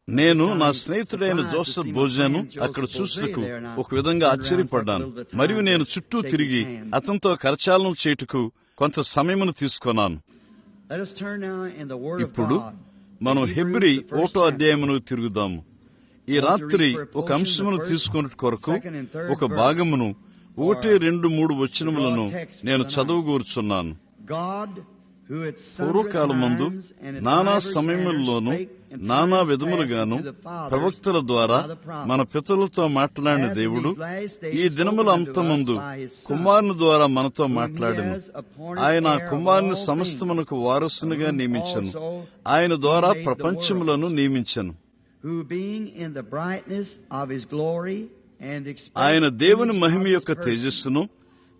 నేను నా స్నేహితుడైన జోసెఫ్ బోజాను అక్కడ చూసుటకు ఒక విధంగా ఆశ్చర్యపడ్డాను. మరియు నేను చుట్టూ తిరిగి అతనితో కరచాలనం చేయుటకు కొంత సమయమును తీసుకున్నాను. ఇప్పుడు మనం హెబ్రీ 1వ అధ్యాయమును తిరుగుదాము. ఈ రాత్రి ఒక అంశమును తీసుకున్నట్టు కొరకు ఒక భాగమును 1, 2, 3 వచనములను నేను చదువుగూర్చున్నాను. పూర్వకాలమందు నానా సమయముల్లోనూ నానా విధములుగాను ప్రవక్తల ద్వారా మన పితరులతో మాట్లాడిన దేవుడు ఈ దినముల అంతమందు కుమారుని ద్వారా మనతో మాట్లాడెను. ఆయన ఆ కుమారుని సమస్తమునకు వారసునిగా నియమించెను. ఆయన ద్వారా ప్రపంచములను నియమించెను. ఆయన దేవుని మహిమ యొక్క తేజస్సును,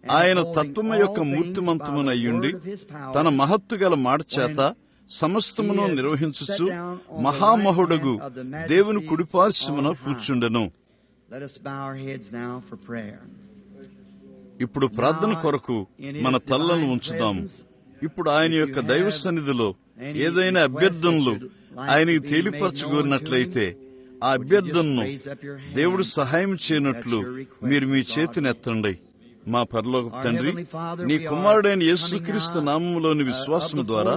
ఆయన తత్వము యొక్క మూర్తిమంతమునయ్యుండి తన మహత్తు గల మాట చేత సమస్తమును నిర్వహించుచు మహామహుడగు దేవుని కుడిపార్శ్వమున కూర్చుండెను. ఇప్పుడు ప్రార్థన కొరకు మన తలలను ఉంచుదాం. ఇప్పుడు ఆయన యొక్క దైవ సన్నిధిలో ఏదైనా అభ్యర్థనలు ఆయనకి తేలిపరచుకోరినట్లయితే ఆ అభ్యర్థనను దేవుడు సహాయం చేయనట్లు మీరు మీ చేతినెత్తండి. మా పరలోకపు తండ్రి, నీ కుమారుడైన యేసుక్రీస్తు నామములోని విశ్వాసము ద్వారా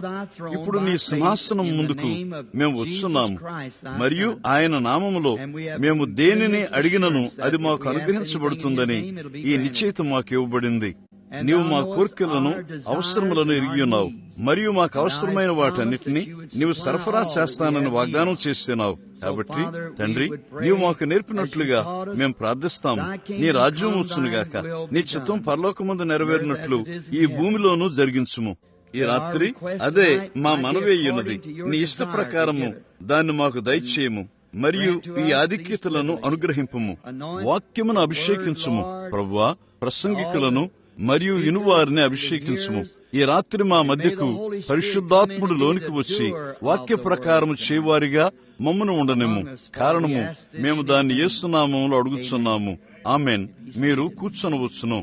ఇప్పుడు నీ సింహాసనం ముందుకు మేము వచ్చున్నాము. మరియు ఆయన నామములో మేము దేనిని అడిగినను అది మాకు అనుగ్రహించబడుతుందని ఈ నిశ్చయిత మాకు ఇవ్వబడింది. నీవు మా కోరికలను, అవసరములను ఎరిగి ఉన్నావు. మరియు మాకు అవసరమైన వాటన్నిటినీ నీవు సరఫరా చేస్తానని వాగ్దానం చేస్తున్నావు. కాబట్టి తండ్రి, నీవు మాకు నేర్పినట్లుగా మేము ప్రార్థిస్తాము. నీ రాజ్యం వచ్చునుగాక, నీ చిత్తం పరలోకమందు నెరవేరినట్లు ఈ భూమిలోనూ జరిగించుము. ఈ రాత్రి అదే మా మనవేయున్నది. నీ ఇష్ట ప్రకారము దాన్ని మాకు దయచేయము. మరియు ఈ ఆధిక్యతలను అనుగ్రహింపుము. వాక్యమును అభిషేకించుము ప్రభువా. ప్రసంగికులను మరియు ఇనువారిని అభిషేకించుము. ఈ రాత్రి మా మధ్యకు పరిశుద్ధాత్ముడు లోనికి వచ్చి వాక్య ప్రకారము చేవారిగా మమ్మను ఉండనిమ్ము. కారణము మేము దాన్ని యేసు నామములో అడుగుచున్నాము. ఆమెన్. మీరు కూర్చొనవచ్చును.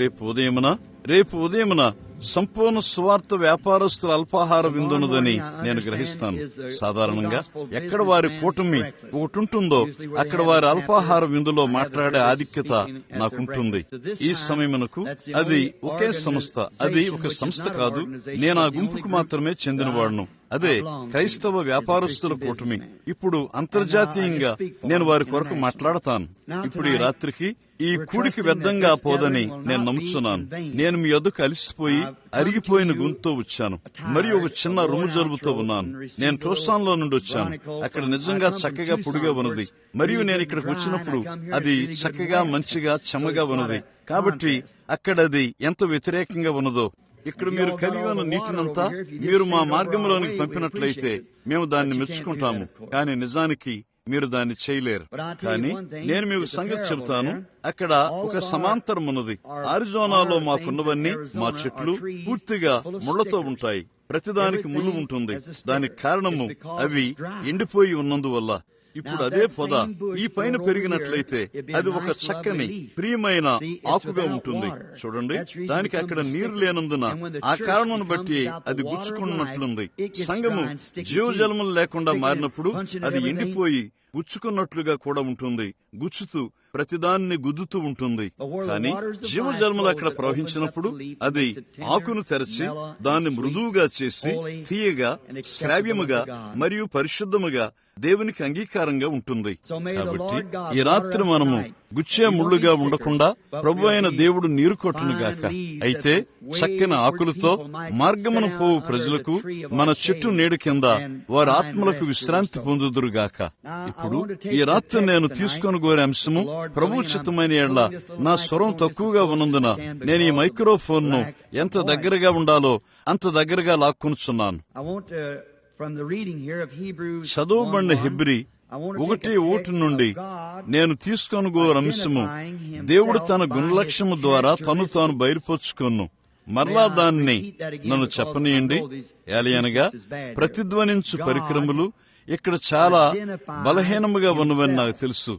రేపు ఉదయమున సంపూర్ణ సువార్త వ్యాపారస్తుల అల్పాహార విందున్నదని నేను గ్రహిస్తాను. సాధారణంగా ఎక్కడ వారి కూటమి ఒకటుంటుందో అక్కడ వారి అల్పాహార విందులో మాట్లాడే ఆధిక్యత నాకుంటుంది. ఈ సమయమునకు అది ఒకే సంస్థ. అది ఒక సంస్థ కాదు. నేను ఆ గుంపుకు మాత్రమే చెందినవాడును. అదే క్రైస్తవ వ్యాపారస్తుల కూటమి. ఇప్పుడు అంతర్జాతీయంగా నేను వారి కొరకు మాట్లాడతాను. ఇప్పుడు ఈ రాత్రికి ఈ కూడికి వ్యర్థంగా పోదని నేను నమ్ముచున్నాను. నేను మీ యొద్దకు అలిసిపోయి అరిగిపోయిన గొంతుతో వచ్చాను. మరియు ఒక చిన్న రొమ్ము జలుబుతో ఉన్నాను. నేను టోసాన్లో నుండి వచ్చాను. అక్కడ నిజంగా చక్కగా పొడిగా ఉన్నది. మరియు నేను ఇక్కడికి వచ్చినప్పుడు అది చక్కగా మంచిగా చెమ్మగా ఉన్నది. కాబట్టి అక్కడ అది ఎంత వ్యతిరేకంగా ఉన్నదో. ఇక్కడ మీరు కలిగి ఉన్న నీటినంతా మీరు మా మార్గంలోనికి పంపినట్లయితే మేము దాన్ని మెచ్చుకుంటాము. కానీ నిజానికి మీరు దాన్ని చేయలేరు. కానీ నేను మీకు సంగతి చెబుతాను. అక్కడ ఒక సమాంతరం ఉన్నది. ఆరిజోనాలో మాకున్నవన్నీ మా చెట్లు పూర్తిగా ముళ్లతో ఉంటాయి. ప్రతిదానికి ముళ్ళు ఉంటుంది. దానికి కారణము అవి ఎండిపోయి ఉన్నందువల్ల. ఇప్పుడు అదే పొద ఈ పైన పెరిగినట్లయితే అది ఒక చక్కని ప్రియమైన ఆకుగా ఉంటుంది. చూడండి, దానికి అక్కడ నీరు లేనందున ఆ కారణం బట్టి అది గుచ్చుకున్నట్లుంది. సంగము జీవజలములు లేకుండా మారినప్పుడు అది ఎండిపోయి గుచ్చుకున్నట్లుగా కూడా ఉంటుంది. గుచ్చుతూ ప్రతిదాన్ని గుద్దుతూ ఉంటుంది. కానీ జీవజలములు అక్కడ ప్రవహించినప్పుడు అది ఆకును తెరచి దాన్ని మృదువుగా చేసి తీయగా, శ్రావ్యముగా మరియు పరిశుద్ధముగా దేవునికి అంగీకారంగా ఉంటుంది. కాబట్టి ఈ రాత్రి మనము గుచ్చే ముళ్ళుగా ఉండకుండా ప్రభు అయిన దేవుడు నీరు కొట్టునుగాక. అయితే చక్కని ఆకులతో మార్గమును పోవు ప్రజలకు మన చెట్టు నీడ కింద వారి ఆత్మలకు విశ్రాంతి పొందుదురుగాక. ఇప్పుడు ఈ రాత్రి నేను తీసుకొని కోరే అంశము ప్రభు చిత్తమైన యెడల నా స్వరం తక్కువగా ఉన్నందున నేను ఈ మైక్రోఫోన్ ను ఎంత దగ్గరగా ఉండాలో అంత దగ్గరగా లాక్కునుచున్నాను. చదువుబడిన హెబ్రీ 1:1 నుండి నేను తీసుకొని కోరే అంశము దేవుడు తన గుణలక్ష్యము ద్వారా తాను బయలుపరుచుకొను. మరలా దాన్ని నన్ను చెప్పనీయండి. ఏలయనగా ప్రతిధ్వనించు పరికరములు ఇక్కడ చాలా బలహీనముగా ఉన్నవని నాకు తెలుసు.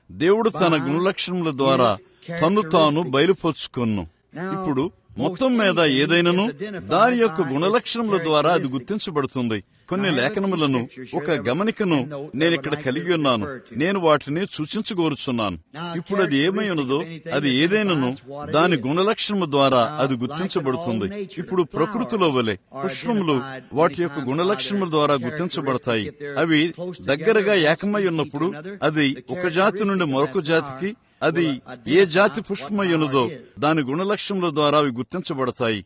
దేవుడు తన గుణలక్షణముల ద్వారా తాను బయలుపరుచుకొను. ఇప్పుడు మొత్తం మీద ఏదైనాను దాని యొక్క గుణలక్షణముల ద్వారా అది గుర్తించబడుతుంది. కొన్ని లేఖనములను, ఒక గమనికను నేనిక్కడ కలిగి ఉన్నాను. నేను వాటిని సూచించగోరుచున్నాను. ఇప్పుడు అది ఏమై ఉన్నదో, అది ఏదైనాను దాని గుణలక్షణము ద్వారా అది గుర్తించబడుతుంది. ఇప్పుడు ప్రకృతిలో వలె పుష్పములు వాటి యొక్క గుణలక్షణముల ద్వారా గుర్తించబడతాయి. అవి దగ్గరగా ఏకమై ఉన్నప్పుడు అది ఒక జాతి నుండి మరొక జాతికి, అది ఏ జాతి పుష్పమై ఉన్నదో దాని గుణలక్షణముల ద్వారా అవి గుర్తించబడతాయి.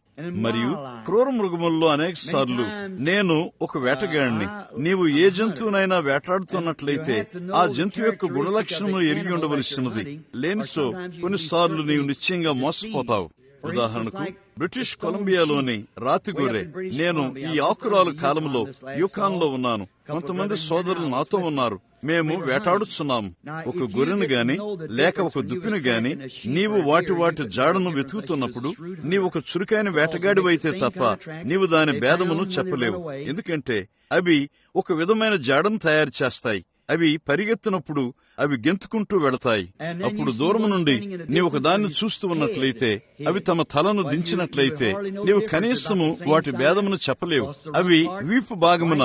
మరియు క్రూర మృగముల్లో అనేక సార్లు నేను ఒక వేటగాడిని. నీవు ఏ జంతువునైనా వేటాడుతున్నట్లయితే ఆ జంతువు యొక్క గుణలక్షణములు ఎరిగి ఉండవలసినది. లేనిచో కొన్నిసార్లు నీవు నిశ్చయంగా మోసపోతావు. ఉదాహరణకు బ్రిటిష్ కొలంబియాలోని రాతిగొర్రె. నేను ఈ ఆకురాలు కాలంలో యూకాన్లో ఉన్నాను. కొంతమంది సోదరులు నాతో ఉన్నారు. మేము వేటాడుచున్నాము. ఒక గొర్రెను గాని లేక ఒక దుప్పిని గాని నీవు వాటి జాడను వెతుకుతున్నప్పుడు నీవు ఒక చురుకైన వేటగాడివైతే తప్ప నీవు దాని భేదమును చెప్పలేవు. ఎందుకంటే అవి ఒక విధమైన జాడను తయారు చేస్తాయి. అవి పరిగెత్తినప్పుడు అవి గెంతుకుంటూ వెళతాయి. అప్పుడు దూరం నుండి నీవు ఒక దాన్ని చూస్తూ ఉన్నట్లయితే, అవి తమ తలను దించినట్లయితే నీవు కనీసము వాటి భేదమును చెప్పలేవు. అవి వీపు భాగమున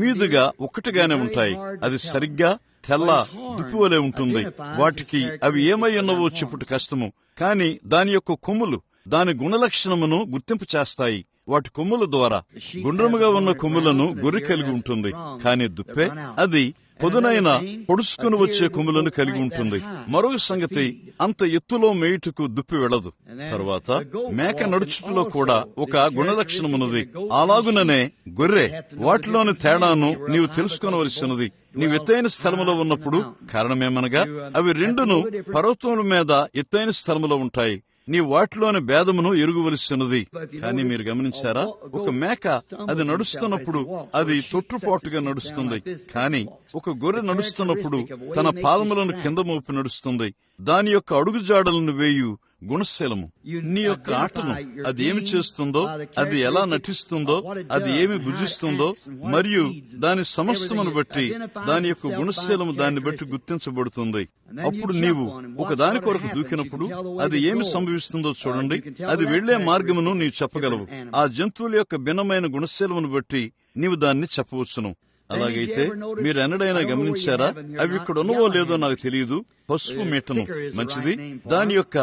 మీదుగా ఒక్కటిగానే ఉంటాయి. అది సరిగ్గా తెల్ల దుప్పివలే ఉంటుంది. వాటికి అవి ఏమై ఉన్నవో చెప్పుట కష్టము. కాని దాని యొక్క కొమ్ములు దాని గుణలక్షణమును గుర్తింపు చేస్తాయి. వాటి కొమ్ముల ద్వారా గుండ్రముగా ఉన్న కొమ్ములను గొర్రె కలిగి ఉంటుంది. కాని దుప్పే అది పొదునైన పొడుచుకుని వచ్చే కొమ్ములను కలిగి ఉంటుంది. మరొక సంగతి, అంత ఎత్తులో మేయుటకు దుప్పి వెళ్లదు. తరువాత మేక నడుచుటలో కూడా ఒక గుణలక్షణమున్నది. అలాగుననే గొర్రె. వాటిలోని తేడాను నీవు తెలుసుకోవలసినది. నీవు ఎత్తైన స్థలములో ఉన్నప్పుడు. కారణమేమనగా అవి రెండును పర్వతముల మీద ఎత్తైన స్థలములో ఉంటాయి. నీ వాటిలోని భేదమును ఎరుగవలసినది. కానీ మీరు గమనించారా, ఒక మేక అది నడుస్తున్నప్పుడు అది తొట్టుపాటుగా నడుస్తుంది. కానీ ఒక గొర్రె నడుస్తున్నప్పుడు తన పాదములను కింద మోపి నడుస్తుంది. దాని యొక్క అడుగుజాడలను వేయు గుణశీలము. నీ యొక్క ఆటను అది ఏమి చేస్తుందో, అది ఎలా నటిస్తుందో, అది ఏమి భుజిస్తుందో మరియు దాని సమస్తమును బట్టి దాని యొక్క గుణశీలము దాన్ని బట్టి గుర్తించబడుతుంది. అప్పుడు నీవు ఒక దాని కొరకు దూకినప్పుడు అది ఏమి సంభవిస్తుందో చూడండి. అది వెళ్లే మార్గమును నీవు చెప్పగలవు. ఆ జంతువుల యొక్క భిన్నమైన గుణశీలమును బట్టి నీవు దాన్ని చెప్పవచ్చును. అలాగైతే మీరు ఎన్నడైనా గమనించారా, అవి ఇక్కడ ఉన్నవో లేదో నాకు తెలియదు, పసుపు మీటను. మంచిది. దాని యొక్క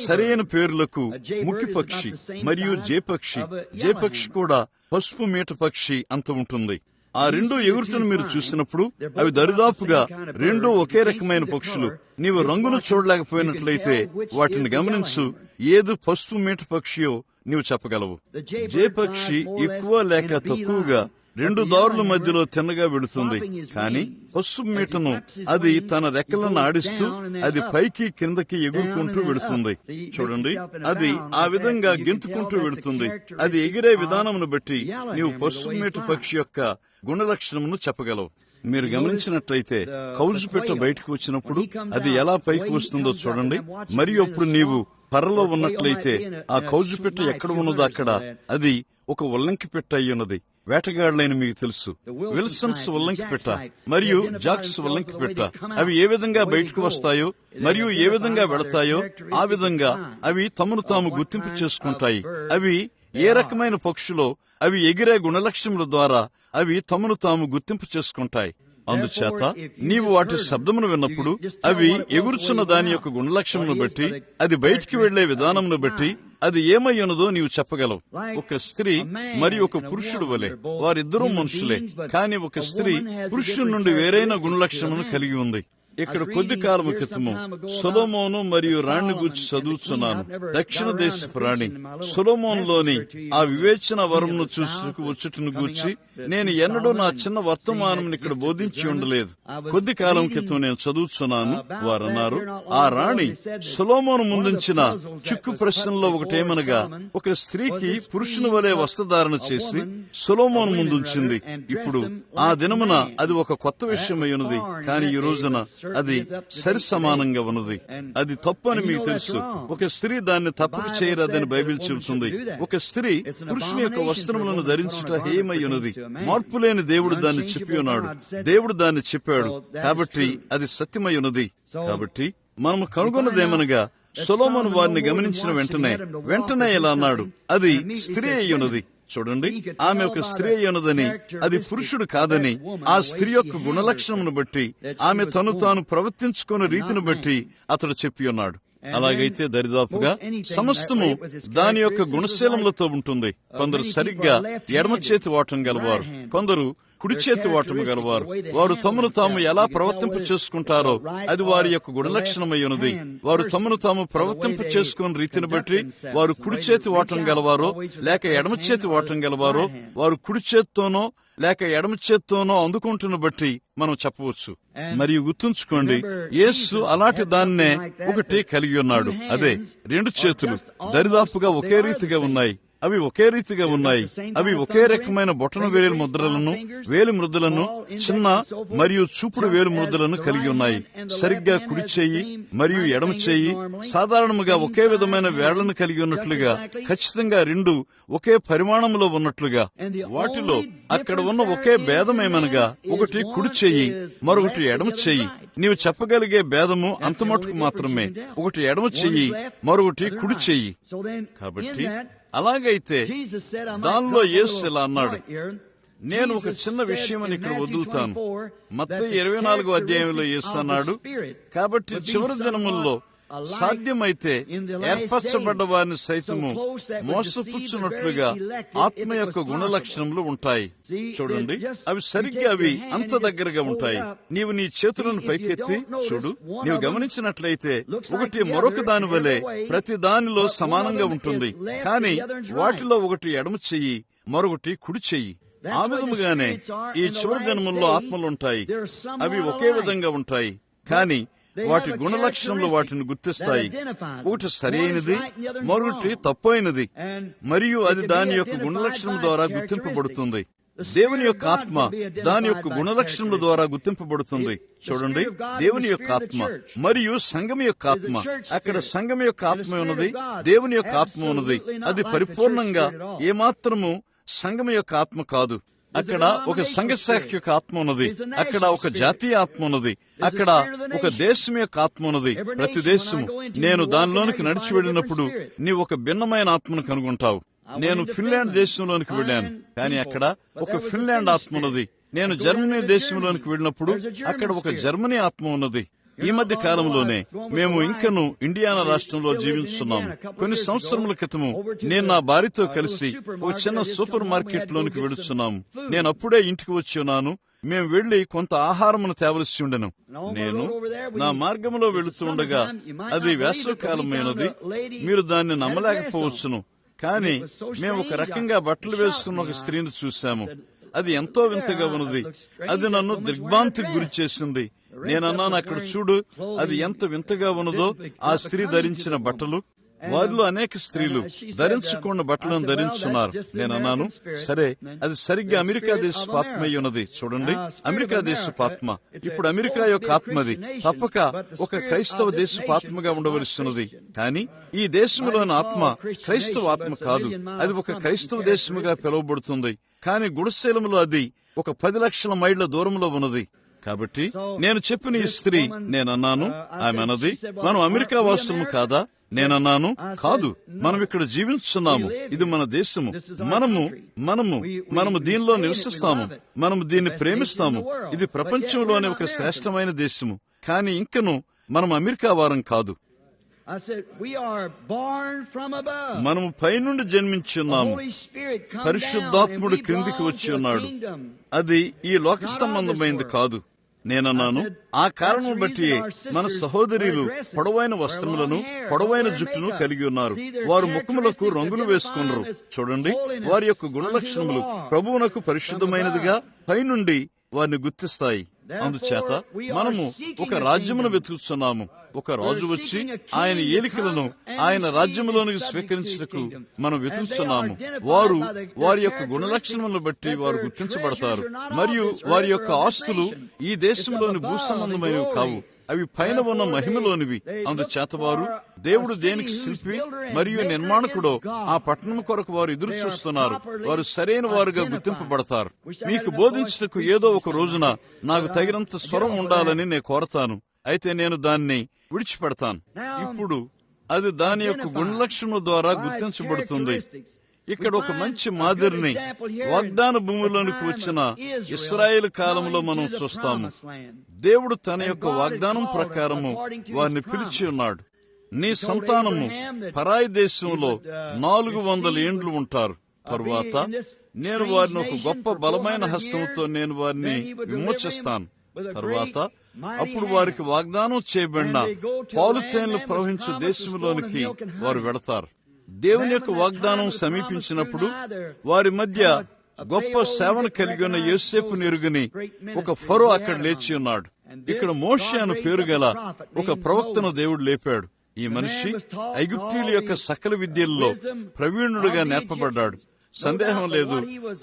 సరైన పేర్లకు ముక్కి పక్షి మరియు జేపక్షి. జేపక్షి కూడా పసుపు మీట పక్షి అంత ఉంటుంది. ఆ రెండు ఎగురుటను మీరు చూసినప్పుడు అవి దరిదాపుగా రెండు ఒకే రకమైన పక్షులు. నీవు రంగును చూడలేకపోయినట్లయితే వాటిని గమనించు. ఏది పసుపు మీట పక్షియో నీవు చెప్పగలవు. జేపక్షి ఎక్కువ లేక తక్కువగా రెండు దారుల మధ్యలో తిన్నగా వెళుతుంది. కాని పసుపు మీటను అది తన రెక్కలను ఆడిస్తూ అది పైకి కిందకి ఎగురుకుంటూ వెళుతుంది. చూడండి, అది ఆ విధంగా గెంతుకుంటూ వెళుతుంది. అది ఎగిరే విధానమును బట్టి నీవు పసుపు మీట పక్షి యొక్క గుణలక్షణమును చెప్పగలవు. మీరు గమనించినట్లయితే కౌజు పెట్ట బయటకు వచ్చినప్పుడు అది ఎలా పైకి వస్తుందో చూడండి. మరియు అప్పుడు నీవు పర్రలో ఉన్నట్లయితే ఆ కౌజు పెట్ట ఎక్కడ ఉన్నదో అక్కడ అది ఒక ఉల్లంకి పెట్ట అయ్యున్నది. వేటగాడులైన మీకు తెలుసు, విల్సన్స్ ఉల్లంకి పెట్ట మరియు జాక్స్ ఉల్లంకి పెట్ట. అవి ఏ విధంగా బయటకు వస్తాయో మరియు ఏ విధంగా వెళతాయో ఆ విధంగా అవి తమను తాము గుర్తింపు చేసుకుంటాయి. అవి ఏ రకమైన పక్షులో అవి ఎగిరే గుణలక్ష్యముల ద్వారా అవి తమను తాము గుర్తింపు చేసుకుంటాయి. అందుచేత నీవు వాటి శబ్దమును విన్నప్పుడు అవి ఎగురుచున్న దాని యొక్క గుణలక్ష్యమును బట్టి, అది బయటికి వెళ్లే విధానమును బట్టి అది ఏమై ఉన్నదో నీవు చెప్పగలవు. ఒక స్త్రీ మరియు ఒక పురుషుడు వలె వారిద్దరూ మనుషులే. కాని ఒక స్త్రీ పురుషుడి నుండి వేరైన గుణలక్షణమును కలిగి ఉంది. ఇక్కడ కొద్ది కాలము క్రితము సొలొమోను మరియు రాణి గూర్చి చదువుతున్నాను. దక్షిణ దేశపు రాణి సొలొమోనులోని ఆ వివేచన వరమును చూసుకు వచ్చుటను గూర్చి నేను ఎన్నడూ నా చిన్న వర్తమానం ఇక్కడ బోధించి ఉండలేదు. కొద్ది కాలం క్రితం నేను చదువుతున్నాను. వారన్నారు, ఆ రాణి సొలొమోను ముందుంచిన చిక్కు ప్రశ్నలో ఒకటేమనగా, ఒక స్త్రీకి పురుషుని వలె వస్త్రధారణ చేసి సొలొమోను ముందుంచింది. ఇప్పుడు ఆ దినమున అది ఒక కొత్త విషయమై ఉన్నది. కానీ ఈ రోజున అది సరి సమానంగా ఉన్నది. అది తప్పు అని మీకు తెలుసు. ఒక స్త్రీ దాన్ని తప్పక చేయరాదని బైబిల్ చెబుతుంది. ఒక స్త్రీ పురుషుని యొక్క వస్త్రములను ధరించుట హేయమై ఉన్నది. మార్పు లేని దేవుడు దాన్ని చెప్పి ఉన్నాడు. దేవుడు దాన్ని చెప్పాడు కాబట్టి అది సత్యమై ఉన్నది. కాబట్టి మనము కనుగొన్నదేమనగా, సొలొమోను వారిని గమనించిన వెంటనే ఇలా అన్నాడు, అది స్త్రీ అయి ఉన్నది. చూడండి, ఆమె ఒక స్త్రీ అయ్యున్నదని, అది పురుషుడు కాదని ఆ స్త్రీ యొక్క గుణలక్షణమును బట్టి, ఆమె తను తాను ప్రవర్తించుకున్న రీతిని బట్టి అతడు చెప్పి ఉన్నాడు. అలాగైతే దరిదాపుగా సమస్తము దాని యొక్క గుణశీలములతో ఉంటుంది. కొందరు సరిగ్గా ఎడమ చేతి వాటం గలవారు, కొందరు కుడి చేతి వాటము గలవారు. వారు తమను తాము ఎలా ప్రవర్తింప చేసుకుంటారో అది వారి యొక్క గుణలక్షణమై ఉన్నది. వారు తమను తాము ప్రవర్తింప చేసుకున్న రీతిని బట్టి వారు కుడి చేతి వాటం గలవారో లేక ఎడమ చేతి వాటం గలవారో, వారు కుడి చేత్తోనో లేక ఎడమ చేత్తోనో అందుకుంటున్న బట్టి మనం చెప్పవచ్చు. మరియు గుర్తుంచుకోండి, యేసు అలాంటి దాన్నే ఒకటి కలిగి ఉన్నాడు. అదే 2 చేతులు దరిదాపుగా ఒకే రీతిగా ఉన్నాయి. అవి ఒకే రీతిగా ఉన్నాయి. అవి ఒకే రకమైన బొటన వేలు ముద్రలను, వేలు ముద్రలను, చిన్న మరియు చూపుడు వేలు ముద్రలను కలిగి ఉన్నాయి. సరిగ్గా కుడి చెయ్యి మరియు ఎడమ చెయ్యి సాధారణంగా ఒకే విధమైన వేళ్లను కలిగి ఉన్నట్లుగా, ఖచ్చితంగా 2 ఒకే పరిమాణంలో ఉన్నట్లుగా. వాటిలో అక్కడ ఉన్న ఒకే భేదమేమనగా, ఒకటి కుడి చెయ్యి, మరొకటి ఎడమ చెయ్యి. నీవు చెప్పగలిగే భేదము అంతమటుకు మాత్రమే. ఒకటి ఎడమ చెయ్యి, మరొకటి కుడి చెయ్యి. కాబట్టి అలాగైతే దానిలో యేసు ఇలా అన్నాడు, నేను ఒక చిన్న విషయమని ఇక్కడ వదులుతాను. మత్తయి 24వ అధ్యాయంలో యేసు అన్నాడు, కాబట్టి చివరి దినముల్లో సాధ్యమైతే ఏర్పరచబడ్డ వారిని సైతము మోసపుచ్చున్నట్లుగా ఆత్మ యొక్క గుణలక్షణములు ఉంటాయి. చూడండి, అవి సరిగ్గా అవి అంత దగ్గరగా ఉంటాయి. నీవు నీ చేతులను పైకెత్తి చూడు. నీవు గమనించినట్లయితే ఒకటి మరొక దాని వలె ప్రతి దానిలో సమానంగా ఉంటుంది. కానీ వాటిలో ఒకటి ఎడమ చెయ్యి, మరొకటి కుడి చెయ్యి. ఆ విధముగానే ఈ చివరి దినముల్లో ఆత్మలుంటాయి. అవి ఒకే విధంగా ఉంటాయి, కానీ వాటి గుణలక్షణములు వాటిని గుర్తిస్తాయి. ఒకటి సరైనది, మరొకటి తప్పైనది, మరియు అది దాని యొక్క గుణలక్షణం ద్వారా గుర్తింపబడుతుంది. దేవుని యొక్క ఆత్మ దాని యొక్క గుణలక్షణముల ద్వారా గుర్తింపబడుతుంది. చూడండి, దేవుని యొక్క ఆత్మ మరియు సంఘం యొక్క ఆత్మ. అక్కడ సంఘం యొక్క ఆత్మ ఉన్నది, దేవుని యొక్క ఆత్మ ఉన్నది. అది పరిపూర్ణంగా ఏమాత్రము సంఘం యొక్క ఆత్మ కాదు. అక్కడ ఒక సంఘశాఖ యొక్క ఆత్మ ఉన్నది, అక్కడ ఒక జాతీయ ఆత్మ ఉన్నది, అక్కడ ఒక దేశం యొక్క ఆత్మ ఉన్నది. ప్రతి దేశము, నేను దానిలోనికి నడిచి వెళ్ళినప్పుడు నీవు ఒక భిన్నమైన ఆత్మను కనుగొంటావు. నేను ఫిన్లాండ్ దేశంలోనికి వెళ్ళాను, కానీ అక్కడ ఒక ఫిన్లాండ్ ఆత్మ ఉన్నది. నేను జర్మనీ దేశంలోనికి వెళ్ళినప్పుడు అక్కడ ఒక జర్మనీ ఆత్మ ఉన్నది. ఈ మధ్య కాలంలోనే మేము ఇంకను ఇండియానా రాష్ట్రంలో జీవిస్తున్నాము. కొన్ని సంవత్సరముల క్రితము నేను నా భార్యతో కలిసి ఒక చిన్న సూపర్ మార్కెట్ లోనికి వెళుతున్నాము. నేను అప్పుడే ఇంటికి వచ్చి ఉన్నాను. మేము వెళ్లి కొంత ఆహారమును తేవలసి ఉండెను. నేను నా మార్గంలో వెళుతూ ఉండగా, అది వేసవికాలమైనది, మీరు దాన్ని నమ్మలేకపోవచ్చును, కానీ మేము ఒక రకంగా బట్టలు వేసుకున్న ఒక స్త్రీని చూశాము. అది ఎంతో వింతగా ఉన్నది. అది నన్ను దిగ్భ్రాంతికి గురి చేసింది. నేనన్నాను, అక్కడ చూడు, అది ఎంత వింతగా ఉన్నదో ఆ స్త్రీ ధరించిన బట్టలు. వారిలో అనేక స్త్రీలు ధరించుకున్న బట్టలను ధరించున్నారు. నేనన్నాను, సరే, అది సరిగ్గా అమెరికా దేశపు ఆత్మ అయి ఉన్నది. చూడండి, అమెరికా దేశపు ఆత్మ. ఇప్పుడు అమెరికా యొక్క ఆత్మది తప్పక ఒక క్రైస్తవ దేశపు ఆత్మగా ఉండవలసినది. కానీ ఈ దేశంలోని ఆత్మ క్రైస్తవ ఆత్మ కాదు. అది ఒక క్రైస్తవ దేశముగా పిలువబడుతుంది, కానీ గుడిశీలములో అది ఒక 10 లక్షల మైళ్ల దూరంలో ఉన్నది. కాబట్టి నేను చెప్పిన ఈ స్త్రీ, నేనన్నాను, ఆమె అన్నది, మనం అమెరికా వాసులము కాదా? నేనన్నాను, కాదు, మనం ఇక్కడ జీవించున్నాము. ఇది మన దేశము. మనము దీనిలో నివసిస్తాము. మనము దీన్ని ప్రేమిస్తాము. ఇది ప్రపంచంలోనే ఒక శ్రేష్టమైన దేశము. కానీ ఇంకను మనం అమెరికా వారం కాదు. మనము పైనుండి జన్మించున్నాము. పరిశుద్ధాత్ముడు క్రిందికి వచ్చి ఉన్నాడు. అది ఈ లోక సంబంధమైంది కాదు. నేనన్నాను, ఆ కారణం బట్టి మన సహోదరులు పొడవైన వస్త్రములను, పొడవైన జుట్టును కలిగి ఉన్నారు. వారు ముఖములకు రంగులు వేసుకున్నారు. చూడండి, వారి యొక్క గుణలక్షణములు ప్రభువునకు పరిశుద్ధమైనదిగా పైనుండి వారిని గుర్తిస్తాయి. అందుచేత మనము ఒక రాజ్యమును వెతుకుతున్నాము. ఒక రాజు వచ్చి ఆయన ఏలికలను ఆయన రాజ్యములోనికి స్వీకరించుటకు మనం వెతుకుతున్నాము. వారు వారి యొక్క గుణలక్షణములను బట్టి వారు గుర్తించబడతారు. మరియు వారి యొక్క ఆస్తులు ఈ దేశంలోని భూ సంబంధమైనవి కావు, అవి పైన ఉన్న మహిమలోనివి. అందుచేత వారు దేవుడు దేనికి శిల్పి మరియు నిర్మాణకుడో ఆ పట్టణం కొరకు వారు ఎదురు చూస్తున్నారు. వారు సరైన వారుగా గుర్తింపబడతారు. మీకు బోధించుటకు ఏదో ఒక రోజున నాకు తగినంత స్వరం ఉండాలని నేను కోరతాను. అయితే నేను దాన్ని విడిచిపెడతాను. ఇప్పుడు అది దాని యొక్క గుణలక్షణం ద్వారా గుర్తించబడుతుంది. ఇక్కడ ఒక మంచి మాదిరిని వాగ్దాన భూమిలోనికి వచ్చిన ఇశ్రాయేలు కాలంలో మనం చూస్తాము. దేవుడు తన యొక్క వాగ్దానం ప్రకారము వారిని పిలిచి ఉన్నాడు. నీ సంతానము పరాయి దేశంలో 400 ఏండ్లు ఉంటారు. తరువాత నేను వారిని ఒక గొప్ప బలమైన హస్తంతో నేను వారిని విమోచిస్తాను. తరువాత అప్పుడు వారికి వాగ్దానం చేయబడిన పాలు తేనెలు ప్రవహించు దేశంలోనికి వారు వెళతారు. దేవుని యొక్క వాగ్దానం సమీపించినప్పుడు వారి మధ్య గొప్ప సేవను కలిగి ఉన్న యోసేపును ఎరుగని ఒక ఫరో అక్కడ లేచి ఉన్నాడు. ఇక్కడ మోషే అను పేరు గల ఒక ప్రవక్తను దేవుడు లేపాడు. ఈ మనిషి ఐగుప్తీయుల యొక్క సకల విద్యల్లో ప్రవీణుడుగా నేర్పబడ్డాడు. సందేహం లేదు,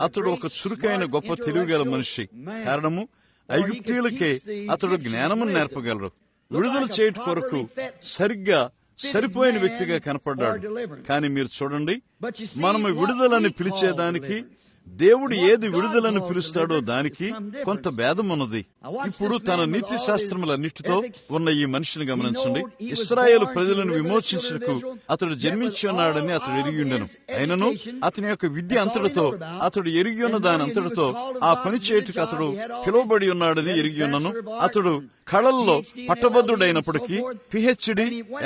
అతడు ఒక చురుకైన గొప్ప తెలివిగల మనిషి. కారణము, ఐగుప్తీయులకే అతడు జ్ఞానమును నేర్పగలరు. విడుదల చేయట కొరకు సరిగ్గా సరిపోయిన వ్యక్తిగా కనపడ్డాడు. కానీ మీరు చూడండి, మనము విడుదలని పిలిచేదానికి దేవుడు ఏది విడుదలను పిలుస్తాడో దానికి కొంత భేదం ఉన్నది. ఇప్పుడు తన నీతి శాస్త్రములన్నిటితో ఉన్న ఈ మనిషిని గమనించండి. ఇశ్రాయేలు ప్రజలను విమోచించుటకు అతడు జన్మించి ఉన్నాడని అతడు ఎరిగి ఉండెను. అయినను అతని యొక్క విద్య అంతటితో, అతడు ఎరిగి ఉన్న దాని అంతటితో ఆ పని చేయుటకు అతడు పిలువబడి ఉన్నాడని ఎరిగి ఉన్నను. అతడు కళల్లో పట్టభద్రుడైనప్పటికీ, PhD,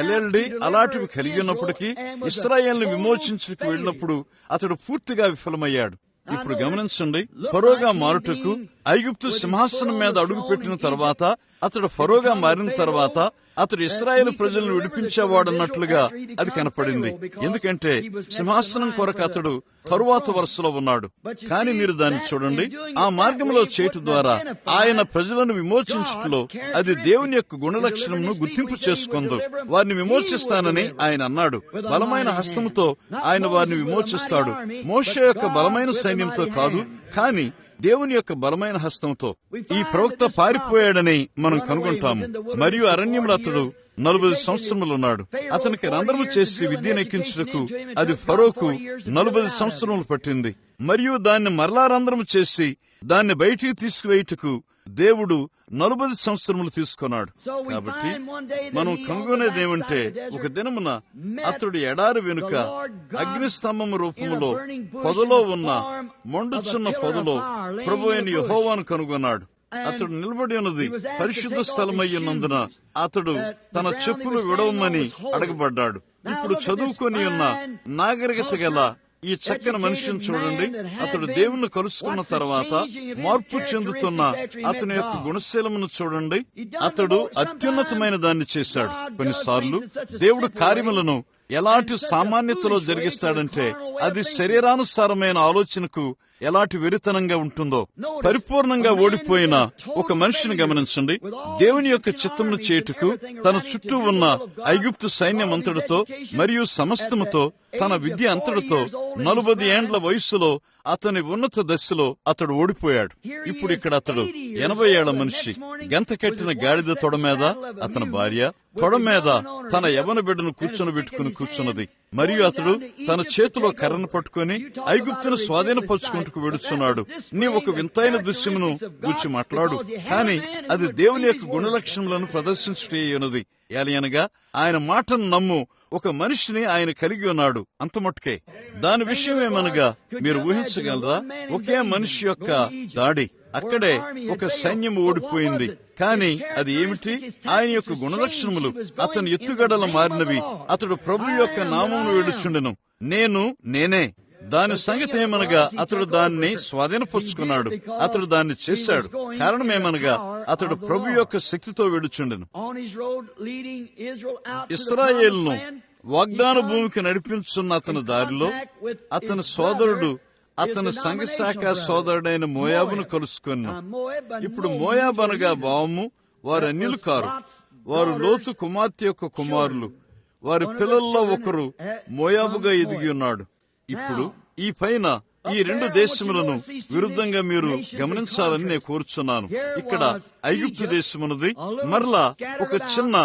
LLD అలాంటివి కలిగి ఉన్నప్పటికీ ఇశ్రాయేలును విమోచించుటకు వెళ్ళినప్పుడు అతడు పూర్తిగా విఫలమయ్యాడు. ఇప్పుడు గమనించండి, ఫరోగా మారుటకు ఐగుప్తు సింహాసనం మీద అడుగు పెట్టిన తర్వాత, అతడు ఫరోగా మారిన తర్వాత అతడు ఇశ్రాయేలు ప్రజలను విడిపించేవాడన్నట్లుగా అది కనపడింది. ఎందుకంటే సింహాసనం కొరకు అతడు తరువాత వరుసలో ఉన్నాడు. కానీ మీరు దాన్ని చూడండి, ఆ మార్గంలో చేయటం ద్వారా ఆయన ప్రజలను విమోచించుటలో అది దేవుని యొక్క గుణలక్షణంను గుర్తింపు చేసుకుందు. వారిని విమోచిస్తానని ఆయన అన్నాడు. బలమైన హస్తముతో ఆయన వారిని విమోచిస్తాడు. మోషే యొక్క బలమైన సైన్యంతో కాదు, కానీ దేవుని యొక్క బలమైన హస్తంతో. ఈ ప్రవక్త పారిపోయాడని మనం కనుగొంటాము. మరియు అరణ్యంలో అతడు 40 సంవత్సరములున్నాడు. అతనికి రంధ్రము చేసి విద్యనెక్కించుటకు అది ఫరోకు 40 సంవత్సరములు పట్టింది. మరియు దాన్ని మరలా రంధ్రము చేసి దాన్ని బయటికి తీసుకువేయుటకు దేవుడు 40 సంవత్సరములు తీసుకున్నాడు. కాబట్టి మనం కనుగొనేదేమంటే, ఒక దినమున అతడు ఎడారి వెనుక అగ్నిస్తంభము రూపములో పొదలో ఉన్న మండుచున్న పొదలో ప్రభువైన యెహోవాను కనుగొన్నాడు. అతడు నిలబడి ఉన్నది పరిశుద్ధ స్థలమయ్యున్నందున అతడు తన చెప్పులు విడవమని అడగబడ్డాడు. ఇప్పుడు చదువుకొని ఉన్న నాగరికత గల ఈ చక్కని మనిషిని చూడండి. అతడు దేవుణ్ణి కలుసుకున్న తర్వాత మార్పు చెందుతున్న అతని యొక్క గుణశీలమును చూడండి. అతడు అత్యున్నతమైన దాన్ని చేశాడు. కొన్నిసార్లు దేవుడు కార్యములను ఎలాంటి సామాన్యతలో జరిగిస్తాడంటే అది శరీరానుసారమైన ఆలోచనకు ఎలాంటి వెరితనంగా ఉంటుందో. పరిపూర్ణంగా ఓడిపోయిన ఒక మనిషిని గమనించండి. దేవుని యొక్క చిత్తమును చేయుటకు తన చుట్టూ ఉన్న ఐగుప్తు సైన్యం అంతటితో మరియు సమస్తముతో, తన విద్య అంతటితో 40 ఏండ్ల వయస్సులో అతని ఉన్నత దశలో అతడు ఓడిపోయాడు. ఇప్పుడు ఇక్కడ అతడు 80 ఏళ్ల మనిషి. గంత కట్టిన గాడిద తొడ మీద అతని భార్య తొడ మీద తన యవ్వన బిడ్డను కూర్చున్నది. మరియు అతడు తన చేతిలో కర్రను పట్టుకుని ఐగుప్తును స్వాధీనపరుచుకుంటూ వెడుచున్నాడు. నీ ఒక వింతైన దృశ్యమును గూర్చి మాట్లాడు, కానీ అది దేవుని యొక్క గుణలక్షణములను ప్రదర్శించుటేయున్నది. ఏలయనగా ఆయన మాటను నమ్ము. ఒక మనిషిని ఆయన కలిగి ఉన్నాడు, అంత మట్టుకే. దాని విషయమేమనగా మీరు ఊహించగలరా? ఒకే మనిషి యొక్క దాడి, అక్కడే ఒక సైన్యం ఓడిపోయింది. కానీ అది ఏమిటి? ఆయన యొక్క గుణలక్షణములు. అతని ఎత్తుగడలు మారినవి. అతడు ప్రభు యొక్క నామమును వేడుచుండెను. నేనే. దాని సంగతి ఏమనగా అతడు దాన్ని స్వాధీనపరుచుకున్నాడు. అతడు దాన్ని చేశాడు. కారణమేమనగా అతడు ప్రభు యొక్క శక్తితో వెడుచుండెను. ఇశ్రాయేలును వాగ్దాన భూమికి నడిపించున్న అతని దారిలో అతని సోదరుడు, అతని సంఘశాఖ సోదరుడైన మోయాబును కలుసుకున్నాడు. ఇప్పుడు మోయాబు అనగా భావము, వారు అన్యులు కారు. వారు లోతు కుమార్తె యొక్క కుమారులు. వారి పిల్లల్లో ఒకరు మోయాబుగా ఎదిగి ఉన్నాడు. ఇప్పుడు ఈ పైన ఈ 2 దేశములను విరుద్ధంగా మీరు గమనించాలని నేను కోరుచున్నాను. ఇక్కడ ఐగుప్తు దేశమున్నది, మరలా ఒక చిన్న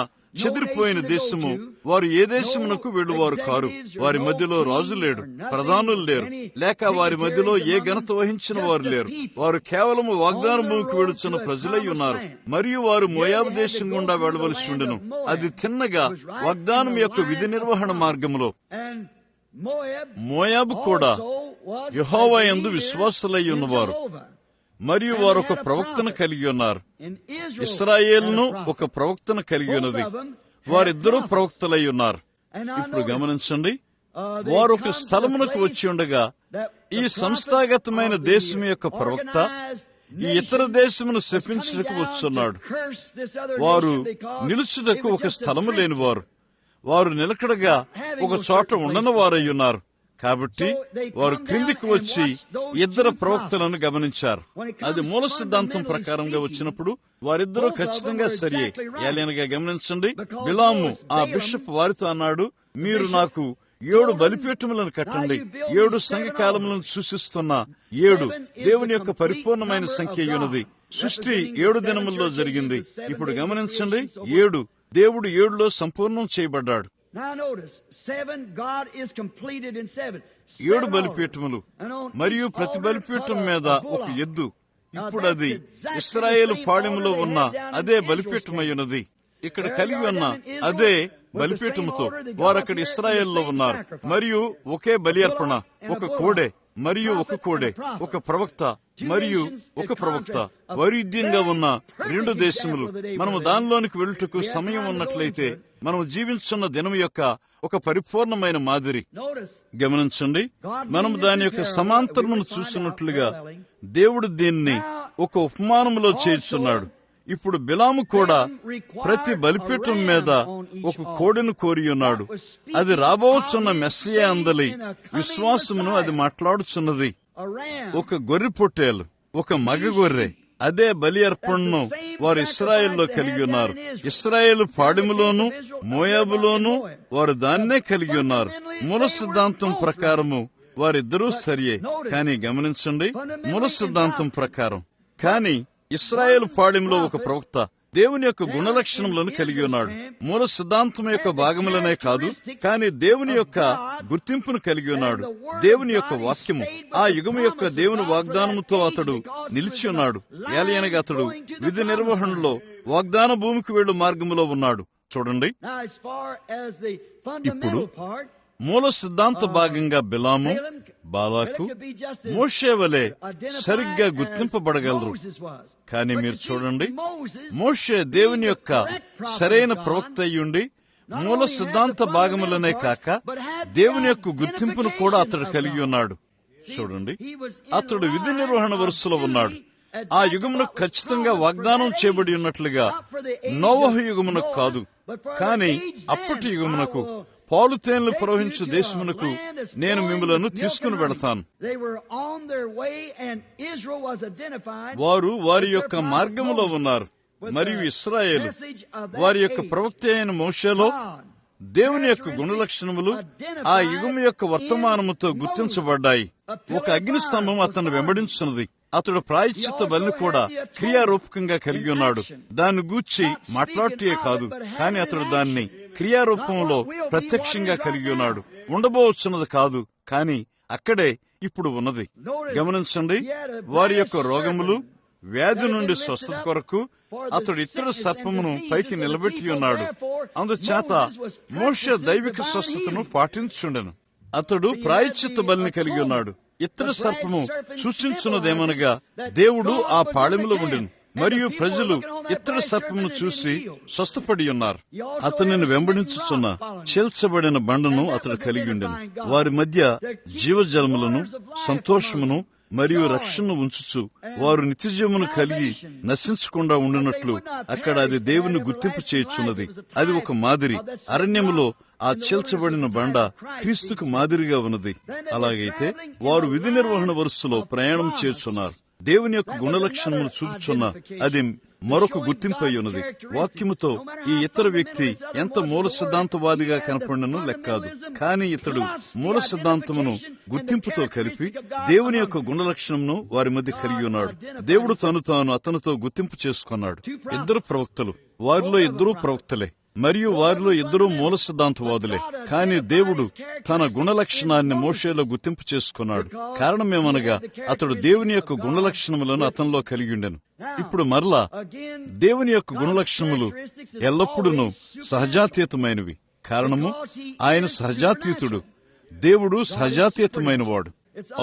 చెదిరిపోయిన దేశము. వారు ఏ దేశమునకు వెళ్ళువారు కారు. వారి మధ్యలో రాజు లేడు, ప్రధానులు లేరు, లేక వారి మధ్యలో ఏ ఘనత వహించిన వారు లేరు. వారు కేవలము వాగ్దాన భూమికి వెడుచున్న ప్రజలై ఉన్నారు. మరియు వారు మోయాబు దేశం గుండా వెళ్లవలసి ఉండెను. అది తిన్నగా వాగ్దానం యొక్క విధి నిర్వహణ మార్గంలో. మోయాబు కూడా యెహోవా యందు విశ్వాసులై ఉన్నవారు, మరియు వారు ఒక ప్రవక్తను కలిగి ఉన్నారు. ఇశ్రాయేలును ఒక ప్రవక్తను కలిగి ఉన్నది. వారిద్దరూ ప్రవక్తలై ఉన్నారు. ఇప్పుడు గమనించండి, వారు ఒక స్థలమునకు వచ్చి ఉండగా ఈ సంస్థాగతమైన దేశం యొక్క ప్రవక్త ఈ ఇతర దేశమును శపించుటకు వచ్చున్నాడు. వారు నిలుచుటకు ఒక స్థలము లేనివారు, వారు నిలకడగా ఒక చోట ఉండని వారై ఉన్నారు. కాబట్టి వారు క్రిందికి వచ్చి ఇద్దరు ప్రవక్తలను గమనించారు. అది మూల సిద్ధాంతం ప్రకారంగా వచ్చినప్పుడు వారిద్దరూ ఖచ్చితంగా సరియే. ఏలైనగా గమనించండి, బిలాము ఆ బిషప్ వారితో అన్నాడు, మీరు నాకు 7 బలిపీఠములను కట్టండి. 7 సంఘకాలములను సూచిస్తున్న 7 దేవుని యొక్క పరిపూర్ణమైన సంఖ్య ఉన్నది. సృష్టి 7 దినముల్లో జరిగింది. ఇప్పుడు గమనించండి, 7 దేవుడు 7లో సంపూర్ణం చేయబడ్డాడు. 7 బలిపీఠములు మరియు ప్రతి బలిపీఠం మీద ఒక ఎద్దు. ఇప్పుడు అది ఇశ్రాయేలు పాళెములో ఉన్న అదే బలిపీఠమై ఉన్నది. ఇక్కడ కలిగి ఉన్న అదే బలిపీఠముతో వారు అక్కడ ఇశ్రాయేల్లో ఉన్నారు. మరియు ఒకే బలి అర్పణ, ఒక కోడె మరియు ఒక కోడె, ఒక ప్రవక్త మరియు ఒక ప్రవక్త, వైరుధ్యంగా ఉన్న 2 దేశములు. మనము దానిలోనికి వెళ్ళుటకు సమయం ఉన్నట్లయితే మనము జీవించున్న దినం యొక్క ఒక పరిపూర్ణమైన మాదిరి. గమనించండి, మనము దాని యొక్క సమాంతరమును చూస్తున్నట్లుగా దేవుడు దీన్ని ఒక ఉపమానములో చేర్చున్నాడు. ఇప్పుడు బిలాము కూడా ప్రతి బలిపీఠం మీద ఒక కోడెను కోరి ఉన్నాడు. అది రాబోచున్న మెస్సియా అందలి విశ్వాసమును అది మాట్లాడుచున్నది. ఒక గొర్రె పొట్టేలు, ఒక మగ గొర్రె, అదే బలి అర్పణను వారు ఇశ్రాయేల్లో కలిగి ఉన్నారు. ఇశ్రాయేలు పాడెములోను మోయాబులోను వారు దాన్నే కలిగి ఉన్నారు. మూల సిద్ధాంతం ప్రకారము వారిద్దరూ సరియే. కానీ గమనించండి, మూల సిద్ధాంతం ప్రకారం కానీ ఇశ్రాయేలు పాళెంలో ఒక ప్రవక్త దేవుని యొక్క గుణలక్షణములను కలిగి ఉన్నాడు. మూల సిద్ధాంతం యొక్క భాగములనే కాదు, కానీ దేవుని యొక్క గుర్తింపును కలిగి ఉన్నాడు. దేవుని యొక్క వాక్యము, ఆ యుగము యొక్క దేవుని వాగ్దానముతో అతడు నిలిచి ఉన్నాడు. ఏలయనగా అతడు విధి నిర్వహణలో వాగ్దాన భూమికి వెళ్ళు మార్గములో ఉన్నాడు. చూడండి, ఇప్పుడు మూల సిద్ధాంత భాగంగా బిలాము, బాలాకు, మోషే వలె సరిగ్గా గుర్తింపబడగలరు. కానీ మీరు చూడండి, మోషే దేవుని యొక్క సరైన ప్రవక్త అయ్యుండి మూల సిద్ధాంత భాగములనే కాక దేవుని యొక్క గుర్తింపును కూడా అతడు కలిగి ఉన్నాడు. చూడండి, అతడు విధి నిర్వహణ వరుసలో ఉన్నాడు. ఆ యుగమునకు ఖచ్చితంగా వాగ్దానం చేయబడి ఉన్నట్లుగా నోవహు యుగమునకు కాదు, కానీ అప్పటి యుగమునకు పాలు తేనెలు ప్రవహించు దేశమునకు నేను మిమ్మలను తీసుకుని వెళతాను. వారు వారి యొక్క మార్గములో ఉన్నారు. మరియు ఇశ్రాయేలు వారి యొక్క ప్రవక్త అయిన మోషేలో దేవుని యొక్క గుణలక్షణములు ఆ యుగము యొక్క వర్తమానముతో గుర్తించబడ్డాయి. ఒక అగ్నిస్తంభం అతను వెంబడించున్నది. అతడు ప్రాయశ్చిత్త బలిని కూడా క్రియారూపకంగా కలిగి ఉన్నాడు. దాన్ని గూర్చి మాట్లాడుటే కాదు, కానీ అతడు దాన్ని క్రియారూపంలో ప్రత్యక్షంగా కలిగి ఉన్నాడు. ఉండబోవచ్చున్నది కాదు, కానీ అక్కడే ఇప్పుడు ఉన్నది. గమనించండి, వారి యొక్క రోగములు, వ్యాధి నుండి స్వస్థత కొరకు అతడు ఇత్తడి సర్పమును పైకి నిలబెట్టి ఉన్నాడు. అందుచేత మోషే దైవిక స్వస్థతను పాటించుండెను. అతడు ప్రాయశ్చిత్త బలిని కలిగి ఉన్నాడు. ఇత్తడి సర్పము సూచించున్నదేమనగా దేవుడు ఆ పాళెములో ఉండెను, మరియు ప్రజలు ఇత్తడి సర్పమును చూసి స్వస్థపడి ఉన్నారు. అతనిని వెంబడించుచున్న చేల్చబడిన బండను అతడు కలిగి ఉండెను. వారి మధ్య జీవజలములను, సంతోషమును మరియు రక్షణను ఉంచుచు వారు నిత్యజీవమును కలిగి నశించకుండా ఉండినట్లు అక్కడ అది దేవుని గుర్తింపు చేయుచున్నది. అది ఒక మాదిరి. అరణ్యములో ఆ చీల్చబడిన బండ క్రీస్తుకు మాదిరిగా ఉన్నది. అలాగైతే వారు విధి నిర్వహణ వరుసలో ప్రయాణం చేస్తున్నారు. దేవుని యొక్క గుణలక్షణములు చూపుచున్న అది మరొక గుర్తింపు అయి ఉన్నది. వాక్యముతో ఈ ఇతర వ్యక్తి ఎంత మూల సిద్ధాంతవాదిగా కనపడినను లెక్కాదు, కానీ ఇతడు మూల సిద్ధాంతమును గుర్తింపుతో కలిపి దేవుని యొక్క గుణలక్షణమును వారి మధ్య కలిగి ఉన్నాడు. దేవుడు తాను అతనితో గుర్తింపు చేసుకున్నాడు. ఇద్దరు ప్రవక్తలు, వారిలో ఇద్దరూ ప్రవక్తలే, మరియు వారిలో ఇద్దరూ మూల సిద్ధాంతవాదులే. కానీ దేవుడు తన గుణలక్షణాన్ని మోషేలో గుర్తింపు చేసుకున్నాడు. కారణమేమనగా అతడు దేవుని యొక్క గుణలక్షణములను అతనిలో కలిగి ఉండెను. ఇప్పుడు మరలా దేవుని యొక్క గుణలక్షణములు ఎల్లప్పుడూ సహజాతీతమైనవి. కారణము ఆయన సహజాతీతుడు. దేవుడు సహజాతీతమైన వాడు.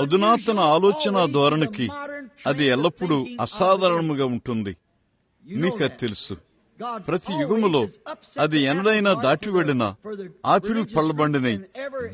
అధునాతన ఆలోచన ధోరణికి అది ఎల్లప్పుడూ అసాధారణముగా ఉంటుంది. మీకది తెలుసు. ప్రతి యుగములో అది ఎన్నడైనా దాటి వెళ్లిన ఆపిల్ పళ్ళబండిని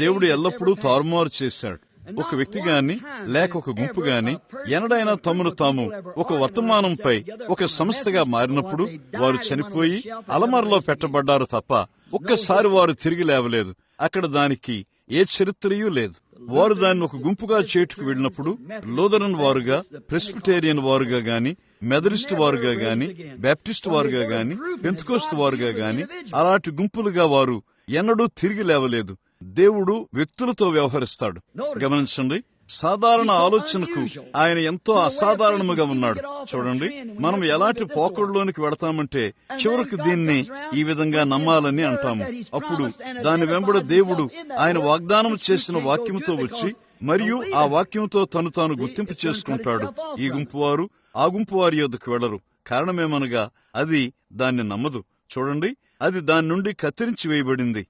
దేవుడు ఎల్లప్పుడూ తారుమారు చేశాడు. ఒక వ్యక్తి గాని లేక ఒక గుంపు గాని ఎన్నడైనా తమను తాము ఒక వర్తమానంపై ఒక సంస్థగా మారినప్పుడు వారు చనిపోయి అలమరలో పెట్టబడ్డారు తప్ప ఒక్కసారి వారు తిరిగి లేవలేదు. అక్కడ దానికి ఏ చరిత్రయూ లేదు. వారు దాన్ని ఒక గుంపుగా చేటుకు వెళ్ళినప్పుడు లూథరన్ వారుగా, ప్రెస్బిటేరియన్ వారుగా గాని, మెథడిస్ట్ వారుగా గాని, బాప్టిస్ట్ వారుగా గాని, పెంతెకోస్తు వారుగా గాని అలాంటి గుంపులుగా వారు ఎన్నడూ తిరిగి లేవలేదు. దేవుడు వ్యక్తులతో వ్యవహరిస్తాడు. గమనించండి, సాధారణ ఆలోచనకు ఆయన ఎంతో అసాధారణముగా ఉన్నాడు. చూడండి, మనం ఎలాంటి పోకడలోనికి వెళతామంటే చివరికి దీన్ని ఈ విధంగా నమ్మాలని అంటాము. అప్పుడు దాని వెంబడి దేవుడు ఆయన వాగ్దానం చేసిన వాక్యముతో వచ్చి మరియు ఆ వాక్యంతో తను తాను గుర్తింపు చేసుకుంటాడు. ఈ గుంపు వారు ఆ గుంపు వారి యొద్దకు వెళ్లరు. కారణమేమనగా అది దాన్ని నమ్మదు. చూడండి, అది దాని నుండి కత్తిరించి వేయబడింది.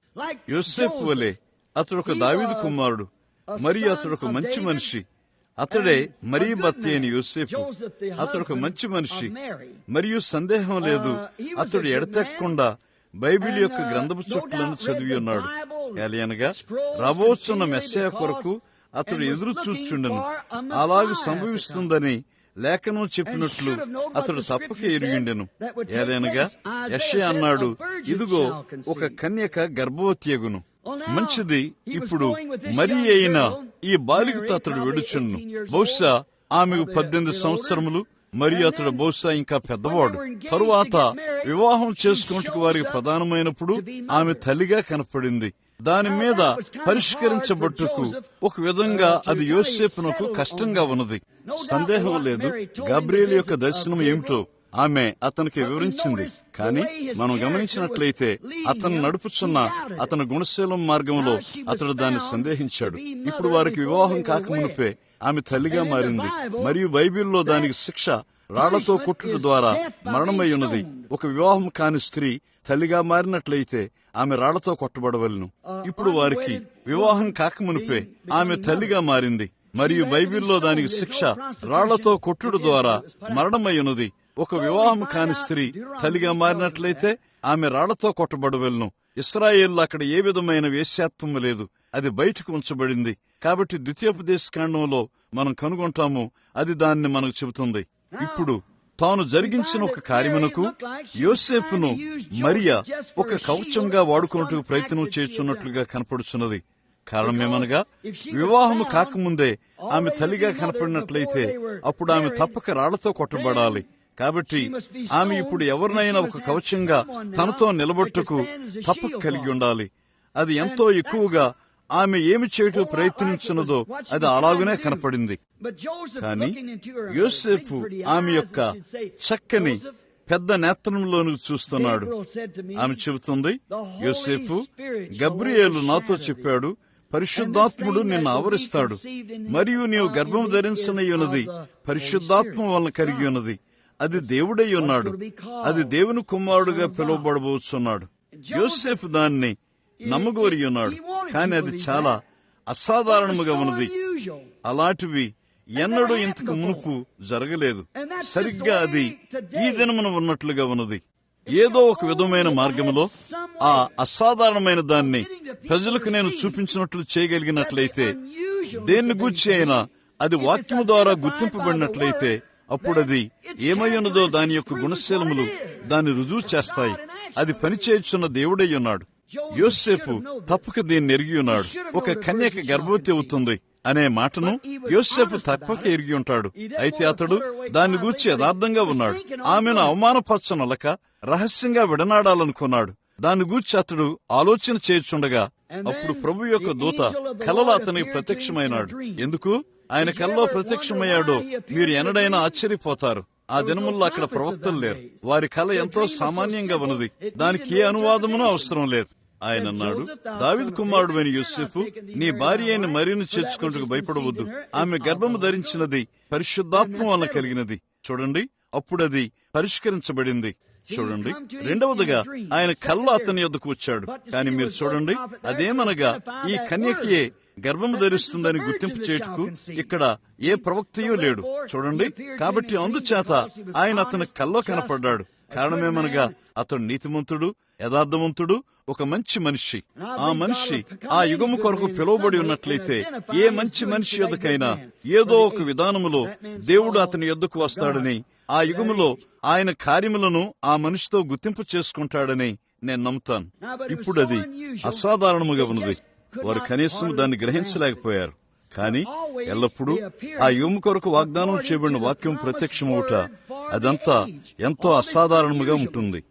యోసేపు వలె అతడు ఒక దావీదు కుమారుడు, మరియు అతడు ఒక మంచి మనిషి. అతడే మరీ భర్త అయిన యోసేపు. అతడు ఒక మంచి మనిషి, మరియు సందేహం లేదు అతడు ఎడతెక్కకుండా బైబిల్ యొక్క గ్రంథపు చుట్లను చదివి ఉన్నాడు. ఎలయనగా రాబోతున్న మెస్సయ కొరకు అతడు ఎదురు చూచుండెను. అలాగూ సంభవిస్తుందని లేఖనం చెప్పినట్లు అతడు తప్పక ఎరిగిండెను. ఏదైనగా యెషయా అన్నాడు, ఇదిగో ఒక కన్యక గర్భవతి అగును. మంచిది. ఇప్పుడు మరి అయిన ఈ బాలికతో అతడు వెడుచుండు. బహుశా ఆమెకు 18 సంవత్సరములు, మరియు అతడు బహుశా ఇంకా పెద్దవాడు. తరువాత వివాహం చేసుకున్నట్టుకు వారికి ప్రధానమైనప్పుడు ఆమె తల్లిగా కనపడింది. దాని మీద పరిష్కరించబట్టుకు ఒక విధంగా అది యోసేపునకు కష్టంగా ఉన్నది. సందేహం లేదు, గబ్రియేలు యొక్క దర్శనం ఏమిటో ఆమె అతనికి వివరించింది. కానీ మనం గమనించినట్లయితే అతను నడుపుచున్న అతని గుణశీలం మార్గంలో అతడు దాన్ని సందేహించాడు. ఇప్పుడు వారికి వివాహం కాకమునిపే ఆమె తల్లిగా మారింది. మరియు బైబిల్లో దానికి శిక్ష రాళ్లతో కొట్టుట ద్వారా మరణమై ఉన్నది. ఒక వివాహం కాని స్త్రీ తల్లిగా మారినట్లయితే ఆమె రాళ్లతో కొట్టబడవలను. ఇప్పుడు వారికి వివాహం కాకమునిపే ఆమె తల్లిగా మారింది, మరియు బైబిల్లో దానికి శిక్ష రాళ్లతో కొట్టుడు ద్వారా మరణమై ఉన్నది. ఒక వివాహం కాని స్త్రీ తల్లిగా మారినట్లయితే ఆమె రాళ్లతో కొట్టబడవలను. ఇశ్రాయేల్లో అక్కడ ఏ విధమైన వేశ్యాత్వం లేదు, అది బయటకు ఉంచబడింది. కాబట్టి ద్వితీయోపదేశకాండంలో మనం కనుగొంటాము, అది దాన్ని మనకు చెబుతుంది. ఇప్పుడు తాను జరిగించిన ఒక కార్యమునకు యోసేపును మరియా ఒక కవచంగా వాడుకున్నట్టు ప్రయత్నం చేస్తున్నట్లుగా కనపడుచున్నది. కారణమేమనగా వివాహము కాకముందే ఆమె తల్లిగా కనపడినట్లయితే అప్పుడు ఆమె తప్పక రాళ్లతో కొట్టబడాలి. కాబట్టి ఆమె ఇప్పుడు ఎవరినైనా ఒక కవచంగా తనతో నిలబట్టుకు తప్పక కలిగి ఉండాలి. అది ఎంతో ఎక్కువగా ఆమె ఏమి చేయటం ప్రయత్నించినదో అది అలాగనే కనపడింది. కానీ యోసేపు ఆమె యొక్క చక్కని పెద్ద నేత్రంలోను చూస్తున్నాడు. ఆమె చెబుతుంది, యోసేపు, గబ్రియేలు నాతో చెప్పాడు, పరిశుద్ధాత్ముడు నిన్ను ఆవరిస్తాడు, మరియు నీవు గర్భం ధరించనయ్యున్నది పరిశుద్ధాత్మ వలన కలిగి ఉన్నది. అది దేవుడై ఉన్నాడు, అది దేవుని కుమారుడుగా పిలువబడబోచున్నాడు. యోసేపు దాన్ని నమ్మగోరి ఉన్నాడు. కానీ అది చాలా అసాధారణముగా ఉన్నది. అలాంటివి ఎన్నడూ ఇంతకు మునుపు జరగలేదు. సరిగ్గా అది ఈ దినమున ఉన్నట్లుగా ఉన్నది. ఏదో ఒక విధమైన మార్గంలో ఆ అసాధారణమైన దాన్ని ప్రజలకు నేను చూపించినట్లు చేయగలిగినట్లయితే, దేన్ని గూర్చి అయినా అది వాక్యము ద్వారా గుర్తింపబడినట్లయితే, అప్పుడు అది ఏమై ఉన్నదో దాని యొక్క గుణశీలములు దాన్ని రుజువు చేస్తాయి. అది పనిచేయుచున్న దేవుడై ఉన్నాడు. యోసేపు తప్పక దీన్ని ఎరిగి ఉన్నాడు. ఒక కన్యక గర్భవతి అవుతుంది అనే మాటను యోసేపు తప్పక ఎరిగి ఉంటాడు. అయితే అతడు దాన్ని గూర్చి యథార్థంగా ఉన్నాడు. ఆమెను అవమానపరచనలక రహస్యంగా విడనాడాలనుకున్నాడు. దాన్ని గూర్చి అతడు ఆలోచన చేయుచుండగా అప్పుడు ప్రభు యొక్క దూత కలలో అతనికి ప్రత్యక్షమైనాడు. ఎందుకు ఆయన కలలో ప్రత్యక్షమయ్యాడో మీరు ఎన్నడైనా ఆశ్చర్యపోతారు. ఆ దినముల్లో అక్కడ ప్రవక్తలు లేరు. వారి కళ ఎంతో సామాన్యంగా ఉన్నది. దానికి ఏ అనువాదమునూ అవసరం లేదు. ఆయన అన్నాడు, దావీదు కుమారుడు అయిన యోసేపు, నీ భార్య అయిన మరియను చేర్చుకుంటూ భయపడవద్దు. ఆమె గర్భము ధరించినది పరిశుద్ధాత్మ వలన కలిగినది. చూడండి, అప్పుడది పరిష్కరించబడింది. చూడండి, రెండవదిగా ఆయన కళ్ళ అతని యొద్దకు వచ్చాడు. కానీ మీరు చూడండి, అదేమనగా ఈ కన్యకయే గర్భము ధరిస్తుందని గుర్తింపు చేయుటకు ఇక్కడ ఏ ప్రవక్తయూ లేడు. చూడండి, కాబట్టి అందుచేత ఆయన అతని కల్లో కనపడ్డాడు. కారణమేమనగా అతడు నీతిమంతుడు, యథార్థవంతుడు, ఒక మంచి మనిషి. ఆ మనిషి ఆ యుగము కొరకు పిలువబడి ఉన్నట్లయితే ఏ మంచి మనిషి యొద్దకైనా ఏదో ఒక విధానములో దేవుడు అతని యొద్దకు వస్తాడని, ఆ యుగములో ఆయన కార్యములను ఆ మనిషితో గుర్తింపు చేసుకుంటాడని నేను నమ్ముతాను. ఇప్పుడు అది అసాధారణముగా ఉన్నది. వారు కనీసం దాన్ని గ్రహించలేకపోయారు. కానీ ఎల్లప్పుడూ ఆ యుగము కొరకు వాగ్దానం చేయబడిన వాక్యం ప్రత్యక్షమవుట అదంతా ఎంతో అసాధారణముగా ఉంటుంది.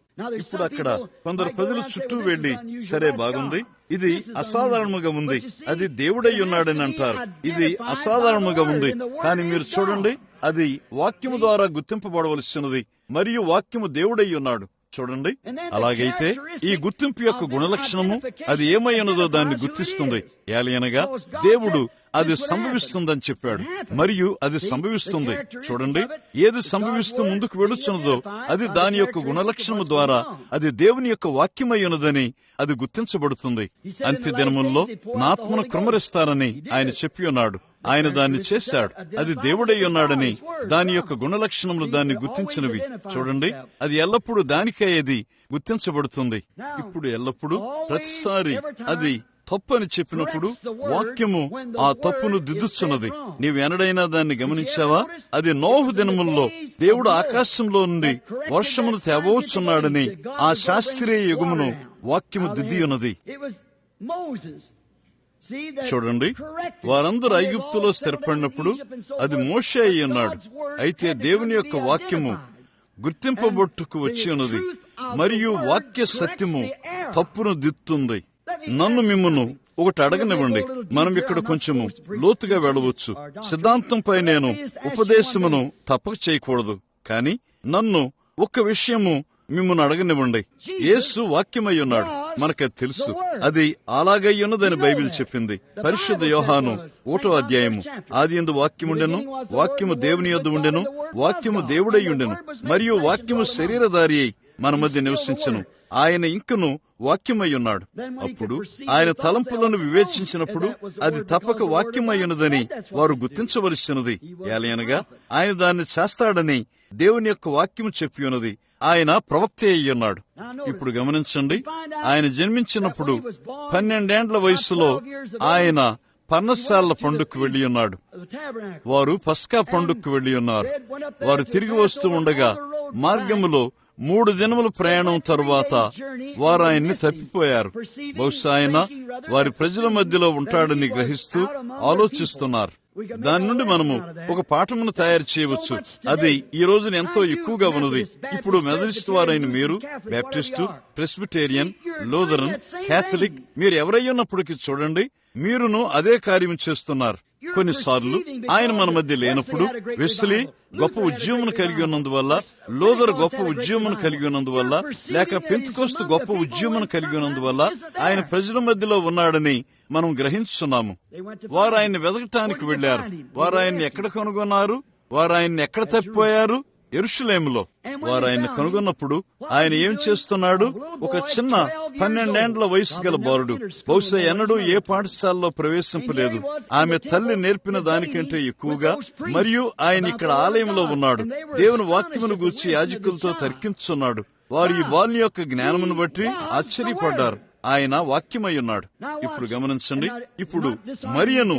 ఇప్పుడు అక్కడ కొందరు ప్రజలు చుట్టూ వెళ్లి, సరే బాగుంది, ఇది అసాధారణముగా ఉంది, అది దేవుడై ఉన్నాడని అంటారు. ఇది అసాధారణముగా ఉంది, కానీ మీరు చూడండి, అది వాక్యము ద్వారా గుర్తింపబడవలసినది మరియు వాక్యము దేవుడై ఉన్నాడు. చూడండి, అలాగైతే ఈ గుర్తింపు యొక్క గుణలక్షణము అది ఏమై ఉన్నదో దాన్ని గుర్తిస్తుంది. ఏలయనగా దేవుడు అది సంభవిస్తుందని చెప్పాడు మరియు అది సంభవిస్తుంది. చూడండి, ఏది సంభవిస్తూ ముందుకు వెళుచున్నదో అది దాని యొక్క గుణలక్షణము ద్వారా అది దేవుని యొక్క వాక్యమై ఉన్నదని అది గుర్తించబడుతుంది. అంత్య దినముల్లో నా ఆత్మను కృమ్మరిస్తానని ఆయన చెప్పి ఉన్నాడు. ఆయన దాన్ని చేశాడు. అది దేవుడై ఉన్నాడని దాని యొక్క గుణలక్షణములు దాన్ని గుర్తించినవి. చూడండి, అది ఎల్లప్పుడూ దానికే అది గుర్తించబడుతుంది. ఇప్పుడు ఎల్లప్పుడూ ప్రతిసారి అది తప్పని చెప్పినప్పుడు వాక్యము ఆ తప్పును దిద్దుచున్నది. నీవు ఎన్నడైనా దాన్ని గమనించావా? అది నోహు దినముల్లో దేవుడు ఆకాశంలో నుండి వర్షమును తేవచ్చున్నాడని ఆ శాస్త్రీయ యుగమును వాక్యము దిద్ది ఉన్నది. చూడండి, వారందరూ ఐగుప్తులో స్థిరపడినప్పుడు అది మోషే అయి ఉన్నాడు. అయితే దేవుని యొక్క వాక్యము గుర్తింపబొట్టుకు వచ్చి ఉన్నది మరియు వాక్య సత్యము తప్పును దిద్దుతుంది. నన్ను మిమ్మును ఒకటి అడగనివ్వండి. మనం ఇక్కడ కొంచెము లోతుగా వెళ్ళవచ్చు. సిద్ధాంతంపై నేను ఉపదేశమును తప్పక చేయకూడదు, కానీ నన్ను ఒక్క విషయము మిమ్మల్ని అడగనివ్వండి. యేసు వాక్యమై ఉన్నాడు, మనకది తెలుసు. అది అలాగై ఉన్నదని బైబిల్ చెప్పింది. పరిశుద్ధ యోహాను 1వ అధ్యాయము, ఆదియందు వాక్యముండెను, వాక్యము దేవుని యొద్ద ఉండెను, వాక్యము దేవుడై ఉండెను, మరియు వాక్యము శరీరధారి అయి మన మధ్య నివసించెను. ఆయన ఇంకను వాక్యమై ఉన్నాడు. అప్పుడు ఆయన తలంపులను వివేచించినప్పుడు అది తప్పక వాక్యమై ఉన్నదని వారు గుర్తించవలసినది. ఏలయనగా ఆయన దాన్ని చేస్తాడని దేవుని యొక్క వాక్యము చెప్పి ఉన్నది. ఆయన ప్రవక్త అయి ఉన్నాడు. ఇప్పుడు గమనించండి, ఆయన జన్మించినప్పుడు 12 ఏండ్ల వయసులో ఆయన పర్ణశాల పండుగకు వెళ్లి ఉన్నాడు. వారు పస్కా పండుగకు వెళ్లి ఉన్నారు. వారు తిరిగి వస్తూ ఉండగా మార్గములో 3 దినముల ప్రయాణం తరువాత వారు ఆయన్ని తప్పిపోయారు. బహుశా ఆయన వారి ప్రజల మధ్యలో ఉంటాడని గ్రహిస్తూ ఆలోచిస్తున్నారు. దాని నుండి మనము ఒక పాఠమును తయారు చేయవచ్చు. అది ఈ రోజున ఎంతో ఎక్కువగా ఉన్నది. ఇప్పుడు మెథడిస్ట్ వారైన మీరు, బ్యాప్టిస్టు, ప్రెస్బిటేరియన్, లూథరన్, క్యాథలిక్, మీరు ఎవరయ్యున్నప్పటికీ చూడండి, మీరును అదే కార్యం చేస్తున్నారు. కొన్నిసార్లు ఆయన మన మధ్య లేనప్పుడు వెస్లీ గొప్ప ఉద్యమం కలిగి ఉన్నందువల్ల, లూథర్ గొప్ప ఉద్యమం కలిగి ఉన్నందువల్ల, లేక పెంతెకోస్తు గొప్ప ఉద్యమం కలిగి ఉన్నందువల్ల ఆయన ప్రజల మధ్యలో ఉన్నాడని మనం గ్రహించున్నాము. వారు ఆయన్ని వెతకటానికి వెళ్లారు. వారు ఆయన్ని ఎక్కడ కనుగొన్నారు? వారు ఆయన్ని ఎక్కడ తప్పిపోయారు? యెరూషలేములో. వారు ఆయన్ని కనుగొన్నప్పుడు ఆయన ఏం చేస్తున్నాడు? ఒక చిన్న 12 ఏండ్ల వయసు గల బాలుడు, బహుశా ఎన్నడూ ఏ పాఠశాలలో ప్రవేశింపలేదు. ఆమె తల్లి నేర్పిన దానికంటే ఎక్కువగా. మరియు ఆయన ఇక్కడ ఆలయంలో ఉన్నాడు. దేవుని వాక్యమును గూర్చి యాజకులతో తర్కించున్నాడు. వారు ఈ బాలుని యొక్క జ్ఞానమును బట్టి ఆశ్చర్యపడ్డారు. ఆయన వాక్యమై ఉన్నాడు. ఇప్పుడు గమనించండి, ఇప్పుడు మరియను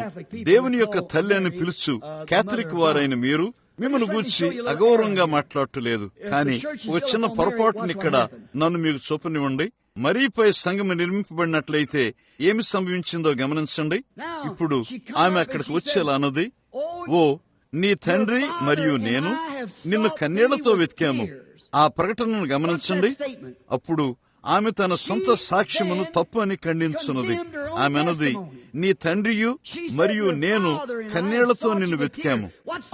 దేవుని యొక్క తల్లి అని పిలుచు కేథలిక్ వారైన మీరు మిమ్మల్ని గూర్చి అగౌరవంగా మాట్లాడలేదు. కానీ ఒక చిన్న పొరపాటుని ఇక్కడ నన్ను మీకు చూపనివ్వండి. మరియపై సంఘం నిర్మింపబడినట్లయితే ఏమి సంభవించిందో గమనించండి. ఇప్పుడు ఆమె అక్కడికి వచ్చేలా అన్నది, ఓ నీ తండ్రి మరియు నేను నిన్ను కన్నీళ్లతో వెతికాము. ఆ ప్రకటనను గమనించండి. అప్పుడు ఆమె తన సొంత సాక్ష్యమును తప్పు అని ఖండించున్నది. ఆమె అన్నది, నీ తండ్రియు మరియు నేను కన్నీళ్లతో నిన్ను వెతికాము.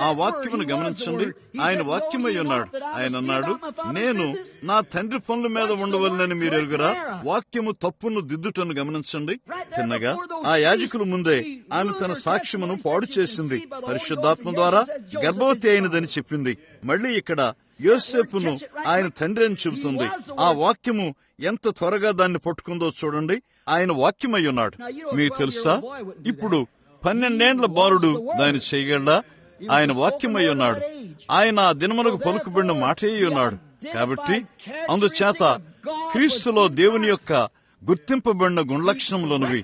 ఆ వాక్యమును గమనించండి. ఆయన వాక్యమై ఉన్నాడు. ఆయన అన్నాడు, నేను నా తండ్రి పనుల మీద ఉండవలనని మీరు ఎరుగురా. వాక్యము తప్పును దిద్దుటను గమనించండి. చిన్నగా ఆ యాజకుల ముందే ఆమె తన సాక్ష్యమును పాడు చేసింది. పరిశుద్ధాత్మ ద్వారా గర్భవతి అయినదని చెప్పింది. మళ్లీ ఇక్కడ యోసేపును ఆయన తండ్రి అని చెబుతుంది. ఆ వాక్యము ఎంత త్వరగా దాన్ని పట్టుకుందో చూడండి. ఆయన వాక్యమై ఉన్నాడు. మీకు తెలుసా, ఇప్పుడు 12 ఏండ్ల బాలుడు దాన్ని చేయగలడా? ఆయన వాక్యమై ఉన్నాడు. ఆయన ఆ దినమునకు పలుకుబడిన మాటే ఉన్నాడు. కాబట్టి అందుచేత క్రీస్తులో దేవుని యొక్క గుర్తింపబడిన గుణలక్షణములనువి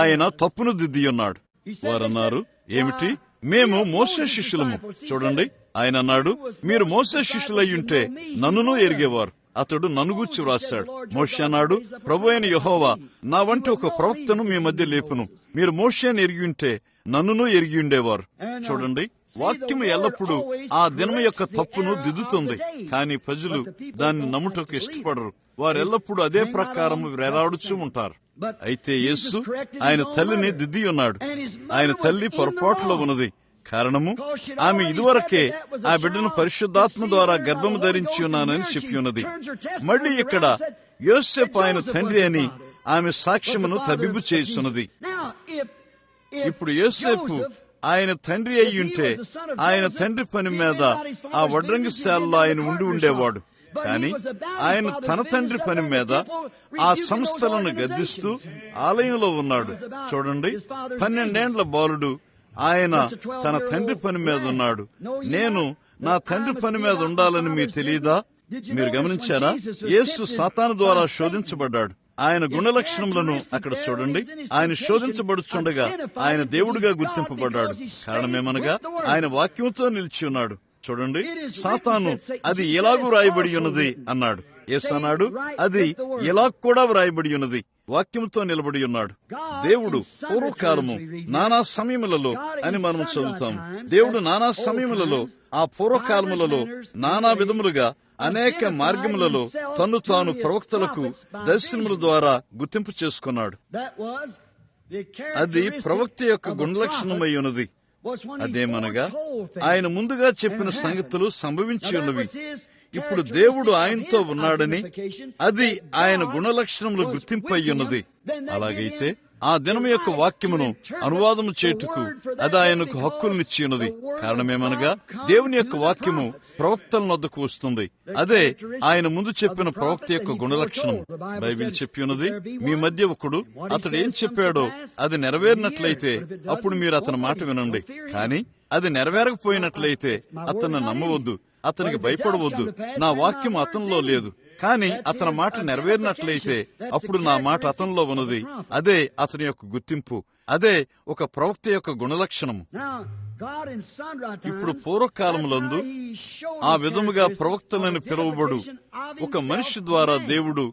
ఆయన తప్పును దిద్ది ఉన్నాడు. వారన్నారు, ఏమిటి? మేము మోసే శిష్యులము. చూడండి, ఆయన అన్నాడు, మీరు మోసే శిష్యులయ్యుంటే నన్నును ఎరిగేవారు. అతడు నన్ను గూర్చి వ్రాశాడు. మోషే అన్నాడు, ప్రభు అయిన యెహోవా నా వంటి ఒక ప్రవక్తను మీ మధ్య లేపును. మీరు మోషేని ఎరిగి ఉంటే నన్నును ఎరిగి ఉండేవారు. చూడండి, వాక్యము ఎల్లప్పుడూ ఆ దినము యొక్క తప్పును దిద్దుతుంది. కానీ ప్రజలు దాన్ని నమ్ముటకు ఇష్టపడరు. వారెల్లప్పుడూ అదే ప్రకారం వేలాడుచూ ఉంటారు. అయితే యేసు ఆయన తల్లిని దిద్ది ఉన్నాడు. ఆయన తల్లి పొరపాటులో ఉన్నది. కారణము, ఆమె ఇదివరకే ఆ బిడ్డను పరిశుద్ధాత్మ ద్వారా గర్భము ధరించి ఉన్నానని చెప్పి ఉన్నది. మళ్లీ ఇక్కడ యోసేపు ఆయన తండ్రి అని ఆమె సాక్ష్యమును తబిబు చేస్తున్నది. ఇప్పుడు యోసేపు ఆయన తండ్రి అయ్యుంటే ఆయన తండ్రి పని మీద ఆ వడ్రంగిశాలలో ఆయన ఉండి ఉండేవాడు. కానీ ఆయన తన తండ్రి పని మీద ఆ సంస్థలను గద్దిస్తూ ఆలయంలో ఉన్నాడు. చూడండి, 12 ఏండ్ల బాలుడు ఆయన తన తండ్రి పని మీద ఉన్నాడు. నేను నా తండ్రి పని మీద ఉండాలని మీకు తెలియదా? మీరు గమనించారా? యేసు సాతాను ద్వారా శోధించబడ్డాడు. ఆయన గుణలక్షణములను అక్కడ చూడండి. ఆయన శోధించబడుచుండగా ఆయన దేవుడుగా గుర్తింపబడ్డాడు. కారణమేమనగా ఆయన వాక్యంతో నిలిచి ఉన్నాడు. చూడండి, సాతాను అది ఎలాగూ వ్రాయబడి ఉన్నది అన్నాడు. యేసు అన్నాడు, అది ఎలా కూడా వ్రాయబడి ఉన్నది. వాక్యంతో నిలబడి ఉన్నాడు. దేవుడు పూర్వకాలము నానా సమయములలో అని మనం చదువుతాము. దేవుడు నానా సమయములలో ఆ పూర్వకాలములలో నానా విధములుగా అనేక మార్గములలో తన్ను తాను ప్రవక్తలకు దర్శనముల ద్వారా గుర్తింపు చేసుకున్నాడు. అది ప్రవక్త యొక్క గుణలక్షణమై ఉన్నది. అదేమనగా ఆయన ముందుగా చెప్పిన సంగతులు సంభవించి ఉన్నవి. ఇప్పుడు దేవుడు ఆయనతో ఉన్నాడని, అది ఆయన గుణలక్షణములు గుర్తింపు అయ్యున్నది. అలాగైతే ఆ దినము యొక్క వాక్యమును అనువాదము చేయుటకు అది ఆయనకు హక్కులనిచ్చి ఉన్నది. కారణమేమనగా దేవుని యొక్క వాక్యము ప్రవక్తల వద్దకు వస్తుంది. అదే ఆయన ముందు చెప్పిన ప్రవక్త యొక్క గుణలక్షణం. బైబిల్ చెప్పి ఉన్నది, మీ మధ్య ఒకడు అతడు ఏం చెప్పాడో అది నెరవేరినట్లయితే అప్పుడు మీరు అతని మాట వినండి. కానీ అది నెరవేరకపోయినట్లయితే అతన్ని నమ్మవద్దు, అతనికి భయపడవద్దు. నా వాక్యం అతనిలో లేదు, కానీ అతని మాట నెరవేరినట్లయితే అప్పుడు నా మాట అతనిలో ఉన్నది. అదే అతని యొక్క గుర్తింపు. అదే ఒక ప్రవక్త యొక్క గుణలక్షణము. ఇప్పుడు పూర్వకాలములందు ఆ విధముగా ప్రవక్తలని పిలువబడు ఒక మనిషి ద్వారా దేవుడు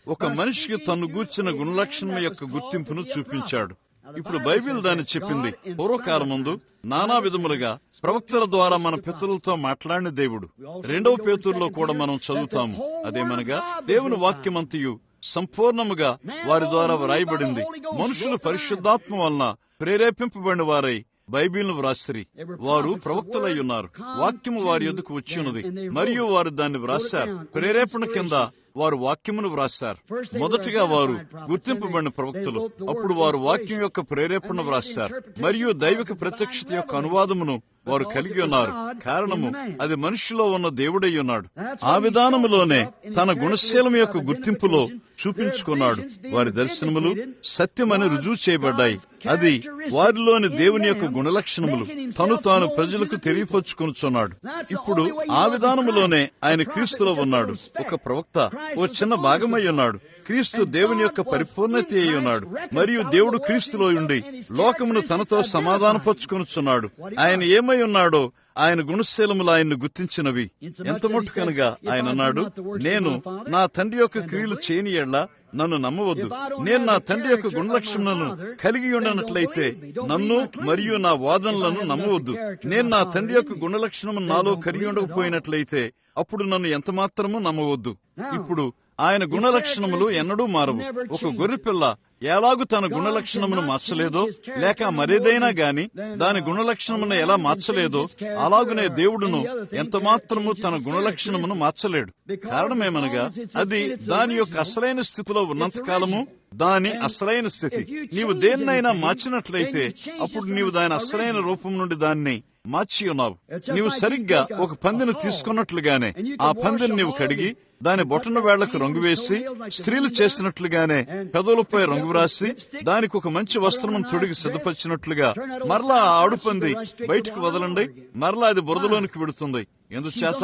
ఒక మనిషికి తను గూర్చిన గుణలక్షణం యొక్క గుర్తింపును చూపించాడు. ఇప్పుడు బైబిల్ దాన్ని చెప్పింది. పూర్వకాలమందు నానా విధములుగా ప్రవక్తల ద్వారా మన పితరులతో మాట్లాడిన దేవుడు. 2వ పేతురులో కూడా మనం చదువుతాము. అదేమనగా దేవుని వాక్యమంతయు సంపూర్ణముగా వారి ద్వారా వ్రాయబడింది. మనుషులు పరిశుద్ధాత్మ వలన ప్రేరేపింపబడిన వారై బైబిల్ను వ్రాసిరి. వారు ప్రవక్తలై ఉన్నారు. వాక్యము వారి యొద్దకు వచ్చి ఉన్నది మరియు వారు దాన్ని వ్రాశారు. ప్రేరేపణ కింద వారు వాక్యమును వ్రాశారు. మొదటిగా వారు గుర్తింపబడిన ప్రవక్తలు. అప్పుడు వారు వాక్యం యొక్క ప్రేరేపణ వ్రాశారు మరియు దైవిక ప్రత్యక్షత యొక్క అనువాదమును వారు కలిగి ఉన్నారు. కారణము అది మనిషిలో ఉన్న దేవుడై ఉన్నాడు. ఆ విధానములోనే తన గుణశీలం యొక్క గుర్తింపులో చూపించుకున్నాడు. వారి దర్శనములు సత్యమని రుజువు చేయబడ్డాయి. అది వారిలోని దేవుని యొక్క గుణలక్షణములు తను తాను ప్రజలకు తెలియపరుచుకొనుచున్నాడు. ఇప్పుడు ఆ విధానములోనే ఆయన క్రీస్తులో ఉన్నాడు. ఒక ప్రవక్త ఓ చిన్న భాగమై ఉన్నాడు. క్రీస్తు దేవుని యొక్క పరిపూర్ణత అయి ఉన్నాడు మరియు దేవుడు క్రీస్తులో ఉండి లోకమును తనతో సమాధానపరుచుకొనుచున్నాడు. ఆయన ఏమై ఉన్నాడో ఆయన గుణశీలములు ఆయన్ను గుర్తించినవి. ఎంత మట్టుకనగా ఆయన అన్నాడు, నేను నా తండ్రి యొక్క క్రియలు చేయని యెడల నన్ను నమ్మవద్దు. నేను నా తండ్రి యొక్క గుణలక్షణాలను కలిగి ఉండనట్లయితే నన్ను మరియు నా వాదనలను నమ్మవద్దు. నేను నా తండ్రి యొక్క గుణలక్షణము నాలో కలిగి ఉండకపోయినట్లయితే అప్పుడు నన్ను ఎంత మాత్రమూ నమ్మవద్దు. ఇప్పుడు ఆయన గుణలక్షణములు ఎన్నడూ మారవు. ఒక గొర్రెపిల్ల ఎలాగూ తన గుణలక్షణమును మార్చలేదో, లేక మరేదైనా గాని దాని గుణలక్షణమును ఎలా మార్చలేదో, అలాగునే దేవుడును ఎంత మాత్రము తన గుణలక్షణమును మార్చలేడు. కారణమేమనగా అది దాని యొక్క అసలైన స్థితిలో ఉన్నంత కాలము దాని అసలైన స్థితి. నీవు దేన్నైనా మార్చినట్లయితే అప్పుడు నీవు దాని అసలైన రూపం నుండి దాన్ని మార్చి ఉన్నావు. నీవు సరిగ్గా ఒక పందిని తీసుకున్నట్లుగానే ఆ పందిని నీవు కడిగి దాని బొటన వేళ్లకు రంగు వేసి, స్త్రీలు చేసినట్లుగానే పెదవులపై రంగు రాసి, దానికి ఒక మంచి వస్త్రమును తొడిగి సిద్ధపరిచినట్లుగా మరలా ఆ ఆడుపంది బయటకు వదలండి, మరలా అది బురదలోనికి విడుతుంది. ఎందుచేత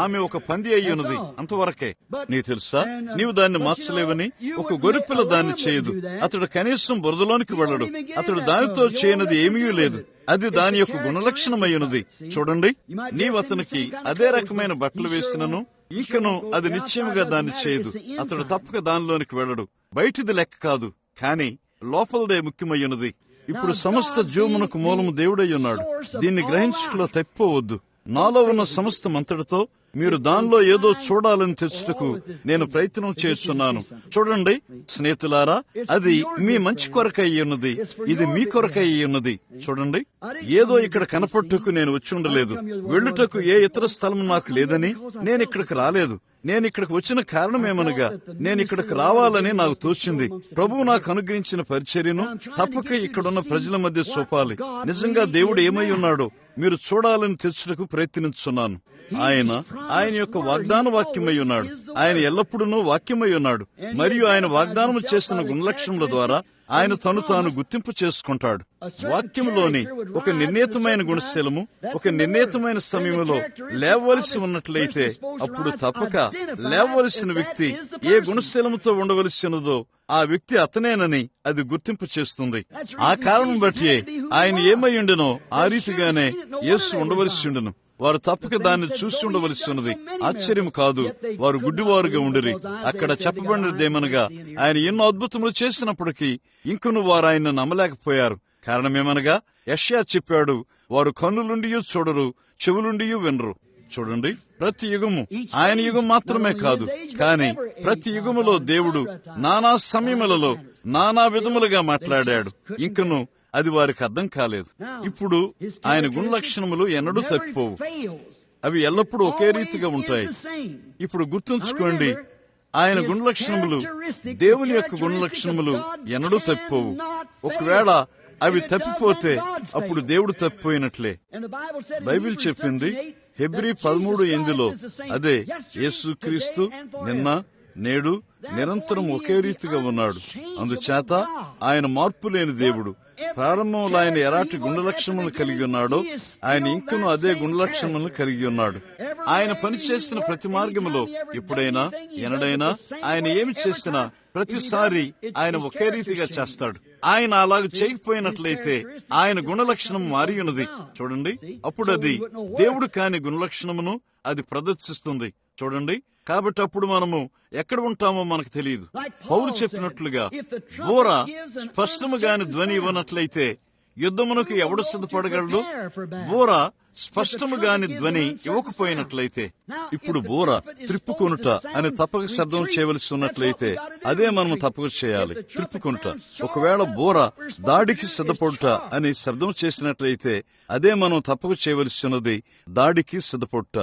ఆమె ఒక పంది అయి ఉన్నది, అంతవరకే. నీకు తెలుసా, నీవు దాన్ని మార్చలేవని. ఒక గొర్రెపిల్ల దాన్ని చేయదు. అతడు కనీసం బురదలోనికి వెళ్ళడు. అతడు దానితో చేయనది ఏమీ లేదు. అది దాని యొక్క గుణలక్షణమై ఉన్నది. చూడండి, నీవు అతనికి అదే రకమైన బట్టలు వేసినను ఇంకను అది నిశ్చయముగా దాన్ని చేయదు. అతడు తప్పక దానిలోనికి వెళ్ళడు. బయటిది లెక్క కాదు, కాని లోపలదే ముఖ్యమయ్యున్నది. ఇప్పుడు సమస్త జీవమునకు మూలము దేవుడై ఉన్నాడు. దీన్ని గ్రహించుటలో తప్పిపోవద్దు. నాలో ఉన్న సమస్తమంతటితో మీరు దానిలో ఏదో చూడాలని తెచ్చుటకు నేను ప్రయత్నం చేస్తున్నాను. చూడండి స్నేహితులారా, అది మీ మంచి కొరకై ఉన్నది. ఇది మీ కొరకై ఉన్నది. చూడండి, ఏదో ఇక్కడ కనపట్టుకు నేను వచ్చి ఉండలేదు. వెళ్ళుటకు ఏ ఇతర స్థలం నాకు లేదని నేను ఇక్కడికి రాలేదు. నేను ఇక్కడికి వచ్చిన కారణమేమనగా నేను ఇక్కడికి రావాలని నాకు తోచింది. ప్రభువు నాకు అనుగ్రహించిన పరిచర్యను తప్పక ఇక్కడున్న ప్రజల మధ్య చూపాలి. నిజంగా దేవుడు ఏమై ఉన్నాడో మీరు చూడాలని తెచ్చుటకు ప్రయత్నించున్నాను. ఆయన యొక్క వాగ్దాన వాక్యమై ఉన్నాడు. ఆయన ఎల్లప్పుడూ వాక్యమై ఉన్నాడు. మరియు ఆయన వాగ్దానం చేసిన గుణలక్షణముల ద్వారా ఆయన తను తాను గుర్తింపు చేసుకుంటాడు. వాక్యంలోని ఒక నిర్ణీతమైన గుణశీలము ఒక నిర్ణీతమైన సమయంలో లేవవలసి ఉన్నట్లయితే అప్పుడు తప్పక లేవవలసిన వ్యక్తి ఏ గుణశీలముతో ఉండవలసినదో ఆ వ్యక్తి అతనేనని అది గుర్తింపు చేస్తుంది. ఆ కారణం బట్టి ఆయన ఏమై ఉండెనో ఆ రీతిగానే యేసు ఉండవలసి ఉండెను. వారు తప్పక దాన్ని చూసి ఉండవలసి ఉన్నది. ఆశ్చర్యం కాదు, వారు గుడ్డివారుగా ఉండిరి. అక్కడ చెప్పబడినదేమనగా ఆయన ఎన్నో అద్భుతములు చేసినప్పటికీ ఇంకను వారు ఆయన నమ్మలేకపోయారు. కారణమేమనగా యెషయా చెప్పాడు, వారు కన్నులుండి చూడరు, చెవులుండి వినరు. చూడండి, ప్రతి యుగము ఆయన యుగం మాత్రమే కాదు, కాని ప్రతి యుగములో దేవుడు నానా సమయములలో నానా విధములుగా మాట్లాడాడు. ఇంకను అది వారికి అర్థం కాలేదు. ఇప్పుడు ఆయన గుణలక్షణములు ఎన్నడూ తప్పిపోవు. అవి ఎల్లప్పుడూ ఒకే రీతిగా ఉంటాయి. ఇప్పుడు గుర్తుంచుకోండి, ఆయన గుణలక్షణములు, దేవుని యొక్క గుణలక్షణములు ఎన్నడూ తప్పిపోవు. ఒకవేళ అవి తప్పిపోతే అప్పుడు దేవుడు తప్పిపోయినట్లే. బైబిల్ చెప్పింది హెబ్రీ 13:8 అదే యేసుక్రీస్తు నిన్న నేడు నిరంతరం ఒకే రీతిగా ఉన్నాడు. అందుచేత ఆయన మార్పు లేని దేవుడు. ప్రారంభంలో ఆయన ఎలాంటి గుణలక్షణములను కలిగి ఉన్నాడో ఆయన ఇంకనూ అదే గుణలక్షణములను కలిగి ఉన్నాడు. ఆయన పనిచేసిన ప్రతి మార్గములో ఎప్పుడైనా ఎనడైనా ఆయన ఏమి చేసినా ప్రతిసారి ఆయన ఒకే రీతిగా చేస్తాడు. ఆయన అలాగ చేయకపోయినట్లయితే ఆయన గుణలక్షణం మారి ఉన్నది. చూడండి, అప్పుడు అది దేవుడు కాని గుణలక్షణమును అది ప్రదర్శిస్తుంది. చూడండి, కాబట్టి అప్పుడు మనము ఎక్కడ ఉంటామో మనకు తెలియదు. పౌలు చెప్పినట్లుగా బోర స్పష్టముగాని ధ్వని ఇవ్వనట్లయితే యుద్ధమునకు ఎవడు సిద్ధపడగలడు? బోర స్పష్టముగాని ధ్వని ఇవ్వకపోయినట్లయితే, ఇప్పుడు బోర త్రిప్పుకొనుట అని తప్పక శబ్దం చేయవలసి ఉన్నట్లయితే అదే మనం తప్పక చేయాలి, త్రిప్పుకొనుట. ఒకవేళ బోర దాడికి సిద్ధపడుట అని శబ్దం చేసినట్లయితే అదే మనం తప్పక చేయవలసి ఉన్నది, దాడికి సిద్ధపడుట.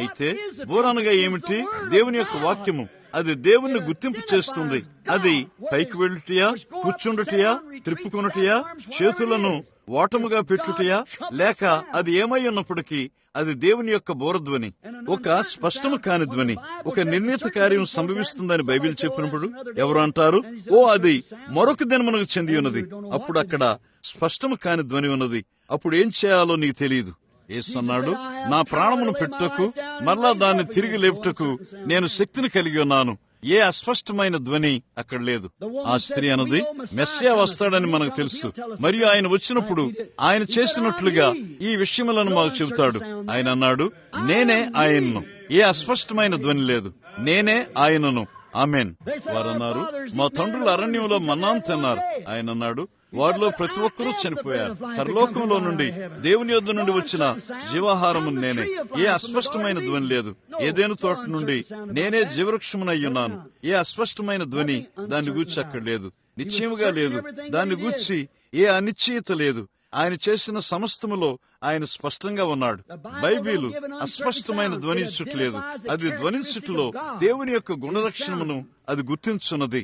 అయితే బోర అనగా ఏమిటి? దేవుని యొక్క వాక్యము. అది దేవుణ్ణి గుర్తింపు చేస్తుంది. అది పైకి వెళ్ళుటయా, కూర్చుండుటయా, త్రిప్పుకొనుటయా, చేతులను ఓటముగా పెట్టుటయా, లేక అది ఏమై ఉన్నప్పటికీ అది దేవుని యొక్క బోరధ్వని. ఒక స్పష్టము కాని ధ్వని, ఒక నిర్ణీత కార్యం సంభవిస్తుందని బైబిల్ చెప్పినప్పుడు ఎవరు అంటారు, ఓ అది మరొక దినమునకు చెంది ఉన్నది. అప్పుడు అక్కడ స్పష్టము కాని ధ్వని ఉన్నది. అప్పుడు ఏం చేయాలో నీకు తెలియదు. యేసు అన్నాడు, నా ప్రాణమును పెట్టుటకు మరలా దాన్ని తిరిగి లేపుటకు నేను శక్తిని కలిగి ఉన్నాను. ఏ అస్పష్టమైన ధ్వని అక్కడ లేదు. ఆ స్త్రీ అన్నది మెస్సియా వస్తాడని మనకు తెలుసు. మరియు ఆయన వచ్చినప్పుడు ఆయన చేసినట్లుగా ఈ విషయములను మాకు చెబుతాడు. ఆయన అన్నాడు, నేనే ఆయనను. ఏ అస్పష్టమైన ధ్వని లేదు, నేనే ఆయనను. ఆమేన్. వారన్నారు, మా తండ్రులు అరణ్యంలో మన్నాను తిన్నారు. ఆయన అన్నాడు, వారిలో ప్రతి ఒక్కరూ చనిపోయారు. పరలోకంలో నుండి దేవుని యొద్ద నుండి వచ్చిన జీవాహారము నేనే. ఏ అస్పష్టమైన ధ్వని లేదు. ఏదేను తోట నుండి నేనే జీవవృక్షమునయ్యున్నాను. ఏ అస్పష్టమైన ధ్వని దాన్ని గూర్చి అక్కడ లేదు. నిశ్చయముగా లేదు. దాన్ని గూర్చి ఏ అనిశ్చయత లేదు. ఆయన చేసిన సమస్తములో ఆయన స్పష్టంగా ఉన్నాడు. బైబిలు అస్పష్టమైన ధ్వనించుటలేదు. అది ధ్వనించుటలో దేవుని యొక్క గుణలక్షణమును అది గుర్తించున్నది.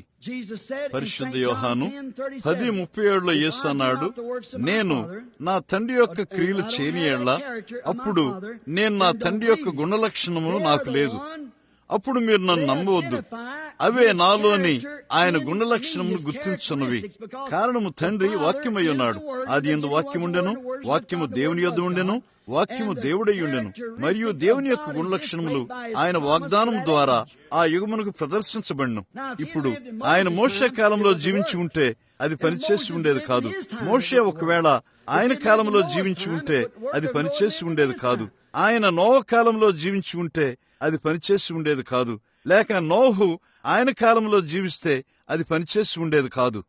పరిశుద్ధ యోహాను 10:37 యేసు అన్నాడు, నేను నా తండ్రి యొక్క క్రియలు చేయని యెడల అప్పుడు నేను నా తండ్రి యొక్క గుణలక్షణము నాకు లేదు. అప్పుడు మీరు నన్ను నమ్మవద్దు. అవే నాలోని ఆయన గుణలక్షణమును గుర్తించున్నవి. కారణము తండ్రి వాక్యమై ఉన్నాడు. ఆదియందు వాక్యముండెను, వాక్యము దేవుని యొద్ద ఉండెను, వాక్యము దేవుడై ఉండెను. మరియు దేవుని యొక్క గుణలక్షణములు ఆయన వాగ్దానం ద్వారా ఆ యుగమునకు ప్రదర్శించబడిను. ఇప్పుడు ఆయన మోషే కాలంలో జీవించి ఉంటే అది పనిచేసి ఉండేది కాదు. మోషే ఒకవేళ ఆయన కాలంలో జీవించి ఉంటే అది పనిచేసి ఉండేది కాదు. ఆయన నోవ కాలంలో జీవించి ఉంటే అది పనిచేసి ఉండేది కాదు. లేక నోహు ఆయన కాలంలో జీవిస్తే అది పనిచేసి ఉండేది కాదు.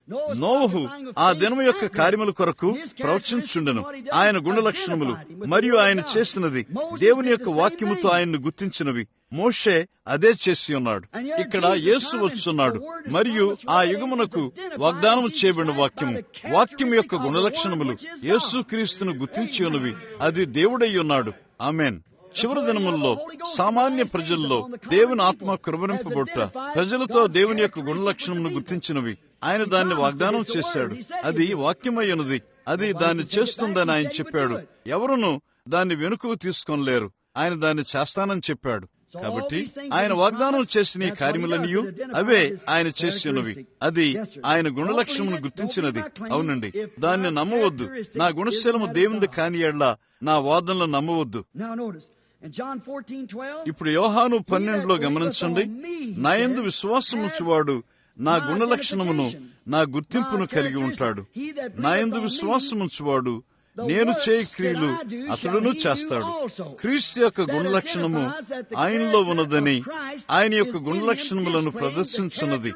నోహు ఆ దినము యొక్క కార్యముల కొరకు ప్రవచించుండెను. ఆయన గుణలక్షణములు మరియు ఆయన చేసినది దేవుని యొక్క వాక్యముతో ఆయన్ను గుర్తించినవి. మోషే అదే చేసి ఉన్నాడు. ఇక్కడ యేసు వచ్చున్నాడు మరియు ఆ యుగమునకు వాగ్దానం చేయబడిన వాక్యము యొక్క గుణలక్షణములు యేసు క్రీస్తును గుర్తించి ఉన్నవి. అది దేవుడై ఉన్నాడు. ఆమేన్. చివరి దినముల్లో సామాన్య ప్రజల్లో దేవుని ఆత్మ కృపనింపబొట్ట ప్రజలతో దేవుని యొక్క గుణలక్షణమును గుర్తించినవి. ఆయన దాన్ని వాగ్దానం చేశాడు. అది వాక్యమయ్యున్నది. అది దాన్ని చేస్తుందని ఆయన చెప్పాడు. ఎవరునూ దాన్ని వెనుకకు తీసుకోలేరు. ఆయన దాన్ని చేస్తానని చెప్పాడు. కాబట్టి ఆయన వాగ్దానం చేసిన ఈ కార్యములనియు అవే ఆయన చేసి ఉన్నవి. అది ఆయన గుణలక్షణమును గుర్తించినది. అవునండి, దాన్ని నమ్మవద్దు. నా గుణశీలము దేవునిది కాని యెడల నా వాదనలు నమ్మవద్దు. ఇప్పుడు యోహాను 12లో గమనించండి. నా యందు విశ్వాసం ఉంచువాడు నా గుణలక్షణమును నా గుర్తింపును కలిగి ఉంటాడు. నా యందు విశ్వాసం ఉంచువాడు నేను చేయి క్రియలు అతడును చేస్తాడు. క్రీస్తు యొక్క గుణలక్షణము ఆయనలో ఉన్నదని ఆయన యొక్క గుణలక్షణములను ప్రదర్శించున్నది.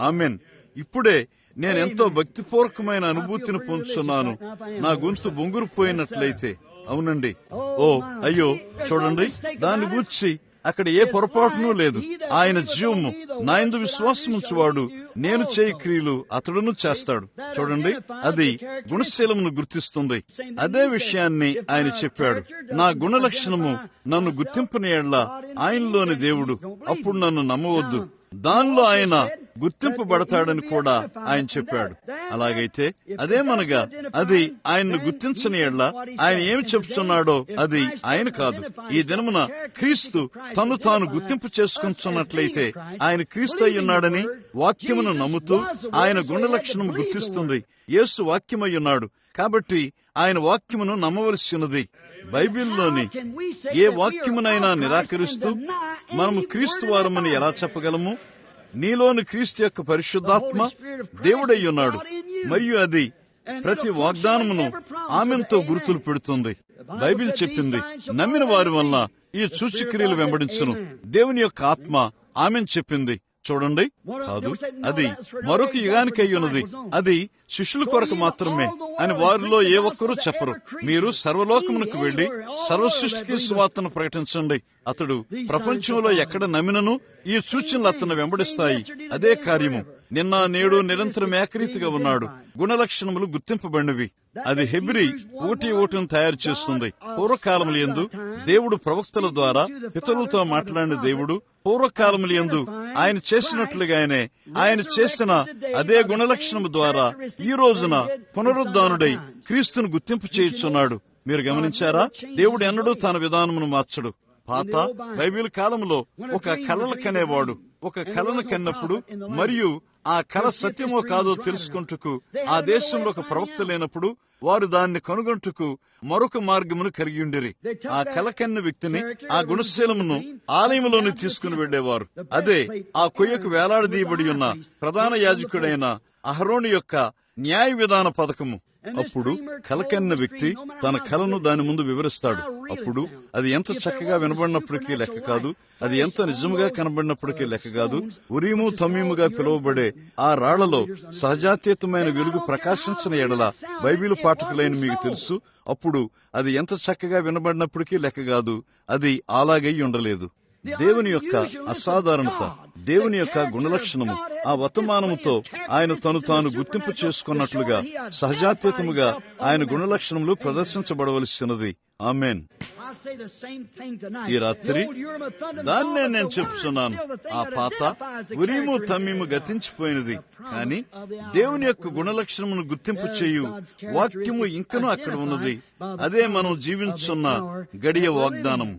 ఆమెన్. ఇప్పుడే నేనెంతో భక్తిపూర్వకమైన అనుభూతిని పొందుతున్నాను. నా గొంతు బొంగురుపోయినట్లయితే. అవునండి. ఓ అయ్యో, చూడండి, దాన్ని గూర్చి అక్కడ ఏ పొరపాటునూ లేదు. ఆయన జీవము నా యందు విశ్వాసం ఉంచువాడు నేను చేయి క్రియలు అతడును చేస్తాడు. చూడండి, అది గుణశీలమును గుర్తిస్తుంది. అదే విషయాన్ని ఆయన చెప్పాడు. నా గుణలక్షణము నన్ను గుర్తింపని యెడల ఆయనలోని దేవుడు అప్పుడు నన్ను నమ్మవద్దు. దానిలో ఆయన గుర్తింపబడతాడని కూడా ఆయన చెప్పాడు. అలాగైతే అదేమనగా అది ఆయన్ను గుర్తించని యెడల ఆయన ఏమి చెప్తున్నాడో అది ఆయన కాదు. ఈ దినమున క్రీస్తు తను తాను గుర్తింపు చేసుకుంటున్నట్లయితే ఆయన క్రీస్తు అయి ఉన్నాడని వాక్యమును నమ్ముతూ ఆయన గుణలక్షణం గుర్తిస్తుంది. యేసు వాక్యమై ఉన్నాడు కాబట్టి ఆయన వాక్యమును నమ్మవలసినది. బైబిల్లోని ఏ వాక్యమునైనా నిరాకరిస్తూ మనము క్రీస్తు వారమని ఎలా చెప్పగలము? నీలోని క్రీస్తు యొక్క పరిశుద్ధాత్మ దేవుడై ఉన్నాడు మరియు అది ప్రతి వాగ్దానమును ఆమెతో గుర్తులు పెడుతుంది. బైబిల్ చెప్పింది, నమ్మిన వారి వల్ల ఈ సూచక్రియలు వెంబడించును. దేవుని యొక్క ఆత్మ ఆమెను చెప్పింది. చూడండి, కాదు, అది మరొక యుగానికి అయ్యున్నది. అది శిష్యుల కొరకు మాత్రమే అని వారిలో ఏ ఒక్కరూ చెప్పరు. మీరు సర్వలోకమునకు వెళ్లి సర్వసృష్టికి సువార్తను ప్రకటించండి. అతడు ప్రపంచంలో ఎక్కడ నమ్మినను ఈ సూచనలు అతను వెంబడిస్తాయి. అదే కార్యము నిన్న నేడు నిరంతరం ఏకరీతిగా ఉన్నాడు. గుణలక్షణములు గుర్తింపబడినవి. అది హెబ్రీ 1:1 తయారు చేస్తుంది. పూర్వకాలముల యందు దేవుడు ప్రవక్తల ద్వారా పితరులతో మాట్లాడిన దేవుడు పూర్వకాలముల యందు ఆయన చేసినట్లుగానే ఆయన చేసిన అదే గుణలక్షణము ద్వారా ఈ రోజున పునరుద్ధానుడై క్రీస్తును గుర్తింపు చేయుచున్నాడు. మీరు గమనించారా? దేవుడు ఎన్నడూ తన విధానమును మార్చడు. పాత బైబిల్ కాలంలో ఒక కలలు కనేవాడు ఒక కలను కన్నప్పుడు మరియు ఆ కల సత్యమో కాదో తెలుసుకుంటకు ఆ దేశంలో ఒక ప్రవక్త లేనప్పుడు వారు దాన్ని కనుగొంటుకు మరొక మార్గమును కలిగి ఉండిరి. ఆ కల కన్న వ్యక్తిని ఆ గుణశీలమును ఆలయంలోని తీసుకుని వెళ్లేవారు. అదే ఆ కొయ్యకు వేలాడదీయబడి ఉన్న ప్రధాన యాజకుడైన అహరోను యొక్క న్యాయ విధాన పథకము. అప్పుడు కలకన్న వ్యక్తి తన కలను దాని ముందు వివరిస్తాడు. అప్పుడు అది ఎంత చక్కగా వినబడినప్పటికీ లెక్క కాదు, అది ఎంత నిజముగా కనబడినప్పటికీ లెక్క కాదు. ఉరీము తమ్మీముగా పిలువబడే ఆ రాళ్లలో సహజాతీతమైన వెలుగు ప్రకాశించిన ఎడల బైబిల్ పాఠకులైన మీకు తెలుసు. అప్పుడు అది ఎంత చక్కగా వినబడినప్పటికీ లెక్క కాదు, అది అలాగై ఉండలేదు. దేవుని యొక్క అసాధారణత, దేవుని యొక్క గుణలక్షణము, ఆ వర్తమానముతో ఆయన తను తాను గుర్తింపు చేసుకున్నట్లుగా సహజాత్యతముగా ఆయన గుణలక్షణములు ప్రదర్శించబడవలసినది. ఆమేన్. ఈ రాత్రి దాన్నే నేను చెప్తున్నాను. ఆ పాత ఉరీము తమ్మీము గతించిపోయినది, కానీ దేవుని యొక్క గుణలక్షణమును గుర్తింపు చేయు వాక్యము ఇంకనూ అక్కడ ఉన్నది. అదే మనం జీవించున్న గడియ వాగ్దానం.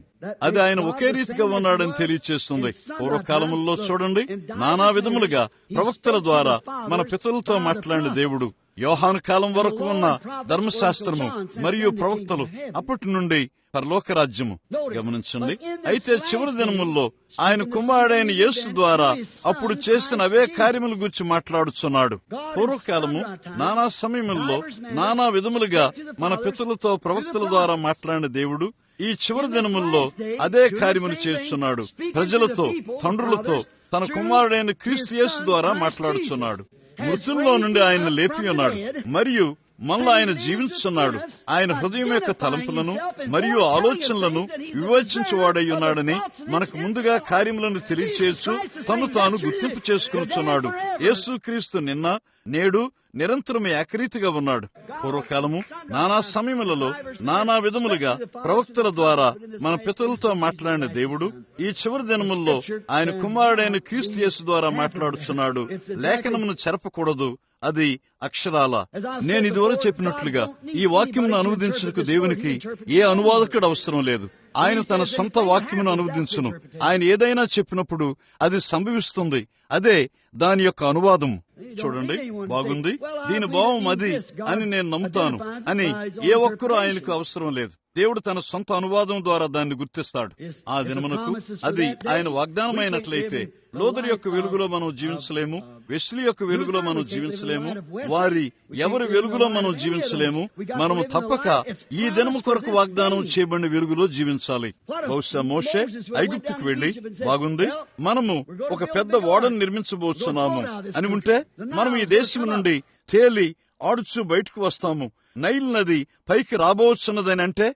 అది ఆయన ఒకే రీతిగా ఉన్నాడని తెలియచేస్తుంది. పూర్వకాలముల్లో చూడండి, నానా విధములుగా ప్రవక్తల ద్వారా మన పితరులతో మాట్లాడిన దేవుడు, యోహాను కాలం వరకు ఉన్న ధర్మశాస్త్రము మరియు ప్రవక్తలు, అప్పటి నుండి పరలోక రాజ్యము. గమనించండి. అయితే చివరి దినముల్లో ఆయన కుమారుడైన యేసు ద్వారా అప్పుడు చేసిన అవే కార్యముల గురించి మాట్లాడుచున్నాడు. పూర్వకాలము నానా సమయముల్లో నానా విధములుగా మన పితరులతో ప్రవక్తల ద్వారా మాట్లాడిన దేవుడు ఈ చివరి దినముల్లో అదే కార్యమును చేస్తున్నాడు. ప్రజలతో, తండ్రులతో తన కుమారుడైన క్రీస్తు యేసు ద్వారా మాట్లాడుచున్నాడు. మృతుల్లో నుండి ఆయన లేపి ఉన్నాడు మరియు మనలో ఆయన జీవించున్నాడు. ఆయన హృదయం యొక్క తలంపులను మరియు ఆలోచనలను వివేచించువాడై ఉన్నాడని మనకు ముందుగా కార్యములను తెలియచేయచ్చు తను తాను గుర్తింపు చేసుకునిచున్నాడు. యేసుక్రీస్తు నిన్న, నేడు, నిరంతరం ఏకరీతిగా ఉన్నాడు. పూర్వకాలము నానా సమయములలో నానా విధములుగా ప్రవక్తల ద్వారా మన పితరులతో మాట్లాడిన దేవుడు ఈ చివరి దినముల్లో ఆయన కుమారుడైన క్రీస్తు యేసు ద్వారా మాట్లాడుచున్నాడు. లేఖనమును చెరపకూడదు, అది అక్షరాల. నేను ఇదివరకు చెప్పినట్లుగా ఈ వాక్యమును అనువదించుటకు దేవునికి ఏ అనువాదకుడు అవసరం లేదు. ఆయన తన సొంత వాక్యమును అనువదించును. ఆయన ఏదైనా చెప్పినప్పుడు అది సంభవిస్తుంది. అదే దాని యొక్క అనువాదం. చూడండి, బాగుంది, దీని భావం అది అని నేను నమ్ముతాను అని ఏ ఒక్కరూ ఆయనకు అవసరం లేదు. దేవుడు తన సొంత అనువాదం ద్వారా దాన్ని గుర్తిస్తాడు. ఆ దినమునకు అది ఆయన వాగ్దానమైనట్లయితే లోదరు యొక్క వెలుగులో మనం జీవించలేము, వెస్లీ యొక్క వెలుగులో మనం జీవించలేము, వారి ఎవరి వెలుగులో మనం జీవించలేము. మనము తప్పక ఈ దినము కొరకు వాగ్దానం చేయబడిన వెలుగులో జీవించాలి. బహుశా మోషే ఐగుప్తుకు వెళ్లి, బాగుంది, మనము ఒక పెద్ద ఓడను నిర్మించబోతున్నాము అని ఉంటే మనం ఈ దేశం నుండి తేలి ఆడుచు బయటకు వస్తాము, నైల్ నది పైకి రాబోతున్నదని అంటే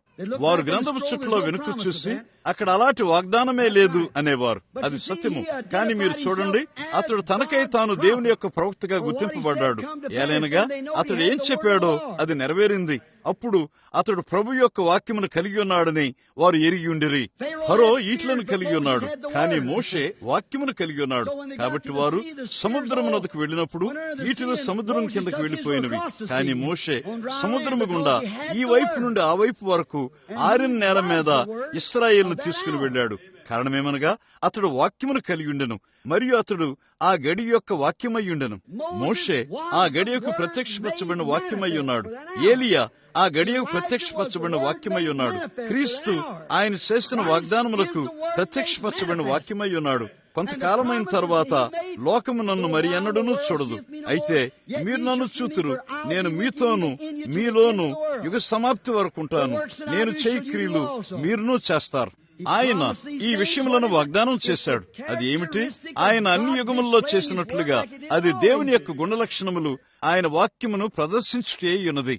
వారు గ్రంథపు చుట్టలో వెనుక చూసి అక్కడ అలాంటి వాగ్దానమే లేదు అనేవారు. అది సత్యము. కానీ మీరు చూడండి, అతడు తనకై తాను దేవుని యొక్క ప్రవక్తగా గుర్తింపబడ్డాడు. ఏలైనగా అతడు ఏం చెప్పాడో అది నెరవేరింది. అప్పుడు అతడు ప్రభు యొక్క వాక్యమును కలిగి ఉన్నాడని వారు ఎరిగి ఉండిరి. ఫరో ఈట్లను కలిగి ఉన్నాడు, కానీ మోషే వాక్యమును కలిగి ఉన్నాడు. కాబట్టి వారు సముద్రము నదికి వెళ్ళినప్పుడు ఈటలు సముద్రం కిందకి వెళ్లిపోయినవి. కానీ మోషే సముద్రము గుండా ఈ వైపు నుండి ఆ వైపు వరకు ఆరిన నేల మీద ఇశ్రాయేలును తీసుకుని వెళ్ళాడు. కారణమేమనగా అతడు వాక్యమును కలిగి ఉండెను మరియు అతడు ఆ గడి యొక్క వాక్యమై ఉండెను. మోషే ఆ గడియకు ప్రత్యక్షపరచబడిన వాక్యమై ఉన్నాడు. ఏలియా ఆ గడియకు ప్రత్యక్షపరచబడిన వాక్యమై ఉన్నాడు. క్రీస్తు ఆయన చేసిన వాగ్దానములకు ప్రత్యక్షపరచబడిన వాక్యమై ఉన్నాడు. కొంతకాలమైన తర్వాత లోకము నన్ను మరి ఎన్నడూనూ చూడదు, అయితే మీరు నన్ను చూతురు. నేను మీతోను మీలోను యుగ సమాప్తి వరకు ఉంటాను. నేను చేయి క్రియలు మీరును చేస్తారు. ఆయన ఈ విషయములను వాగ్దానం చేశాడు. అది ఏమిటి? ఆయన అన్ని యుగముల్లో చేసినట్లుగా అది దేవుని యొక్క గుణలక్షణములు ఆయన వాక్యమును ప్రదర్శించుటే ఉన్నది.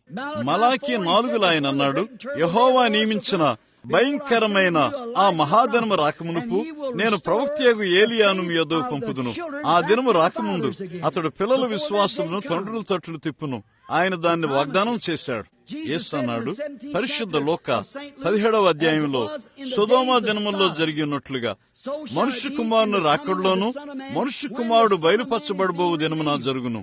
మలాకి 4 ఆయన అన్నాడు, యెహోవా నియమించిన భయంకరమైన ఆ మహాదినము రాకమునుపు నేను ప్రవక్తయగు ఏలియాను మీ యొద్దకు పంపుదును. ఆ దినము రాకముందు అతడు పిల్లల విశ్వాసమును తండ్రుల తట్టును తిప్పును. ఆయన దాన్ని వాగ్దానం చేశాడు. యేసు అన్నాడు, పరిశుద్ధ లోక 17వ అధ్యాయంలో సొదొమ దినముల్లో జరిగినట్లుగా మనుష్య కుమారుని రాకడలోను మనుష్య కుమారుడు బయలుపరచబడబోవు దినమున జరుగును.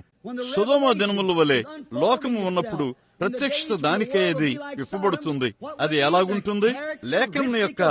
సొదొమ దినముల వలె లోకము ఉన్నప్పుడు ప్రత్యక్షత దానికే అది విప్పబడుతుంది. అది ఎలాగుంటుంది? లేఖనం యొక్క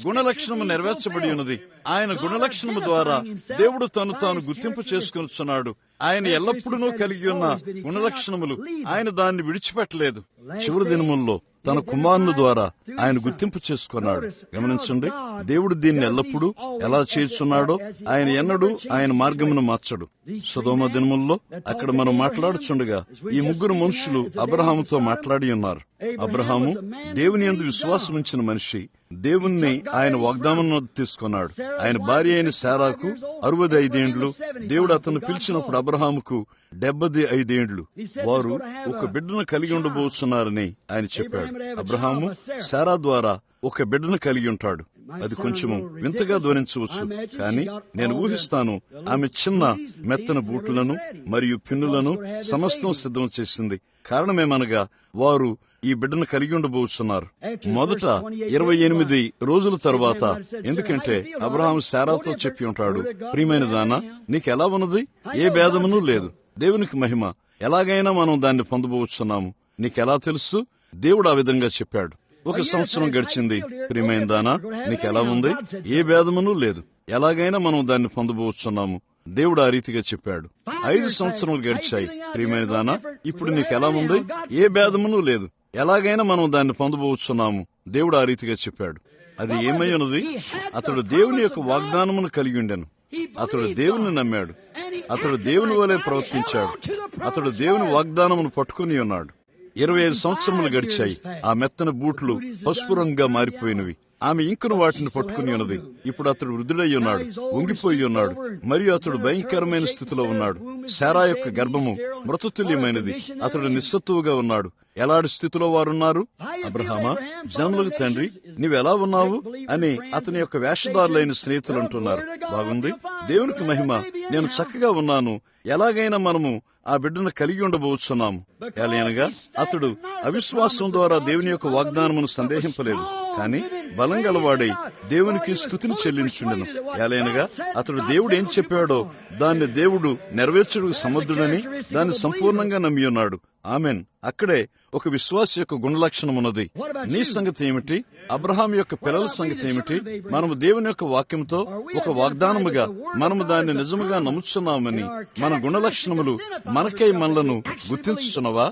గుణలక్షణము నెరవేర్చబడి ఉన్నది. ఆయన గుణలక్షణము ద్వారా దేవుడు తాను గుర్తింపు చేసుకునిచున్నాడు. ఆయన ఎల్లప్పుడూ కలిగి ఉన్న గుణలక్షణములు ఆయన దాన్ని విడిచిపెట్టలేదు. చివరి దినముల్లో తన కుమారుని ద్వారా ఆయన గుర్తింపు చేసుకున్నాడు. గమనించండి, దేవుడు దీన్ని ఎల్లప్పుడూ ఎలా చేర్చున్నాడో ఆయన ఎన్నడూ ఆయన మార్గమును మార్చడు. సొదొమ దినముల్లో అక్కడ మనం మాట్లాడుచుండగా ఈ 3 మనుషులు అబ్రహాముతో మాట్లాడి ఉన్నారు. అబ్రహాము దేవుని యందు విశ్వాసం ఉంచిన మనిషి. దేవుణ్ణి ఆయన వాగ్దానం తీసుకున్నాడు. ఆయన భార్య అయిన శారాకు 65 ఏండ్లు. దేవుడు అతను పిలిచినప్పుడు అబ్రహాముకు 75 ఏండ్లు. వారు ఒక బిడ్డను కలిగి ఉండబోతున్నారని ఆయన చెప్పాడు. అబ్రహాము శారా ద్వారా ఒక బిడ్డను కలిగి ఉంటాడు. అది కొంచెము వింతగా ధ్వనించవచ్చు, కానీ నేను ఊహిస్తాను ఆమె చిన్న మెత్తన బూట్లను మరియు పిన్నులను సమస్తం సిద్ధం చేసింది. కారణమేమనగా వారు ఈ బిడ్డను కలిగి ఉండబోతున్నారు. మొదట 28 రోజుల తరువాత, ఎందుకంటే అబ్రహాము శారాతో చెప్పి ఉంటాడు, ప్రియమైన దానా, నీకెలా ఉన్నది? ఏ భేదమును లేదు. దేవునికి మహిమ. ఎలాగైనా మనం దాన్ని పొందబోతున్నాము. నీకెలా తెలుసు? దేవుడు ఆ విధంగా చెప్పాడు. 1 సంవత్సరం గడిచింది. ప్రియమైన దానా, నీకెలా ఉంది? ఏ భేదమును లేదు. ఎలాగైనా మనం దాన్ని పొందబోతున్నాము. దేవుడు ఆ రీతిగా చెప్పాడు. 5 సంవత్సరాలు గడిచాయి. ప్రియమైన దానా, ఇప్పుడు నీకెలా ఉంది? ఏ భేదమును లేదు. ఎలాగైనా మనం దాన్ని పొందబోతున్నాము. దేవుడు ఆ రీతిగా చెప్పాడు. అది ఏమై ఉన్నది? అతడు దేవుని యొక్క వాగ్దానమును కలిగి ఉండెను. అతడు దేవుని నమ్మాడు. అతడు దేవుని వలె ప్రవర్తించాడు. అతడు దేవుని వాగ్దానమును పట్టుకుని ఉన్నాడు. 25 సంవత్సరములు గడిచాయి. ఆ మెత్తన బూట్లు పసుపు రంగుగా మారిపోయినవి. ఆమె ఇంకను వాటిని పట్టుకుని ఉన్నది. ఇప్పుడు అతడు వృద్ధుడై ఉన్నాడు, వంగిపోయి ఉన్నాడు, మరియు అతడు భయంకరమైన స్థితిలో ఉన్నాడు. శారా యొక్క గర్భము మృతతుల్యమైనది. అతడు నిస్సత్తువుగా ఉన్నాడు. ఎలాంటి స్థితిలో వారున్నారు? అబ్రహామా, జనములకు తండ్రి, నీవెలా ఉన్నావు అని అతని యొక్క వేషధారులైన స్నేహితులు అంటున్నారు. బాగుంది, దేవునికి మహిమ. నేను చక్కగా ఉన్నాను. ఎలాగైనా మనము ఆ బిడ్డను కలిగి ఉండబోతున్నాము. ఎలాగనగా అతడు అవిశ్వాసం ద్వారా దేవుని యొక్క వాగ్దానమును సందేహింపలేదు, కానీ బలం గలవాడై దేవునికి స్తుతిని చెల్లించుండెను. ఎలాగనగా అతడు దేవుడు ఏం చెప్పాడో దాన్ని దేవుడు నెరవేర్చుటకు సమర్థుడని దాన్ని సంపూర్ణంగా నమ్మి ఉన్నాడు. ఆమెన్. అక్కడే ఒక విశ్వాస యొక్క గుణలక్షణం ఉన్నది. నీ సంగతి ఏమిటి? అబ్రహాం యొక్క పిల్లల సంగతి ఏమిటి? మనము దేవుని యొక్క వాక్యంతో ఒక వాగ్దానముగా మనము దాన్ని నిజముగా నమ్ముచున్నామని మన గుణలక్షణములు మనకై మనలను గుర్తించుచున్నవా?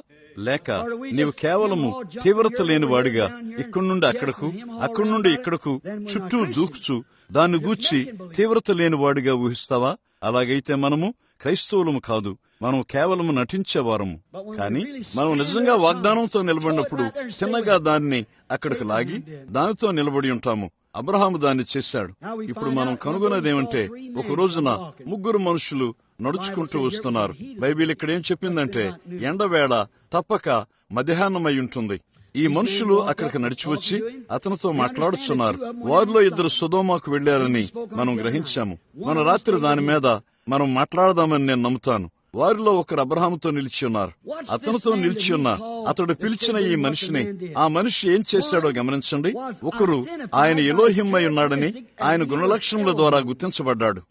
లేక నీవు కేవలము తీవ్రత లేని వాడిగా ఇక్కడి నుండి అక్కడకు, అక్కడి నుండి ఇక్కడకు చుట్టూ దూకుచు దాన్ని గూర్చి తీవ్రత లేని వాడిగా ఊహిస్తావా? అలాగైతే మనము క్రైస్తవులము కాదు, మనం కేవలము నటించేవారము. కానీ మనం నిజంగా వాగ్దానంతో నిలబడినప్పుడు చిన్నగా దాన్ని అక్కడికి లాగి దానితో నిలబడి ఉంటాము. అబ్రహాము దాన్ని చేశాడు. ఇప్పుడు మనం కనుగొనేదేమంటే, ఒక రోజున 3 మనుషులు నడుచుకుంటూ వస్తున్నారు. బైబిల్ ఇక్కడ ఏం చెప్పిందంటే, ఎండవేళ తప్పక మధ్యాహ్నమై ఉంటుంది. ఈ మనుషులు అక్కడికి నడిచి వచ్చి అతనితో మాట్లాడుతున్నారు. వారిలో 2 సొదొమకు వెళ్లారని మనం గ్రహించాము. మన రాత్రి దాని మీద మనం మాట్లాడదామని నేను నమ్ముతాను. వారిలో ఒకరు అబ్రహాముతో నిలిచి ఉన్నారు. అతనితో నిలిచి ఉన్న అతడు పిలిచిన ఈ మనిషిని ఆ మనిషి ఏం చేశాడో గమనించండి. ఒకరు ఆయన ఎలోహిం అయి ఉన్నాడని ఆయన గుణలక్షణముల ద్వారా గుర్తించబడ్డాడు.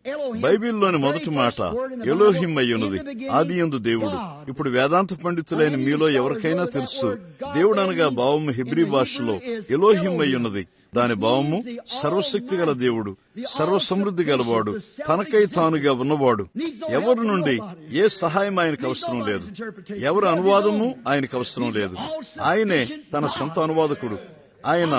బైబిల్లోని మొదటి మాట ఎలోహిం అయి ఉన్నది, ఆదియందు దేవుడు. ఇప్పుడు వేదాంత పండితులైన మీలో ఎవరికైనా తెలుసు, దేవుడు అనగా భావము హెబ్రీ భాషలో ఎలోహిం అయి ఉన్నది. దాని భావము సర్వశక్తి గల దేవుడు, సర్వసమృద్ధి గలవాడు, తనకై తానుగా ఉన్నవాడు. ఎవరి నుండి ఏ సహాయం ఆయనకు అవసరం లేదు, ఎవరి అనువాదము ఆయనకు అవసరం లేదు. ఆయనే తన సొంత అనువాదకుడు. ఆయన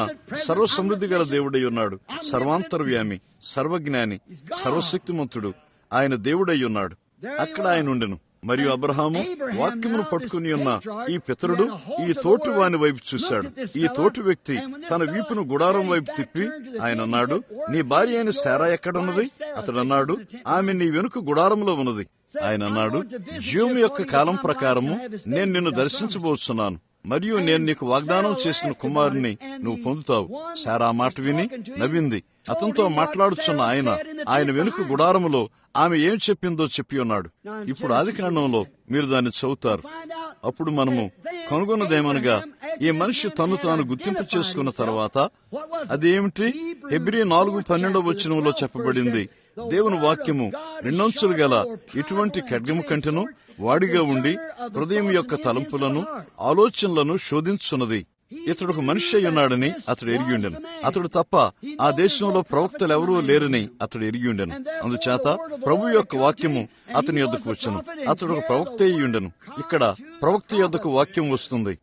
సర్వసమృద్ధి గల దేవుడై ఉన్నాడు, సర్వాంతర్వ్యామి, సర్వజ్ఞాని, సర్వశక్తిమంతుడు. ఆయన దేవుడై ఉన్నాడు. అక్కడ ఆయన ఉండెను. మరియు అబ్రహాము వాక్యమును పట్టుకుని ఉన్న ఈ పితరుడు ఈ తోటి వాని వైపు చూశాడు. ఈ తోటి వ్యక్తి తన వీపును గుడారం వైపు తిప్పి ఆయన అన్నాడు, నీ భార్య అయిన శారా ఎక్కడున్నది? అతడు అన్నాడు, ఆమె నీ వెనుక గుడారంలో ఉన్నది. ఆయన అన్నాడు, జీవము యొక్క కాలం ప్రకారము నేను నిన్ను దర్శించబోతున్నాను, మరియు నేను నీకు వాగ్దానం చేసిన కుమారుని నువ్వు పొందుతావు. శారా మాట విని నవ్వింది. అతనితో మాట్లాడుచున్న ఆయన వెనుక గుడారములో ఆమె ఏం చెప్పిందో చెప్పి ఉన్నాడు. ఇప్పుడు ఆదికాండంలో మీరు దాన్ని చదువుతారు. అప్పుడు మనము కనుగొన్నదేమనగా, ఈ మనిషి తను తాను గుర్తింపు చేసుకున్న తర్వాత అదేమిటి? హెబ్రీ 4:12 చెప్పబడింది, దేవుని వాక్యము 2 అంచులు గల ఇటువంటి ఖడ్గము కంటెను వాడిగా ఉండి హృదయం యొక్క తలంపులను ఆలోచనలను శోధించున్నది. ఇతడు ఒక మనిషి అయి ఉన్నాడని అతడు ఎరిగి ఉండెను. అతడు తప్ప ఆ దేశంలో ప్రవక్తలు ఎవరూ లేరని అతడు ఎరిగి ఉండెను. అందుచేత ప్రభు యొక్క వాక్యము అతని యొద్దకు వచ్చెను. అతడు ఒక ప్రవక్త అయి ఉండెను. ఇక్కడ ప్రవక్త యొద్దకు వాక్యం వస్తుంది.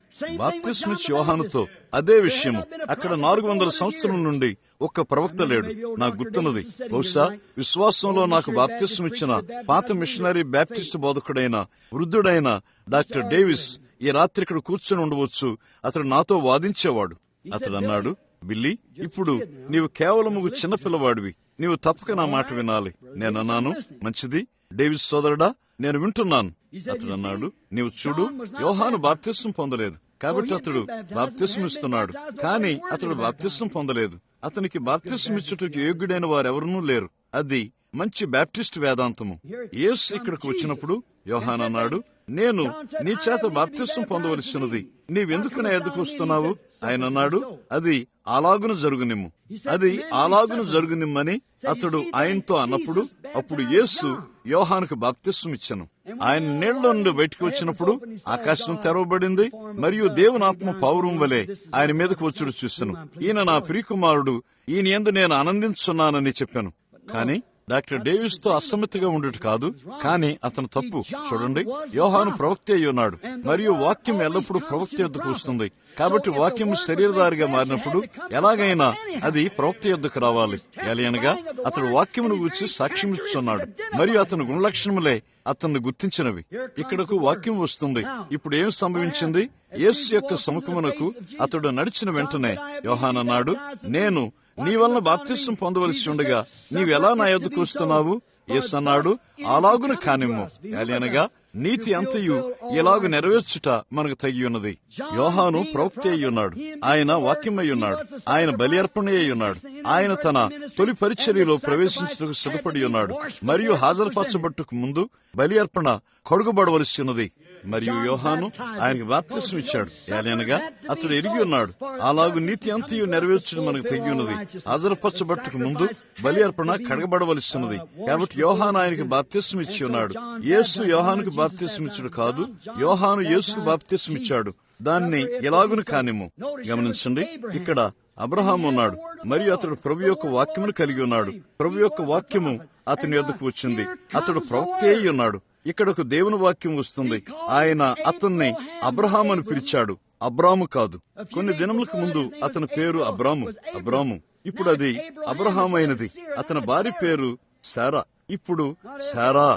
బాప్తిస్మిచ్చి యోహానుతో అదే విషయము. అక్కడ 400 సంవత్సరం నుండి ఒక్క ప్రవక్త లేడు. నాకు గుర్తున్నది, బహుశా విశ్వాసంలో నాకు బాప్తిస్మిచ్చిన పాత మిషనరీ బ్యాప్టిస్ట్ బోధకుడైన వృద్ధుడైన డాక్టర్ డేవిస్ ఈ రాత్రి ఇక్కడ కూర్చొని ఉండవచ్చు. అతడు నాతో వాదించేవాడు. అతడు అన్నాడు, బిల్లీ, ఇప్పుడు నీవు కేవలం చిన్న పిల్లవాడివి, నీవు తప్పక నా మాట వినాలి. నేనన్నాను, మంచిది డేవిస్ సోదరుడా, నేను వింటున్నాను. అతడు అన్నాడు, నీవు చూడు, యోహాను బాప్తిస్మం పొందలేదు కాబట్టి అతడు బాప్తిస్మం ఇస్తున్నాడు, కానీ అతడు బాప్తిస్మం పొందలేదు. అతనికి బాప్తిస్మిచ్చుటకు యోగ్యుడైన వారెవరూ లేరు. అది మంచి బాప్టిస్ట్ వేదాంతము. యేసు ఇక్కడికి వచ్చినప్పుడు యోహాను అన్నాడు, నేను నీ చేత బాప్తిస్మం పొందవలసినది, నీవెందుకు నా ఎద్దుకు వస్తున్నావు? ఆయన అన్నాడు, అది అలాగును జరుగునిమ్ము, అది అలాగును జరుగునిమ్మని అతడు ఆయనతో అన్నప్పుడు అప్పుడు యేసు యోహానుకు బాప్తిస్మం ఇచ్చెను. ఆయన నీళ్ల నుండి బయటకు వచ్చినప్పుడు ఆకాశం తెరవబడింది, మరియు దేవుని ఆత్మ పౌరం వలె ఆయన మీదకు వచ్చుడు చూశాను. ఈయన నా ప్రియకుమారుడు, ఈయన యందు నేను ఆనందించున్నానని చెప్పాను. కానీ డాక్టర్ డేవిస్ తో అసమ్మతిగా ఉండేది కాదు, కానీ అతను తప్పు. చూడండి, యోహాను ప్రవక్త అయి ఉన్నాడు, మరియు వాక్యం ఎల్లప్పుడూ ప్రవక్త యొద్దకు వస్తుంది. కాబట్టి వాక్యం శరీరధారిగా మారినప్పుడు ఎలాగైనా అది ప్రవక్త యొద్దకు రావాలి. ఎలయనగా అతడు వాక్యమును గురించి సాక్ష్యం ఇస్తున్నాడు, మరియు అతని గుణలక్షణములే అతన్ని గుర్తించినవి. ఇక్కడకు వాక్యం వస్తుంది. ఇప్పుడు ఏం సంభవించింది? యేసు యొక్క సముఖమునకు అతడు నడిచిన వెంటనే యోహాను అన్నాడు, నేను నీ వలన బాప్తిస్మం పొందవలసి ఉండగా నీవెలా నా యొద్దకు వస్తున్నావు? యేసు అన్నాడు, అలాగున కానిమ్ము, ఎలయనగా నీతి అంతయు ఇలాగు నెరవేర్చుట మనకు తగి ఉన్నది. యోహాను ప్రవక్త అయి ఉన్నాడు, ఆయన వాక్యమై ఉన్నాడు, ఆయన బలి అర్పణ అయి ఉన్నాడు. ఆయన తన తొలి పరిచర్యలో ప్రవేశించుటకు సిద్ధపడి ఉన్నాడు, మరియు హాజరుపరచబట్టుకు ముందు బలి అర్పణ కొడుగుబడవలసి ఉన్నది. మరియు యోహాను ఆయనకు బాప్తిస్మం ఇచ్చాడు, ఏలైనగా అతడు ఎరిగి ఉన్నాడు, అలాగు నీతి అంతయు నెరవేర్చడం మనకు తెగి ఉన్నది. హాజరుపరచబట్టుకు ముందు బలి అర్పణ కడగబడవలసి ఉన్నది. కాబట్టి యోహాను ఆయనకు బాప్తిస్మం ఇచ్చి ఉన్నాడు. యేసు యోహానుకు బాప్తిస్మం ఇచ్చాడు కాదు, యోహాను యేసుకు బాప్తిస్మం ఇచ్చాడు. దాన్ని ఎలాగును కానిమ్ము. గమనించండి, ఇక్కడ అబ్రహాము ఉన్నాడు, మరియు అతడు ప్రభు యొక్క వాక్యమును కలిగి ఉన్నాడు. ప్రభు యొక్క వాక్యము అతని యొద్దకు వచ్చింది. అతడు ప్రవక్త అయి ఉన్నాడు. ఇక్కడ ఒక దేవుని వాక్యం వస్తుంది. ఆయన అతన్ని అబ్రహాము అని పిలిచాడు, అబ్రాము కాదు. కొన్ని దినములకు ముందు అతని పేరు అబ్రాము. ఇప్పుడు అది అబ్రహాము అయినది. అతని భార్య పేరు శారా. ఇప్పుడు శారా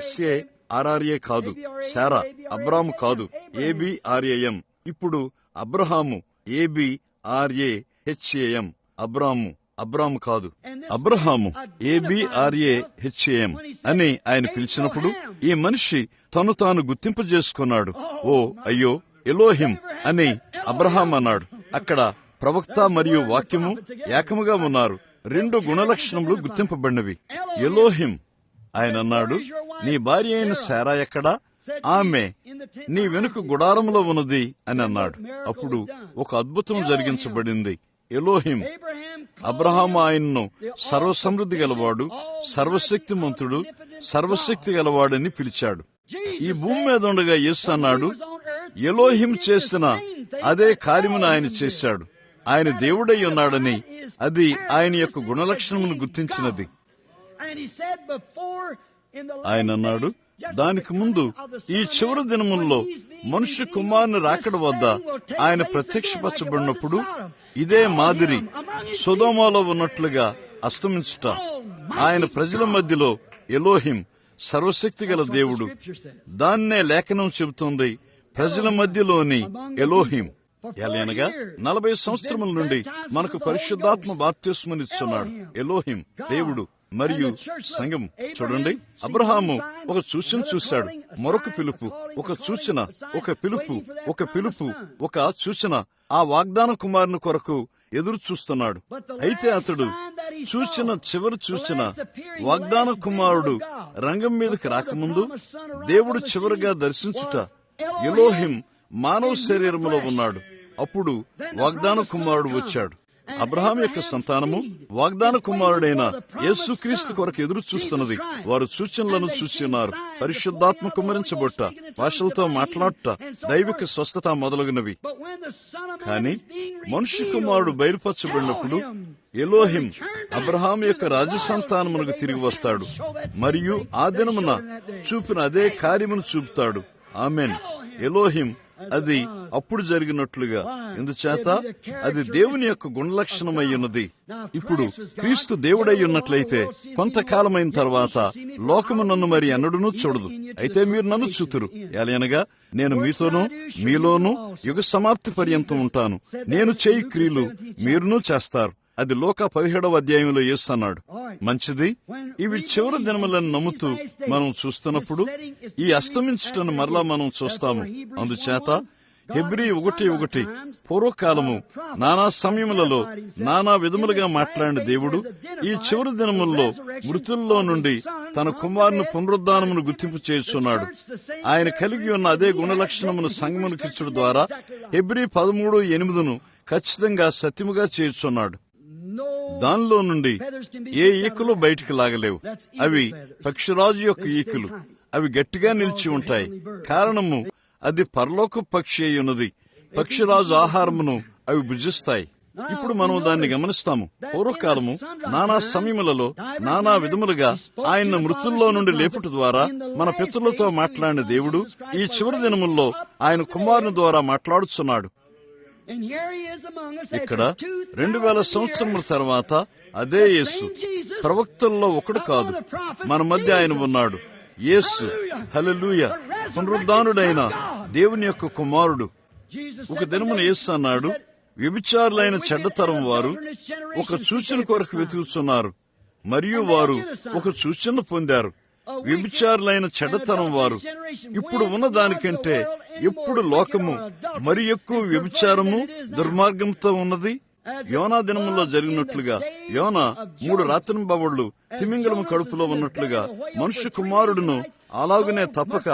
SARAH కాదు, శారా అబ్రాము కాదు, ABRAM. ఇప్పుడు అబ్రహాము ABRAHAM. అబ్రాము కాదు, అబ్రహాము ABRAHAM అని ఆయన పిలిచినప్పుడు ఈ మనిషి తను తాను గుర్తింపజేసుకున్నాడు. ఓ అయ్యో, ఎలోహిం అని అబ్రహాం అన్నాడు. అక్కడ ప్రవక్త మరియు వాక్యము ఏకముగా ఉన్నారు. రెండు గుణలక్షణములు గుర్తింపబడినవి. ఎలోహిం. ఆయన అన్నాడు, నీ భార్య అయిన శారా ఎక్కడా? ఆమె నీ వెనుక గుడారంలో ఉన్నది అని అన్నాడు. అప్పుడు ఒక అద్భుతం జరిగించబడింది. ఎలోహిం అబ్రహాము ఆయన్ను సర్వసమృద్ధి గలవాడు, సర్వశక్తిమంతుడు, సర్వశక్తి గలవాడని పిలిచాడు. ఈ భూమి మీద ఉండగా యేసు అన్నాడు, ఎలోహిం చేసిన అదే కార్యమును ఆయన చేశాడు. ఆయన దేవుడై ఉన్నాడని అది ఆయన యొక్క గుణలక్షణమును గుర్తించినది. ఆయన అన్నాడు, దానికి ముందు ఈ చివరి దినముల్లో మనుష్య కుమారుని రాకడ వద్ద ఆయన ప్రత్యక్షపరచబడినప్పుడు ఇదే మాదిరి సొదొమలో ఉన్నట్లుగా అస్తమించుట. ఆయన ప్రజల మధ్యలో ఎలోహిం సర్వశక్తి గల దేవుడు. దాన్నే లేఖనం చెబుతోంది, ప్రజల మధ్యలోని ఎలోహిం. ఎలయనగా 40 సంవత్సరముల నుండి మనకు పరిశుద్ధాత్మ బాప్తిస్మనిస్తున్నాడు ఎలోహిం దేవుడు మరియు సంఘం. చూడండి, అబ్రహాము ఒక సూచన చూశాడు, మరొక పిలుపు, ఒక సూచన, ఒక పిలుపు, ఒక పిలుపు, ఒక సూచన. ఆ వాగ్దాన కుమారుని కొరకు ఎదురు చూస్తున్నాడు. అయితే అతడు చూచిన చివరి సూచన, వాగ్దాన కుమారుడు రంగం మీదకి రాకముందు దేవుడు చివరిగా దర్శించుట. ఎలోహిం మానవ శరీరములో ఉన్నాడు. అప్పుడు వాగ్దాన కుమారుడు వచ్చాడు. అబ్రహాం యొక్క సంతానము వాగ్దాన కుమారుడైన యేసుక్రీస్తు కొరకు ఎదురు చూస్తున్నది. వారు సూచనలను చూసి ఉన్నారు. పరిశుద్ధాత్మ కుమ్మరించబొట్ట, భాషలతో మాట్లాడుట, దైవిక స్వస్థత మొదలగునవి. కానీ మనుష్య కుమారుడు బయలుపరచబడినప్పుడు ఎలోహిం అబ్రహాం యొక్క రాజసంతానమునకు తిరిగి వస్తాడు, మరియు ఆ దినమున చూపిన అదే కార్యమును చూపుతాడు. ఆమెన్. ఎలోహిం అది అప్పుడు జరిగినట్లుగా, ఎందుచేత అది దేవుని యొక్క గుణలక్షణమై ఉన్నది. ఇప్పుడు క్రీస్తు దేవుడై ఉన్నట్లయితే కొంతకాలమైన తర్వాత లోకము నన్ను మరి ఎన్నడూనూ చూడదు. అయితే మీరు నన్ను చూతురు, ఎలయనగా నేను మీతోనూ మీలోనూ యుగ సమాప్తి పర్యంతం ఉంటాను. నేను చేయి క్రియలు మీరునూ చేస్తారు. అది లోక 17వ అధ్యాయంలో యేసు అన్నాడు. మంచిది. ఇవి చివరి దినములను నమ్ముతూ మనం చూస్తున్నప్పుడు ఈ అస్తమించుటను మరలా మనం చూస్తాము. అందుచేత హెబ్రీ 1:1 పూర్వకాలము నానా సమయములలో నానా విధములుగా మాట్లాడిన దేవుడు ఈ చివరి దినముల్లో మృతుల్లో నుండి తన కుమారుని పునరుద్ధానమును గుర్తింపు చేస్తున్నాడు. ఆయన కలిగి ఉన్న అదే గుణలక్షణమును సంగమునకిచ్చుడు ద్వారా హెబ్రీ 13:8 ఖచ్చితంగా సత్యముగా చేర్చున్నాడు. దానిలో నుండి ఏ ఈకలు బయటికి లాగలేవు. అవి పక్షిరాజు యొక్క ఈకలు. అవి గట్టిగా నిలిచి ఉంటాయి. కారణము అది పరలోక పక్షి అయి ఉన్నది. పక్షిరాజు ఆహారమును అవి భుజిస్తాయి. ఇప్పుడు మనం దాన్ని గమనిస్తాము. పూర్వకాలము నానా సమయములలో నానా విధములుగా ఆయన మృతుల్లో నుండి లేపుట ద్వారా మన పితరులతో మాట్లాడిన దేవుడు ఈ చివరి దినముల్లో ఆయన కుమారుని ద్వారా మాట్లాడుచున్నాడు. ఇక్కడ 2000 సంవత్సరముల తర్వాత అదే యేసు ప్రవక్తల్లో ఒకడు కాదు, మన మధ్య ఆయన ఉన్నాడు. యేసు హల్లెలూయా పునరుద్ధానుడైన దేవుని యొక్క కుమారుడు. ఒక దినమున యేసు అన్నాడు, వ్యభిచారులైన చెడ్డతరం వారు ఒక సూచన కొరకు వెతుకుతున్నారు, మరియు వారు ఒక సూచన పొందారు. వ్యభిచారులైన చెడ్డతనం వారు ఇప్పుడు ఉన్న దానికంటే ఎప్పుడు లోకము మరి ఎక్కువ వ్యభిచారము దుర్మార్గంతో ఉన్నది. యోనా దినములో జరిగినట్లుగా యోనా 3 రాత్రింబవళ్లు తిమింగలము కడుపులో ఉన్నట్లుగా మనుష్య కుమారుడును అలాగనే తప్పక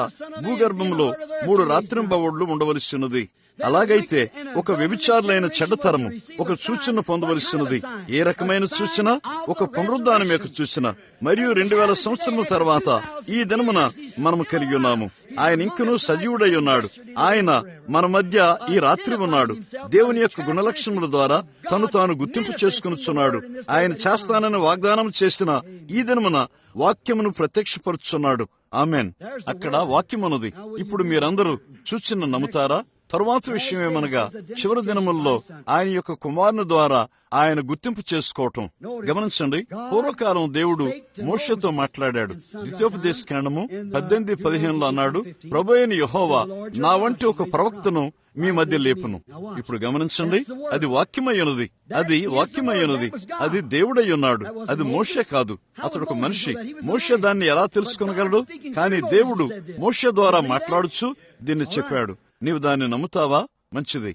భూగర్భంలో 3 రాత్రింబవళ్లు ఉండవలసినది. అలాగైతే ఒక వ్యభిచారులైన చెడ్డతరము ఒక సూచన పొందవలసినది. ఏ రకమైన సూచన? ఒక పునరుద్ధానం యొక్క సూచన. మరియు 2000 సంవత్సరముల తర్వాత ఈ దినమున మనము కలిగి ఉన్నాము. ఆయన ఇంకనూ సజీవుడై ఉన్నాడు. ఆయన మన మధ్య ఈ రాత్రి ఉన్నాడు. దేవుని యొక్క గుణలక్షణముల ద్వారా తను తాను గుర్తింపు చేసుకునిచున్నాడు. ఆయన చేస్తానని వాగ్దానం చేసిన ఈ దినమున వాక్యమును ప్రత్యక్షపరుచున్నాడు. ఆమెన్. అక్కడ వాక్యమున్నది. ఇప్పుడు మీరందరూ చూచిన నమ్ముతారా? తరువాత విషయం ఏమనగా చివరి దినముల్లో ఆయన యొక్క కుమారుని ద్వారా ఆయన గుర్తింపు చేసుకోవటం. గమనించండి, పూర్వకాలం దేవుడు మోషేతో మాట్లాడాడు. ద్వితీయోపదేశకాండము 18:15 అన్నాడు, ప్రభువైన యెహోవా నా వంటి ఒక ప్రవక్తను మీ మధ్య లేపును. ఇప్పుడు గమనించండి, అది వాక్యమయ్యున్నది. అది వాక్యమయ్యున్నది. అది దేవుడై ఉన్నాడు. అది మోషే కాదు. అతడు ఒక మనిషి. మోషే దాన్ని ఎలా తెలుసుకోగలడు? కానీ దేవుడు మోషే ద్వారా మాట్లాడుచు దీన్ని చెప్పాడు. నీవు దాన్ని నమ్ముతావా? మంచిది.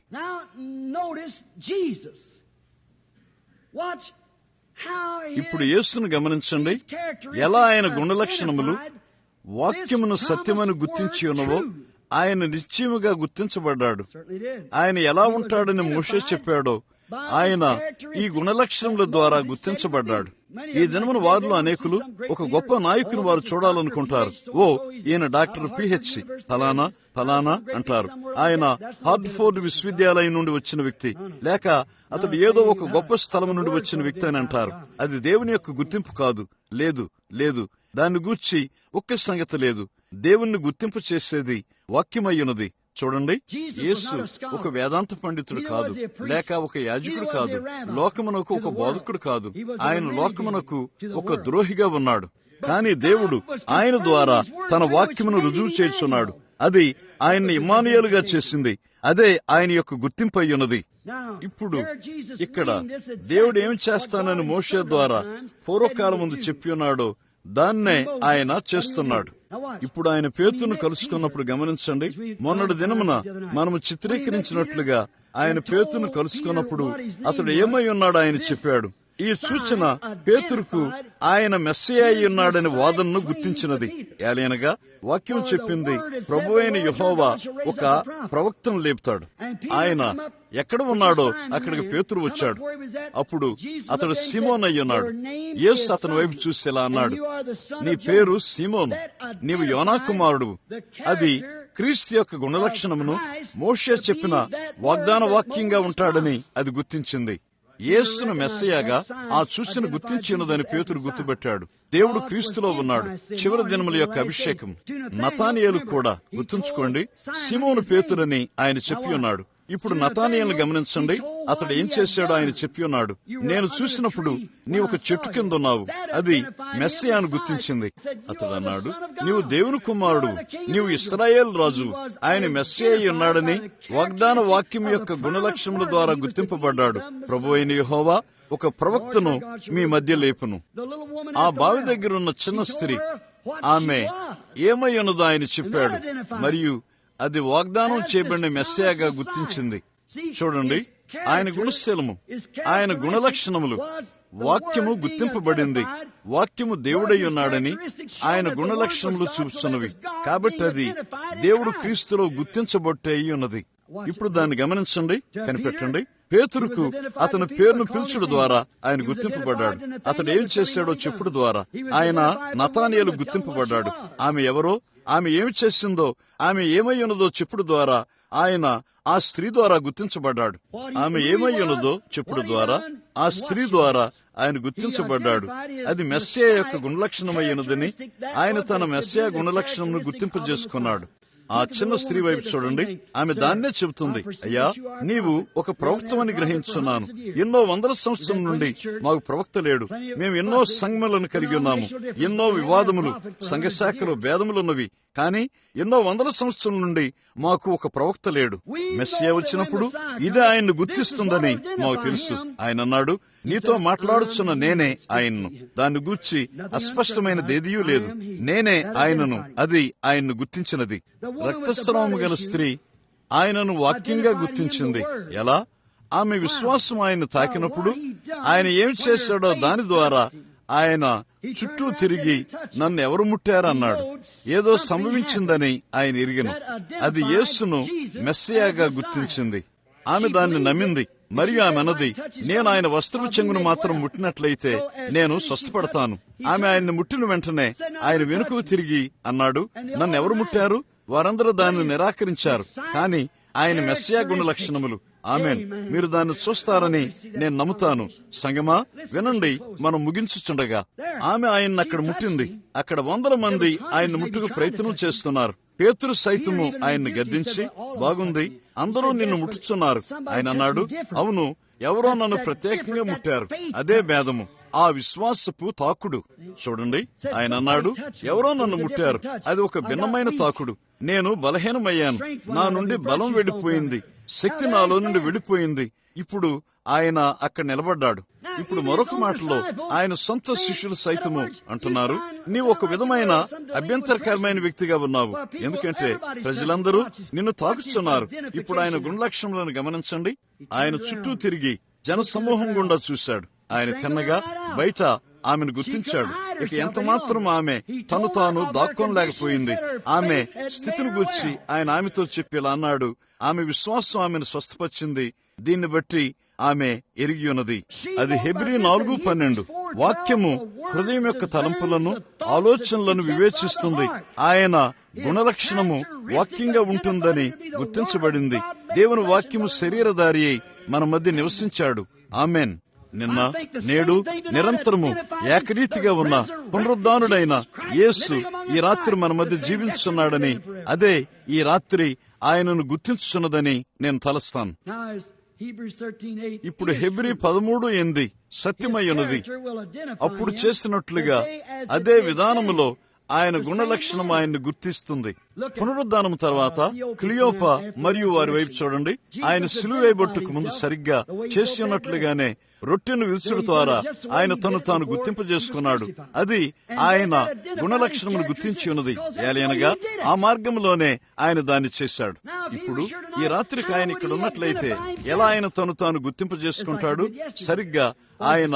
ఇప్పుడు యేసును గమనించండి, ఎలా ఆయన గుణలక్షణములు వాక్యమును సత్యమని గుర్తించి ఉన్నవో ఆయన నిశ్చయముగా గుర్తించబడ్డాడు. ఆయన ఎలా ఉంటాడని మోషే చెప్పాడో ఆయన ఈ గుణలక్షణముల ద్వారా గుర్తించబడ్డాడు. ఈ దినమున వారిలో అనేకులు ఒక గొప్ప నాయకుని వారు చూడాలనుకుంటారు. ఓ, ఈయన డాక్టర్ PhD ఫలానా ఫలానా అంటారు. ఆయన హార్ట్ఫోర్డ్ విశ్వవిద్యాలయం నుండి వచ్చిన వ్యక్తి, లేక అతడు ఏదో ఒక గొప్ప స్థలం నుండి వచ్చిన వ్యక్తి అని అంటారు. అది దేవుని యొక్క గుర్తింపు కాదు. లేదు లేదు, దాన్ని గూర్చి ఒక్క సంగతి లేదు. దేవుణ్ణి గుర్తింపు చేసేది వాక్యమయ్యున్నది. చూడండి, యేసు ఒక వేదాంత పండితుడు కాదు, లేక ఒక యాజకుడు కాదు, లోకమునకు ఒక బోధకుడు కాదు. ఆయన లోకమునకు ఒక ద్రోహిగా ఉన్నాడు. కానీ దేవుడు ఆయన ద్వారా తన వాక్యమును రుజువు చేస్తున్నాడు. అది ఆయన్ని ఇమ్మానుయేలుగా చేసింది. అదే ఆయన యొక్క గుర్తింపు అయ్యున్నది. ఇప్పుడు ఇక్కడ దేవుడు ఏమి చేస్తానని మోషే ద్వారా పూర్వకాలం ముందు చెప్పి ఉన్నాడో దాన్నే ఆయన చేస్తున్నాడు. ఇప్పుడు ఆయన పేతురును కలుసుకున్నప్పుడు గమనించండి, మొన్నటి దినమున మనము చిత్రీకరించినట్లుగా ఆయన పేతురును కలుసుకున్నప్పుడు అతడు ఏమై ఉన్నాడు ఆయన చెప్పాడు. ఈ సూచన పేతురుకు ఆయన మెస్సియా అయి ఉన్నాడని వాదనను గుర్తించినది. ఏలైనగా వాక్యం చెప్పింది, ప్రభువైన యెహోవా ఒక ప్రవక్తను లేపుతాడు. ఆయన ఎక్కడ ఉన్నాడో అక్కడికి పేతురు వచ్చాడు. అప్పుడు అతడు సీమోన్ అయి ఉన్నాడు. యేసు అతని వైపు చూసి ఇలా అన్నాడు, నీ పేరు సీమోను, నీవు యోనా కుమారుడు. అది క్రీస్తు యొక్క గుణలక్షణమును మోషే చెప్పిన వాగ్దాన వాక్యంగా ఉంటాడని అది గుర్తించింది. యేసును మెస్సయాగా ఆ సూచన గుర్తించినదని పేతురు గుర్తుపెట్టాడు. దేవుడు క్రీస్తులో ఉన్నాడు. చివరి దినముల యొక్క అభిషేకం. నతానియేలు కూడా గుర్తుంచుకోండి, సీమోను పేతురని ఆయన చెప్పి ఉన్నాడు. ఇప్పుడు నతానియేలును గమనించండి, అతడు ఏం చేశాడో ఆయన చెప్పి ఉన్నాడు. నేను చూసినప్పుడు నీ ఒక చెట్టు కింద ఉన్నావు. అది మెస్సియాను గుర్తించింది. అతడు అన్నాడు, నీవు దేవుని కుమారుడు, నీవు ఇశ్రాయేలు రాజు. ఆయన మెస్సియా అయి ఉన్నాడని వాగ్దాన వాక్యం యొక్క గుణలక్షణముల ద్వారా గుర్తింపబడ్డాడు. ప్రభువైన యెహోవా ఒక ప్రవక్తను మీ మధ్య లేపును. ఆ బావి దగ్గర ఉన్న చిన్న స్త్రీ, ఆమె ఏమై ఉన్నదో ఆయన చెప్పాడు. మరియు అది వాగ్దానం చేయబడిన మెస్సియాగా గుర్తించింది. చూడండి, ఆయన గుణశీలము, ఆయన గుణలక్షణములు, వాక్యము గుర్తింపబడింది. వాక్యము దేవుడై ఉన్నాడని ఆయన గుణలక్షణములు చూపుతున్నవి. కాబట్టి అది దేవుడు క్రీస్తులో గుర్తించబట్టే ఉన్నది. ఇప్పుడు దాన్ని గమనించండి, కనిపెట్టండి. పేతురుకు అతని పేరును పిలుచుడు ద్వారా ఆయన గుర్తింపబడ్డాడు. అతడు ఏం చేశాడో చెప్పుడు ద్వారా ఆయన నతానియేలు గుర్తింపబడ్డాడు. ఆమె ఎవరో, ఆమె ఏమి చేసిందో, ఆమె ఏమై ఉన్నదో చెప్పుడు ద్వారా ఆయన ఆ స్త్రీ ద్వారా గుర్తించబడ్డాడు. ఆమె ఏమై ఉన్నదో చెప్పుడు ద్వారా ఆ స్త్రీ ద్వారా ఆయన గుర్తించబడ్డాడు. అది మెస్సియా యొక్క గుణలక్షణమై ఉన్నదని ఆయన తన మెస్సియా గుణలక్షణంను గుర్తింపజేసుకున్నాడు. ఆ చిన్న స్త్రీ వైపు చూడండి, ఆమె దాన్నే చెబుతుంది, అయ్యా, నీవు ఒక ప్రవక్తమని గ్రహించున్నాను. ఎన్నో వందల సంవత్సరం నుండి మాకు ప్రవక్త లేడు. మేము ఎన్నో సంఘములను కలిగి ఉన్నాము, ఎన్నో వివాదములు, సంఘశాఖలు, భేదములున్నవి. కానీ ఎన్నో వందల సంవత్సరం నుండి మాకు ఒక ప్రవక్త లేడు. మెస్సియా వచ్చినప్పుడు ఇదే ఆయన్ను గుర్తిస్తుందని మాకు తెలుసు. ఆయన అన్నాడు, నీతో మాట్లాడుచున్న నేనే ఆయన్ను. దాన్ని గూర్చి అస్పష్టమైనదేదీ లేదు. నేనే ఆయనను. అది ఆయన్ను గుర్తించినది. రక్తస్రావము గల స్త్రీ ఆయనను వాక్యంగా గుర్తించింది. ఎలా? ఆమె విశ్వాసం ఆయన తాకినప్పుడు ఆయన ఏం చేశాడో దాని ద్వారా ఆయన చుట్టూ తిరిగి నన్ను ఎవరు ముట్టారన్నాడు. ఏదో సంభవించిందని ఆయన ఎరిగెను. అది యేసును మెస్సియాగా గుర్తించింది. ఆమె దాన్ని నమ్మింది. మరియు ఆమె అన్నది, నేను ఆయన వస్త్రపు చెంగును మాత్రం ముట్టినట్లయితే నేను స్వస్థపడతాను. ఆమె ఆయన్ని ముట్టిన వెంటనే ఆయన వెనుకకు తిరిగి అన్నాడు, నన్ను ఎవరు ముట్టారు? వారందరూ దాన్ని నిరాకరించారు. కానీ ఆయన మెస్సియా గుణ లక్షణములు, ఆమేన్, మీరు దాన్ని చూస్తారని నేను నమ్ముతాను. సంగమా, వినండి, మనం ముగించుచుండగా ఆమె ఆయన్ని అక్కడ ముట్టింది. అక్కడ వందల మంది ఆయన్ని ముట్టుకు ప్రయత్నం చేస్తున్నారు. పేతురు సైతము ఆయన్ని గద్దించి, బాగుంది, అందరూ నిన్ను ముట్టుచున్నారు. ఆయన అన్నాడు, అవును, ఎవరో నన్ను ప్రత్యేకంగా ముట్టారు. అదే భేదము, ఆ విశ్వాసపు తాకుడు. చూడండి, ఆయన అన్నాడు, ఎవరో నన్ను ముట్టారు. అది ఒక భిన్నమైన తాకుడు. నేను బలహీనమయ్యాను. నా నుండి బలం వెళ్ళిపోయింది. శక్తి నాలో నుండి వెళ్ళిపోయింది. ఇప్పుడు ఆయన అక్కడ నిలబడ్డాడు. ఇప్పుడు మరొక మాటలో ఆయన సొంత శిష్యులు సైతము అంటున్నారు, నీవు ఒక విధమైన అభ్యంతరకరమైన వ్యక్తిగా ఉన్నావు. ఎందుకంటే ప్రజలందరూ నిన్ను తాకుచున్నారు. ఇప్పుడు ఆయన గుణలక్షణములను గమనించండి. ఆయన చుట్టూ తిరిగి జనసమూహం గుండా చూశాడు. ఆయన తిన్నగా బయట ఆమెను గుర్తించాడు. ఇక ఎంత మాత్రం ఆమె తను తాను దాక్కోలేకపోయింది. ఆమె స్థితిని గూర్చి ఆయన ఆమెతో చెప్పి ఇలా అన్నాడు, ఆమె విశ్వాసం ఆమెను స్వస్థపరిచింది. దీన్ని బట్టి ఆమె ఎరిగి ఉన్నది. అది హెబ్రీ 4:12. వాక్యము హృదయం యొక్క తలంపులను, ఆలోచనలను వివేచిస్తుంది. ఆయన గుణలక్షణము వాక్యంగా ఉంటుందని గుర్తించబడింది. దేవుని వాక్యము శరీరధారి అయి మన మధ్య నివసించాడు. ఆమెన్. నిన్న, నేడు, నిరంతరము ఏకరీతిగా ఉన్న పునరుద్ధానుడైన యేసు ఈ రాత్రి మన మధ్య జీవించున్నాడని, అదే ఈ రాత్రి ఆయనను గుర్తించున్నదని నేను తలస్తాను. ఇప్పుడు హెబ్రీ 13:8 సత్యమై ఉన్నది. అప్పుడు చేసినట్లుగా అదే విధానములో ఆయన గుణలక్షణం ఆయన్ని గుర్తిస్తుంది. పునరుద్ధానం తర్వాత క్లియోప మరియు వారి వైపు చూడండి. ఆయన సిలువ వేయబట్టుకు ముందు సరిగ్గా చేసి ఉన్నట్లుగానే రొట్టెను విరుచుడు ద్వారా ఆయన తను తాను గుర్తింపజేసుకున్నాడు. అది ఆయన గుణలక్షణమును గుర్తించి ఉన్నది. ఏలయనగా ఆ మార్గంలోనే ఆయన దాన్ని చేశాడు. ఇప్పుడు ఈ రాత్రికి ఆయన ఇక్కడ ఉన్నట్లయితే ఎలా ఆయన తను తాను గుర్తింపజేసుకుంటాడు? సరిగ్గా ఆయన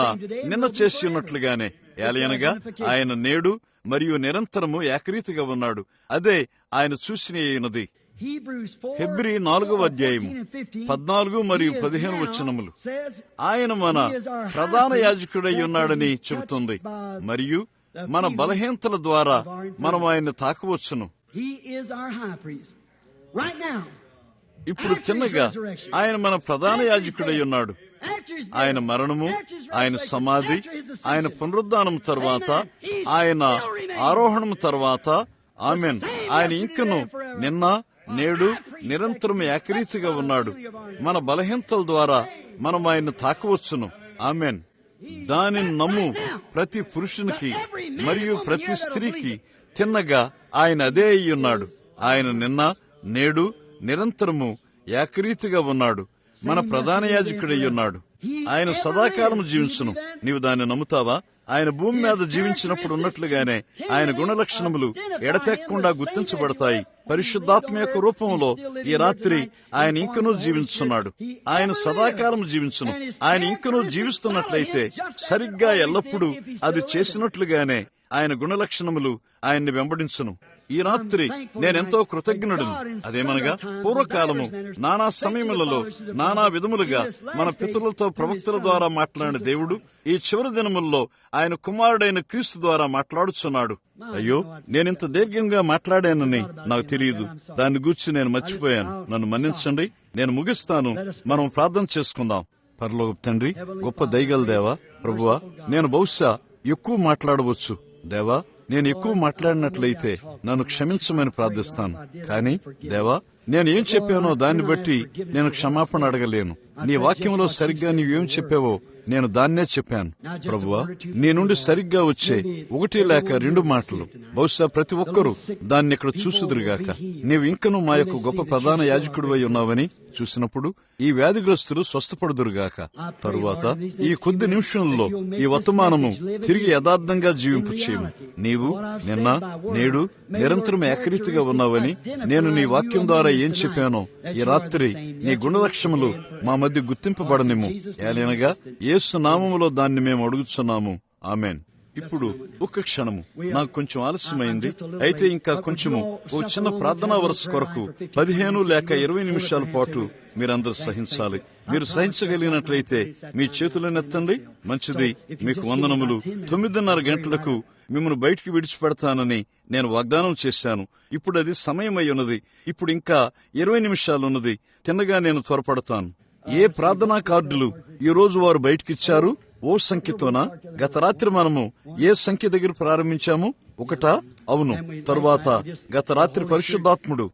నిన్న చేసి ఉన్నట్లుగానే. ఏలయనగా ఆయన నేడు మరియు నిరంతరము ఏకరీతిగా ఉన్నాడు. అదే ఆయన చూసినది. హెబ్రీ 4:14 మరియు 15 వచనములు ఆయన మన ప్రధాన యాజకుడై ఉన్నాడని చెబుతుంది. మరియు మన బలహీనతల ద్వారా మనం ఆయన్ని తాకవచ్చును. ఇప్పుడు తిన్నగా ఆయన మన ప్రధాన యాజకుడై ఉన్నాడు. ఆయన మరణము, ఆయన సమాధి, ఆయన పునరుద్ధానం తర్వాత, ఆయన ఆరోహణం తర్వాత, ఆమెన్, ఆయన ఇంకను నిన్న, నేడు, నిరంతరం ఏకరీతిగా ఉన్నాడు. మన బలహీనతల ద్వారా మనం ఆయన్ని తాకవచ్చును. ఆమెన్. దానిని నమ్ము ప్రతి పురుషునికి మరియు ప్రతి స్త్రీకి తిన్నగా ఆయన అదే అయి ఉన్నాడు. ఆయన నిన్న, నేడు, నిరంతరము ఏకరీతిగా ఉన్నాడు. మన ప్రధాన యాజకుడై ఉన్నాడు. ఆయన సదాకాలం జీవించును. నీవు దాన్ని నమ్ముతావా? ఆయన భూమి మీద జీవించినప్పుడు ఉన్నట్లుగానే ఆయన గుణలక్షణములు ఎడతెక్కకుండా గుర్తించబడతాయి. పరిశుద్ధాత్మ యొక్క రూపంలో ఈ రాత్రి ఆయన ఇంకనూ జీవించున్నాడు. ఆయన సదాకాలం జీవించును. ఆయన ఇంకనూ జీవిస్తున్నట్లయితే సరిగ్గా ఎల్లప్పుడూ అది చేసినట్లుగానే ఆయన గుణలక్షణములు ఆయన్ని వెంబడించును. ఈ రాత్రి నేనెంతో కృతజ్ఞుడును. అదేమనగా పూర్వకాలము నానా సమయములలో నానా విధములుగా మన పితరులతో ప్రవక్తల ద్వారా మాట్లాడిన దేవుడు ఈ చివరి దినముల్లో ఆయన కుమారుడైన క్రీస్తు ద్వారా మాట్లాడుచున్నాడు. అయ్యో, నేనింత దీర్ఘంగా మాట్లాడానని నాకు తెలియదు. దాన్ని గూర్చి నేను మర్చిపోయాను. నన్ను మన్నించండి. నేను ముగిస్తాను. మనం ప్రార్థన చేసుకుందాం. పరలోకపు తండ్రి, గొప్ప దయగల దేవా, ప్రభువా, నేను బహుశా ఎక్కువ మాట్లాడవచ్చు. దేవా, నేను ఎక్కువ మాట్లాడినట్లయితే నన్ను క్షమించమని ప్రార్థిస్తాను. కానీ దేవా, నేను ఏం చెప్పానో దాన్ని బట్టి నేను క్షమాపణ అడగలేను. నీ వాక్యంలో సరిగ్గా నీవేం చెప్పావో నేను దాన్నే చెప్పాను. ప్రభువా, నీ నుండి సరిగ్గా వచ్చే 1 లేక 2 మాటలు బహుశా ప్రతి ఒక్కరూ దాన్ని ఇక్కడ చూసుదురుగాక. నీవు ఇంకనూ మా యొక్క గొప్ప ప్రధాన యాజకుడివై ఉన్నావని చూసినప్పుడు ఈ వ్యాధిగ్రస్తులు స్వస్థపడుదురుగాక. తరువాత ఈ కొద్ది నిమిషంలో ఈ వర్తమానము తిరిగి యథార్థంగా జీవింపు చేయము. నీవు నిన్న నేడు నిరంతరం ఏకరీతిగా ఉన్నావని నేను నీ వాక్యం ద్వారా ఏం చెప్పానో ఈ రాత్రి నీ గుణలక్షములు మా మధ్య గుర్తింపబడనిమ్ము. ఏలైనగా యేసు నామములో దాన్ని మేము అడుగుచున్నాము. ఆమెన్. ఇప్పుడు ఒక్క క్షణము, నాకు కొంచెం ఆలస్యమైంది. అయితే ఇంకా కొంచెము ఓ చిన్న ప్రార్థనా వరుస కొరకు 15 లేక 20 నిమిషాల పాటు మీరందరూ సహించాలి. మీరు సహించగలిగినట్లయితే మీ చేతులనెత్తండి. మంచిది. మీకు వందనములు. 9:30 గంటలకు మిమ్మల్ని బయటికి విడిచిపెడతానని నేను వాగ్దానం చేశాను. ఇప్పుడు అది సమయమై ఉన్నది. ఇప్పుడు ఇంకా 20 నిమిషాలున్నది. తిన్నగా నేను త్వరపడతాను. ఏ ప్రార్థనా కార్డులు ఈ రోజు వారు బయటకిచ్చారు? ఓ సంఖ్యతోనా? గత రాత్రి మనము ఏ సంఖ్య దగ్గర ప్రారంభించాము? 1? అవును. తరువాత గత రాత్రి పరిశుద్ధాత్ముడు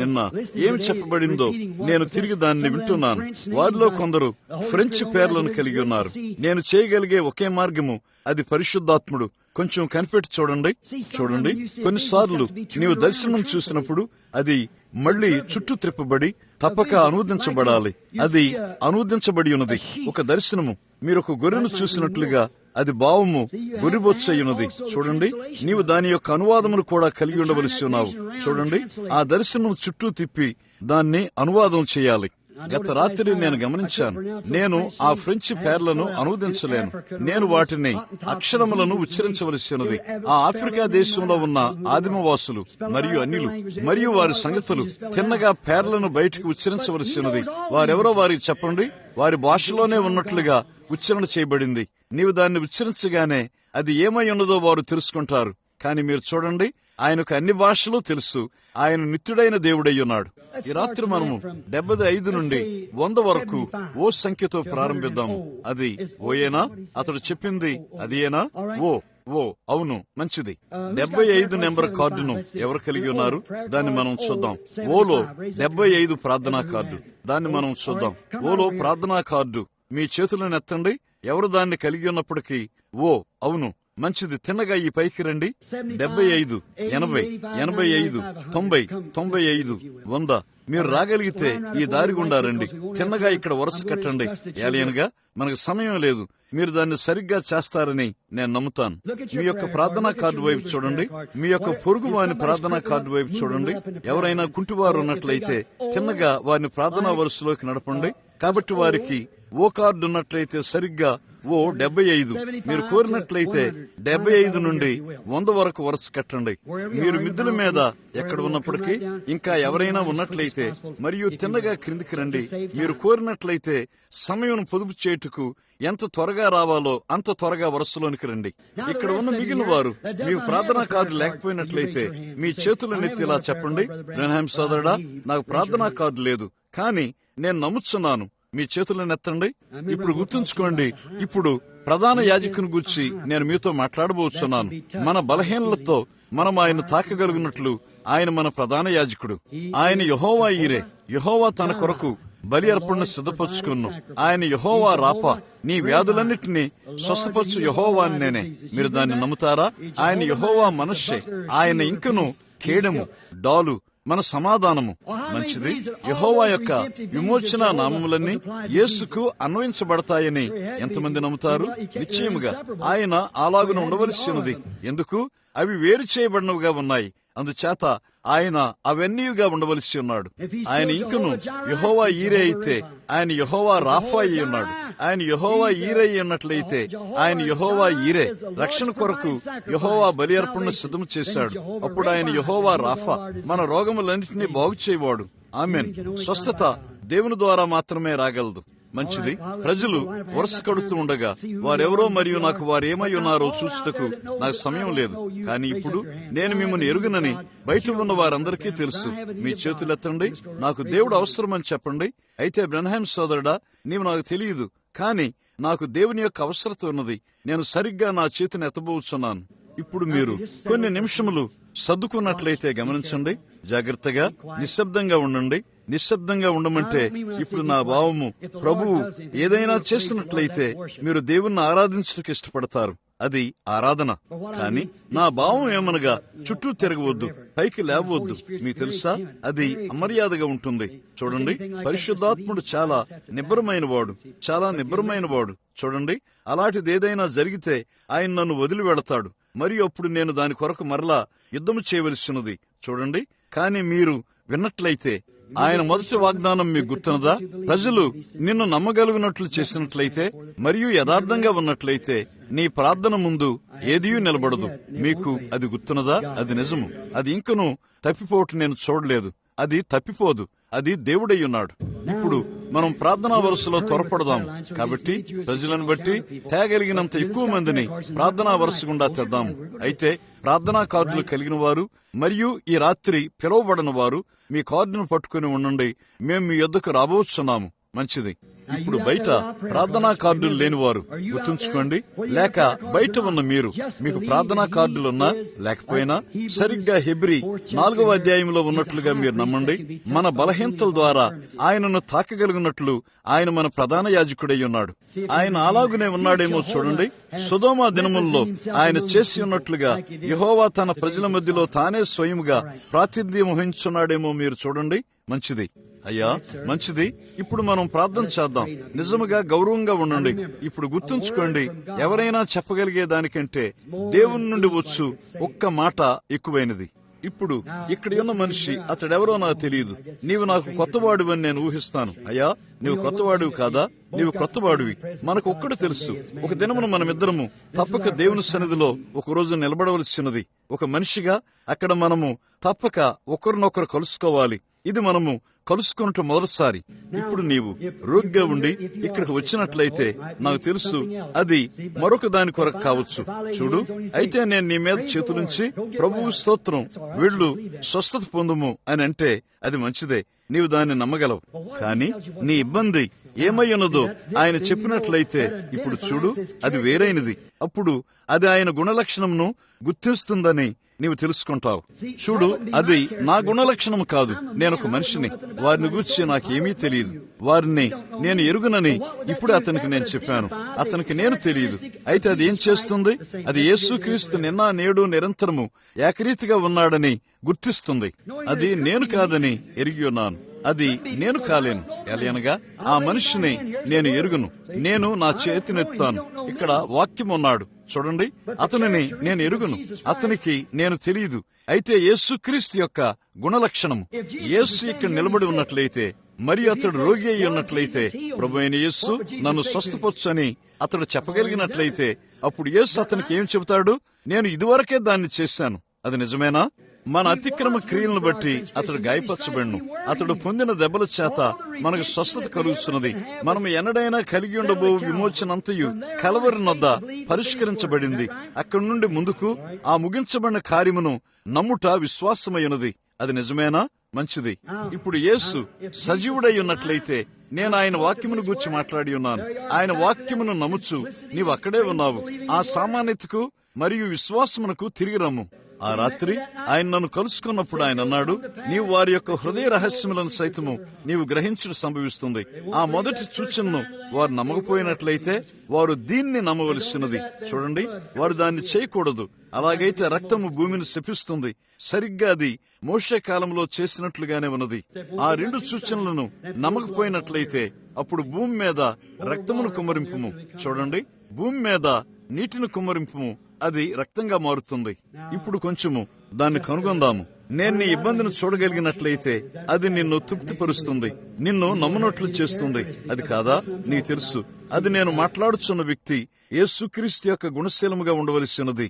నిన్న ఏమి చెప్పబడిందో నేను తిరిగి దాన్ని వింటున్నాను. వారిలో కొందరు ఫ్రెంచ్ పేర్లను కలిగి ఉన్నారు. నేను చేయగలిగే ఒకే మార్గము అది పరిశుద్ధాత్ముడు. కొంచెం కనిపెట్టి చూడండి. కొన్నిసార్లు నీవు దర్శనం చూసినప్పుడు అది మళ్లీ చుట్టూ త్రిప్పబడి తప్పక అనువదించబడాలి. అది అనువదించబడి ఉన్నది. ఒక దర్శనము మీరు ఒక గొర్రెను చూసినట్లుగా అది భావము గొర్రెబొచ్చయ్యున్నది. చూడండి, నీవు దాని యొక్క అనువాదమును కూడా కలిగి ఉండవలసి ఉన్నావు. చూడండి, ఆ దర్శనం చుట్టూ తిప్పి దాన్ని అనువాదం చేయాలి. గత రాత్రి నేను గమనించాను. నేను ఆ ఫ్రెంచ్ పేర్లను అనువదించలేను. నేను వాటిని అక్షరములను ఉచ్చరించవలసినది. ఆ ఆఫ్రికా దేశంలో ఉన్న ఆదిమవాసులు మరియు అన్యులు మరియు వారి సంగతులు తిన్నగా పేర్లను బయటకు ఉచ్చరించవలసినది. వారెవరో వారికి చెప్పండి. వారి భాషలోనే ఉన్నట్లుగా ఉచ్చరణ చేయబడింది. నీవు దాన్ని ఉచ్చరించగానే అది ఏమై ఉన్నదో వారు తెలుసుకుంటారు. కానీ మీరు చూడండి, ఆయనకు అన్ని భాషలు తెలుసు. ఆయన నిత్యుడైన దేవుడై ఉన్నాడు. ఈ రాత్రి మనము 75 నుండి 100 వరకు ఓ సంఖ్యతో ప్రారంభిద్దాము. అది ఓయేనా? అతడు చెప్పింది అదేనా? ఓ అవును, మంచిది. 75 నెంబర్ కార్డును ఎవరు కలిగి ఉన్నారు? దాన్ని మనం చూద్దాం. ఓలో 75 ప్రార్థనా కార్డు. దాన్ని మనం చూద్దాం. ఓలో ప్రార్థనా కార్డు. మీ చేతులను ఎత్తండి. ఎవరు దాన్ని కలిగి ఉన్నప్పటికీ అవును, మంచిది. తిన్నగా ఈ పైకి రండి. 75, 80, 85, 90, 95, 100. మీరు రాగలిగితే ఈ దారి గుండా రండి. తిన్నగా ఇక్కడ వరుస కట్టండి. ఏలియన్గా మనకు సమయం లేదు. మీరు దాన్ని సరిగ్గా చేస్తారని నేను నమ్ముతాను. మీ యొక్క ప్రార్థనా కార్డు వైపు చూడండి. మీ యొక్క పొరుగు వారిని ప్రార్థనా కార్డు వైపు చూడండి. ఎవరైనా కుంటివారు ఉన్నట్లయితే తిన్నగా వారిని ప్రార్థనా వరుసలోకి నడపండి. కాబట్టి వారికి ఓ కార్డు ఉన్నట్లయితే సరిగ్గా 75. మీరు కోరినట్లయితే 75 నుండి 100 వరకు వరుస కట్టండి. మీరు మిద్దెల మీద ఎక్కడ ఉన్నప్పటికీ ఇంకా ఎవరైనా ఉన్నట్లయితే మరియు తిన్నగా క్రిందికి రండి. మీరు కోరినట్లయితే సమయం పొదుపు చేయుటకు ఎంత త్వరగా రావాలో అంత త్వరగా వరుసలోనికి రండి. ఇక్కడ ఉన్న మిగిలిన వారు మీకు ప్రార్థనా కార్డు లేకపోయినట్లయితే మీ చేతులనెత్తి ఇలా చెప్పండి, బ్రెన్హామ్ సోదరుడా, నాకు ప్రార్థనా కార్డు లేదు, కానీ నేను నమ్ముచున్నాను. మీ చేతులనెత్తండి. ఇప్పుడు గుర్తుంచుకోండి, ఇప్పుడు ప్రధాన యాజకుని గురించి నేను మీతో మాట్లాడబోతున్నాను. మన బలహీనలతో మనం ఆయన తాకగలిగినట్లు ఆయన మన ప్రధాన యాజకుడు. ఆయన యెహోవా ఈరే. యెహోవా తన కొరకు బలి అర్పణను సిద్ధపరచుకున్ను. ఆయన యెహోవా రాఫా. నీ వ్యాధులన్నిటినీ స్వస్థపరచు యెహోవా అని నేనే. మీరు దాన్ని నమ్ముతారా? ఆయన యెహోవా మనష్షే. ఆయన ఇంకను కేడము, డాలు మన సమాధానము. మంచిది. యెహోవా యొక్క విమోచన నామములన్నీ యేసుకు అన్వయించబడతాయని ఎంతమంది నమ్ముతారు? నిశ్చయముగా ఆయన అలాగున ఉండవలసి ఉన్నది. ఎందుకు? అవి వేరు చేయబడినవిగా ఉన్నాయి. అందుచేత ఆయన అవన్నీగా ఉండవలసి ఉన్నాడు. ఆయన ఇంకను యెహోవా ఈరే అయితే ఆయన యెహోవా రాఫా అయి ఉన్నాడు. ఆయన యెహోవా ఈరే అన్నట్లయితే ఆయన యెహోవా ఈరే. రక్షణ కొరకు యెహోవా బలి అర్పణను సిద్ధం చేశాడు. అప్పుడు ఆయన యెహోవా రాఫా, మన రోగములన్నింటినీ బాగు చేయవాడు. ఆమేన్. స్వస్థత దేవుని ద్వారా మాత్రమే రాగలదు. మంచిది. ప్రజలు వరుస కడుతూ ఉండగా వారెవరో మరియు నాకు వారేమై ఉన్నారో చూచుటకు నాకు సమయం లేదు. కానీ ఇప్పుడు నేను మిమ్మల్ని ఎరుగునని బయట ఉన్న వారందరికీ తెలుసు. మీ చేతులెత్తండి, నాకు దేవుడు అవసరమని చెప్పండి. అయితే బ్రన్హామ్ సోదరుడా, నీవు నాకు తెలియదు, కానీ నాకు దేవుని యొక్క అవసరత ఉన్నది. నేను సరిగ్గా నా చేతిని ఎత్తబోచున్నాను. ఇప్పుడు మీరు కొన్ని నిమిషములు సర్దుకున్నట్లయితే గమనించండి. జాగ్రత్తగా నిశ్శబ్దంగా ఉండండి. నిశ్శబ్దంగా ఉండమంటే ఇప్పుడు నా భావము, ప్రభువు ఏదైనా చేసినట్లయితే మీరు దేవుణ్ణి ఆరాధించడానికి ఇష్టపడతారు. అది ఆరాధన. కానీ నా భావం ఏమనగా చుట్టూ తిరగవద్దు, పైకి లేవద్దు. మీకు తెలుసా, అది అమర్యాదగా ఉంటుంది. చూడండి, పరిశుద్ధాత్ముడు చాలా నిబ్బరమైన వాడు, చాలా నిబ్బరమైన వాడు. చూడండి, అలాంటిది ఏదైనా జరిగితే ఆయన నన్ను వదిలి వెళతాడు, మరియు అప్పుడు నేను దాని కొరకు మరలా యుద్ధము చేయవలసినది. చూడండి, కానీ మీరు విన్నట్లయితే ఆయన మొదటి వాగ్దానం మీకు గుర్తున్నదా? ప్రజలు నిన్ను నమ్మగలిగినట్లు చేసినట్లయితే మరియు యథార్థంగా ఉన్నట్లయితే నీ ప్రార్థన ముందు ఏదీ నిలబడదు. మీకు అది గుర్తున్నదా? అది నిజము. అది ఇంకనూ తప్పిపోవటం నేను చూడలేదు. అది తప్పిపోదు. అది దేవుడై ఉన్నాడు. ఇప్పుడు మనం ప్రార్థనా వరుసలో త్వరపడదాం. కాబట్టి ప్రజలను బట్టి తేగలిగినంత ఎక్కువ మందిని ప్రార్థనా వరుస గుండా తెద్దాము. అయితే ప్రార్థనా కార్డులు కలిగిన వారు మరియు ఈ రాత్రి పిలువబడిన వారు మీ కార్డును పట్టుకుని ఉండండి. మేము మీ యొద్దకు రాబోతున్నాము. మంచిది. ఇప్పుడు బయట ప్రార్థనా కార్డులు లేనివారు గుర్తుంచుకోండి. లేక బయట ఉన్న మీరు, మీకు ప్రార్థనా కార్డులున్నా లేకపోయినా సరిగ్గా హెబ్రీ 4వ అధ్యాయంలో ఉన్నట్లుగా మీరు నమ్మండి. మన బలహీనతల ద్వారా ఆయనను తాకగలిగినట్లు ఆయన మన ప్రధాన యాజకుడై ఉన్నాడు. ఆయన అలాగునే ఉన్నాడేమో చూడండి. సొదొమ దినముల్లో ఆయన చేసి ఉన్నట్లుగా యెహోవా తన ప్రజల మధ్యలో తానే స్వయముగా ప్రాతినిధ్యం వహించున్నాడేమో మీరు చూడండి. మంచిది అయ్యా, మంచిది. ఇప్పుడు మనం ప్రార్థన చేద్దాం. నిజముగా గౌరవంగా ఉండండి. ఇప్పుడు గుర్తుంచుకోండి, ఎవరైనా చెప్పగలిగే దానికంటే దేవుని నుండి వచ్చు ఒక్క మాట ఎక్కువైనది. ఇప్పుడు ఇక్కడ ఉన్న మనిషి, అతడెవరో నాకు తెలియదు. నీవు నాకు కొత్తవాడివని నేను ఊహిస్తాను. అయ్యా, నీవు కొత్తవాడివి కాదా? నీవు కొత్తవాడివి. మనకు ఒక్కడు తెలుసు, ఒక దినమున మనమిద్దరము తప్పక దేవుని సన్నిధిలో ఒక రోజు నిలబడవలసినది. ఒక మనిషిగా అక్కడ మనము తప్పక ఒకరినొకరు కలుసుకోవాలి. ఇది మనము కలుసుకున్నట్టు మొదటిసారి. ఇప్పుడు నీవు రోగిగా ఉండి ఇక్కడికి వచ్చినట్లయితే నాకు తెలుసు అది మరొక దాని కొరకు కావచ్చు. చూడు, అయితే నేను నీ మీద చేతులుంచి ప్రభువు స్తోత్రం, వీళ్ళు స్వస్థత పొందుము అని అంటే అది మంచిదే. నీవు దాన్ని నమ్మగలవు. కానీ నీ ఇబ్బంది ఏమై ఉన్నదో ఆయన చెప్పినట్లయితే ఇప్పుడు చూడు, అది వేరైనది. అప్పుడు అది ఆయన గుణలక్షణంను గుర్తిస్తుందని నీవు తెలుసుకుంటావు. చూడు, అది నా గుణలక్షణం కాదు. నేను ఒక మనిషిని. వారిని గూర్చి నాకేమీ తెలియదు. వారిని నేను ఎరుగునని ఇప్పుడు అతనికి నేను చెప్పాను. అతనికి నేను తెలియదు. అయితే అది ఏం చేస్తుంది? అది యేసుక్రీస్తు నిన్న నేడు నిరంతరము ఏకరీతిగా ఉన్నాడని గుర్తిస్తుంది. అది నేను కాదని ఎరిగి ఉన్నాను. అది నేను కాలేను. ఎలయనగా ఆ మనిషిని నేను ఎరుగును. నేను నా చేతినెత్తాను. ఇక్కడ వాక్యం ఉన్నాడు చూడండి. అతనిని నేను ఎరుగును. అతనికి నేను తెలియదు. అయితే యేసుక్రీస్తు యొక్క గుణలక్షణము, యేసు ఇక్కడ నిలబడి ఉన్నట్లయితే మరియు అతడు రోగి అయి ఉన్నట్లయితే, ప్రభువైన యేసు నన్ను స్వస్థపరచని అతడు చెప్పగలిగినట్లయితే, అప్పుడు యేసు అతనికి ఏం చెబుతాడు? నేను ఇదివరకే దాన్ని చేశాను. అది నిజమేనా? మన అతిక్రమ క్రియలను బట్టి అతడు గాయపరచబడిను. అతడు పొందిన దెబ్బల చేత మనకు స్వస్థత కలుగుతున్నది. మనం ఎన్నడైనా కలిగి ఉండబో విమోచనంతయు కలవరి నొద్ద పరిష్కరించబడింది. అక్కడి నుండి ముందుకు ఆ ముగించబడిన కార్యమును నమ్ముట విశ్వాసమైనది. అది నిజమేనా? మంచిది. ఇప్పుడు యేసు సజీవుడై ఉన్నట్లయితే నేను ఆయన వాక్యమును గూర్చి మాట్లాడి ఉన్నాను. ఆయన వాక్యమును నమ్ముచు నీవు అక్కడే ఉన్నావు. ఆ సామాన్యతకు మరియు విశ్వాసమునకు తిరిగి రమ్ము. ఆ రాత్రి ఆయన నన్ను కలుసుకున్నప్పుడు ఆయన అన్నాడు, నీవు వారి యొక్క హృదయ రహస్యములను సైతము నీవు గ్రహించుట సంభవిస్తుంది. ఆ మొదటి సూచనను వారు నమ్మకపోయినట్లయితే వారు దీన్ని నమ్మవలసినది. చూడండి, వారు దాన్ని చేయకూడదు. అలాగైతే రక్తము భూమిని శపిస్తుంది. సరిగ్గా అది మోషే కాలంలో చేసినట్లుగానే ఉన్నది. ఆ 2 సూచనలను నమ్మకపోయినట్లయితే అప్పుడు భూమి మీద రక్తమును కుమ్మరింపుము. చూడండి, భూమి మీద నీటిని కుమ్మరింపుము, అది రక్తంగా మారుతుంది. ఇప్పుడు కొంచెము దాన్ని కనుగొందాము. నేను నీ ఇబ్బందిని చూడగలిగినట్లయితే అది నిన్ను తృప్తిపరుస్తుంది, నిన్ను నమ్మునట్లు చేస్తుంది. అది కాదా? నీకు తెలుసు, అది నేను మాట్లాడుచున్న వ్యక్తి యేసుక్రీస్తు యొక్క గుణశీలముగా ఉండవలసినది.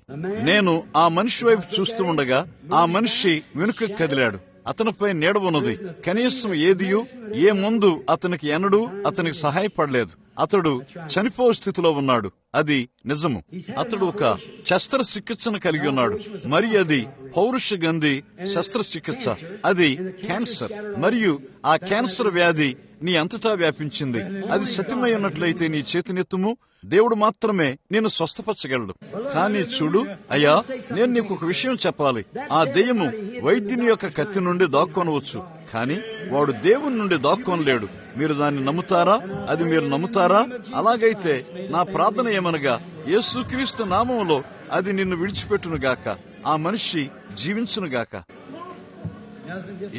నేను ఆ మనిషి వైపు చూస్తూ ఉండగా ఆ మనిషి వెనుక కదిలాడు. అతనిపై నీడ ఉన్నది. కనీసం ఏదియు ఏ మందు అతనికి ఎన్నడూ అతనికి సహాయపడలేదు. అతడు చనిపో స్థితిలో ఉన్నాడు. అది నిజము. అతడు ఒక శస్త్రచికిత్సను కలిగి ఉన్నాడు. మరి అది పౌరుష గంధి శస్త్రచికిత్స. అది క్యాన్సర్. మరియు ఆ క్యాన్సర్ వ్యాధి నీ అంతటా వ్యాపించింది. అది సత్యమై ఉన్నట్లయితే నీ చేతినెత్తుము. దేవుడు మాత్రమే నిన్ను స్వస్థపరచగలడు. కానీ చూడు అయ్యా, నేను నీకు ఒక విషయం చెప్పాలి. ఆ దెయ్యము వైద్యుని యొక్క కత్తి నుండి దాక్కొనవచ్చు, కానీ వాడు దేవుని నుండి దాక్కొనలేడు. మీరు దాన్ని నమ్ముతారా? అది మీరు నమ్ముతారా? అలాగైతే నా ప్రార్థన ఏమనగా, యేసుక్రీస్తు నామములో అది నిన్ను విడిచిపెట్టునుగాక. ఆ మనిషి జీవించునుగాక.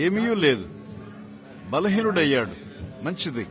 ఏమీ లేదు, బలహీనుడయ్యాడు. మంచిది.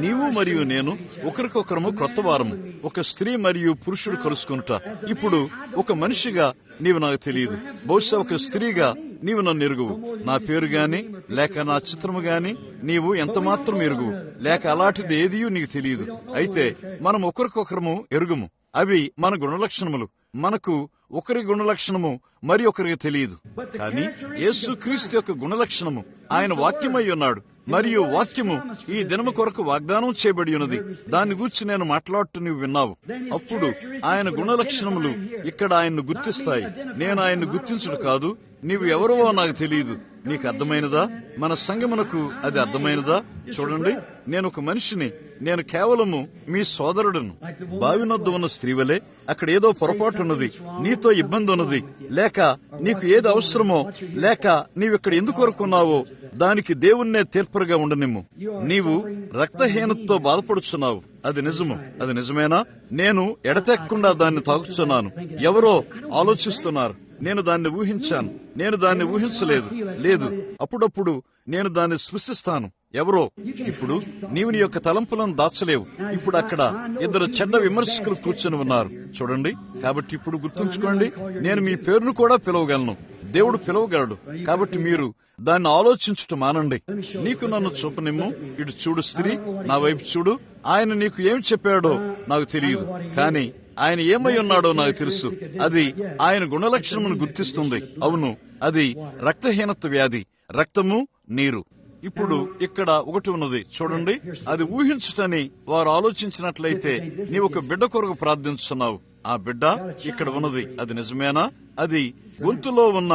నీవు మరియు నేను ఒకరికొకరము క్రొత్త వారము. ఒక స్త్రీ మరియు పురుషుడు కలుసుకొనుట. ఇప్పుడు ఒక మనిషిగా నీవు నాకు తెలియదు. బహుశా ఒక స్త్రీగా నీవు నన్ను ఎరుగువు. నా పేరు గాని లేక నా చిత్రము గాని నీవు ఎంత మాత్రం ఎరుగువు, లేక అలాంటిది ఏదియూ నీకు తెలియదు. అయితే మనం ఒకరికొకరము ఎరుగుము. అవి మన గుణలక్షణములు. మనకు ఒకరి గుణలక్షణము మరి ఒకరికి తెలియదు. కానీ యేసుక్రీస్తు యొక్క గుణలక్షణము ఆయన వాక్యమై ఉన్నాడు. మరియు వాక్యము ఈ దినము కొరకు వాగ్దానం చేయబడి ఉన్నది. దాని గురించి నేను మాట్లాడుతూ నీవు విన్నావు. అప్పుడు ఆయన గుణలక్షణములు ఇక్కడ ఆయన్ను గుర్తిస్తాయి. నేను ఆయన్ను గుర్తించుడు కాదు. నీవు ఎవరో నాకు తెలియదు. నీకు అర్థమైనదా? మన సంగమునకు అది అర్థమైనదా? చూడండి, నేను ఒక మనిషిని. నేను కేవలము మీ సోదరుడును. బావినొద్ద ఉన్న స్త్రీవలే అక్కడ ఏదో పొరపాటు ఉన్నది, నీతో ఇబ్బంది ఉన్నది, లేక నీకు ఏది అవసరమో, లేక నీవిక్కడ ఎందుకు కొరుకున్నావో దానికి దేవుణ్ణే తీర్పరుగా ఉండనిమ్ము. నీవు రక్తహీనతతో బాధపడుచున్నావు. అది నిజము. అది నిజమేనా? నేను ఎడతెక్కకుండా దాన్ని తాగుతున్నాను. ఎవరో ఆలోచిస్తున్నారు. నేను దాన్ని ఊహించాను. నేను దాన్ని ఊహించలేదు. లేదు, అప్పుడప్పుడు నేను దాన్ని స్పృశిస్తాను. ఎవరో. ఇప్పుడు నీవు నీ యొక్క తలంపులను దాచలేవు. ఇప్పుడు అక్కడ 2 చెడ్డ విమర్శకులు కూర్చొని ఉన్నారు. చూడండి, కాబట్టి ఇప్పుడు గుర్తుంచుకోండి, నేను మీ పేరును కూడా పిలవగలను. దేవుడు పిలవగలడు. కాబట్టి మీరు దాన్ని ఆలోచించుట మానండి. నీకు నన్ను చూపనిమ్ము. ఇటు చూడు స్త్రీ, నా వైపు చూడు. ఆయన నీకు ఏమి చెప్పాడో నాకు తెలియదు, కానీ ఆయన ఏమై ఉన్నాడో నాకు తెలుసు. అది ఆయన గుణలక్షణమును గుర్తిస్తుంది. అవును, అది రక్తహీనత వ్యాధి, రక్తము, నీరు. ఇప్పుడు ఇక్కడ ఒకటి ఉన్నది. చూడండి, అది ఊహించుటని వారు ఆలోచించినట్లయితే నీవు ఒక బిడ్డ కొరకు ప్రార్థించుతున్నావు. ఆ బిడ్డ ఇక్కడ ఉన్నది. అది నిజమేనా? అది గొంతులో ఉన్న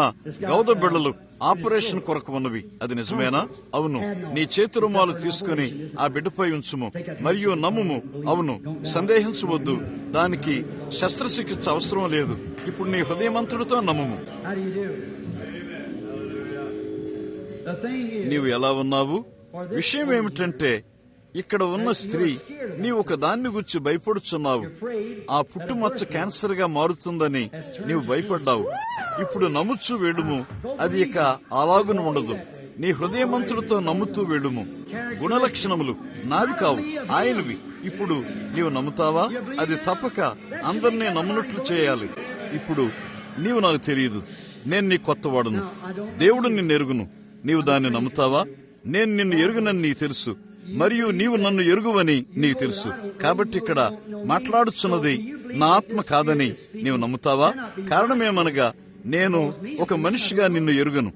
గౌద బిడ్డలు ఆపరేషన్ కొరకు ఉన్నవి. అది నిజమేనా? అవును. నీ చేతి రుమాలు తీసుకుని ఆ బిడ్డపై ఉంచుము మరియు నమ్ముము. అవును, సందేహించవద్దు. దానికి శస్త్రచికిత్స అవసరం లేదు. ఇప్పుడు నీ హృదయమంతుడితో నమ్ముము. నీవు ఎలా ఉన్నావు? విషయం ఏమిటంటే, ఇక్కడ ఉన్న స్త్రీ, నీవు ఒక దాన్ని గురించి భయపడుచున్నావు. ఆ పుట్టుమచ్చ క్యాన్సర్ గా మారుతుందని నీవు భయపడ్డావు. ఇప్పుడు నమ్ముచూ వెళ్ళుము. అది ఇక అలాగున ఉండదు. నీ హృదయమంతుడితో నమ్ముతూ వెళ్ళుము. గుణలక్షణములు నావి కావు, ఆయనవి. ఇప్పుడు నీవు నమ్ముతావా? అది తప్పక అందరినీ నమ్మునట్లు చేయాలి. ఇప్పుడు నీవు నాకు తెలియదు. నేను నీ కొత్తవాడును. దేవుడు నిన్ను ఎరుగును. నీవు దాన్ని నమ్ముతావా? నేను నిన్ను ఎరుగునని నీకు తెలుసు, మరియు నీవు నన్ను ఎరుగువని నీకు తెలుసు. కాబట్టి ఇక్కడ మాట్లాడుచున్నది నా ఆత్మ కాదని నీవు నమ్ముతావా? కారణమేమనగా, నేను ఒక మనిషిగా నిన్ను ఎరుగను.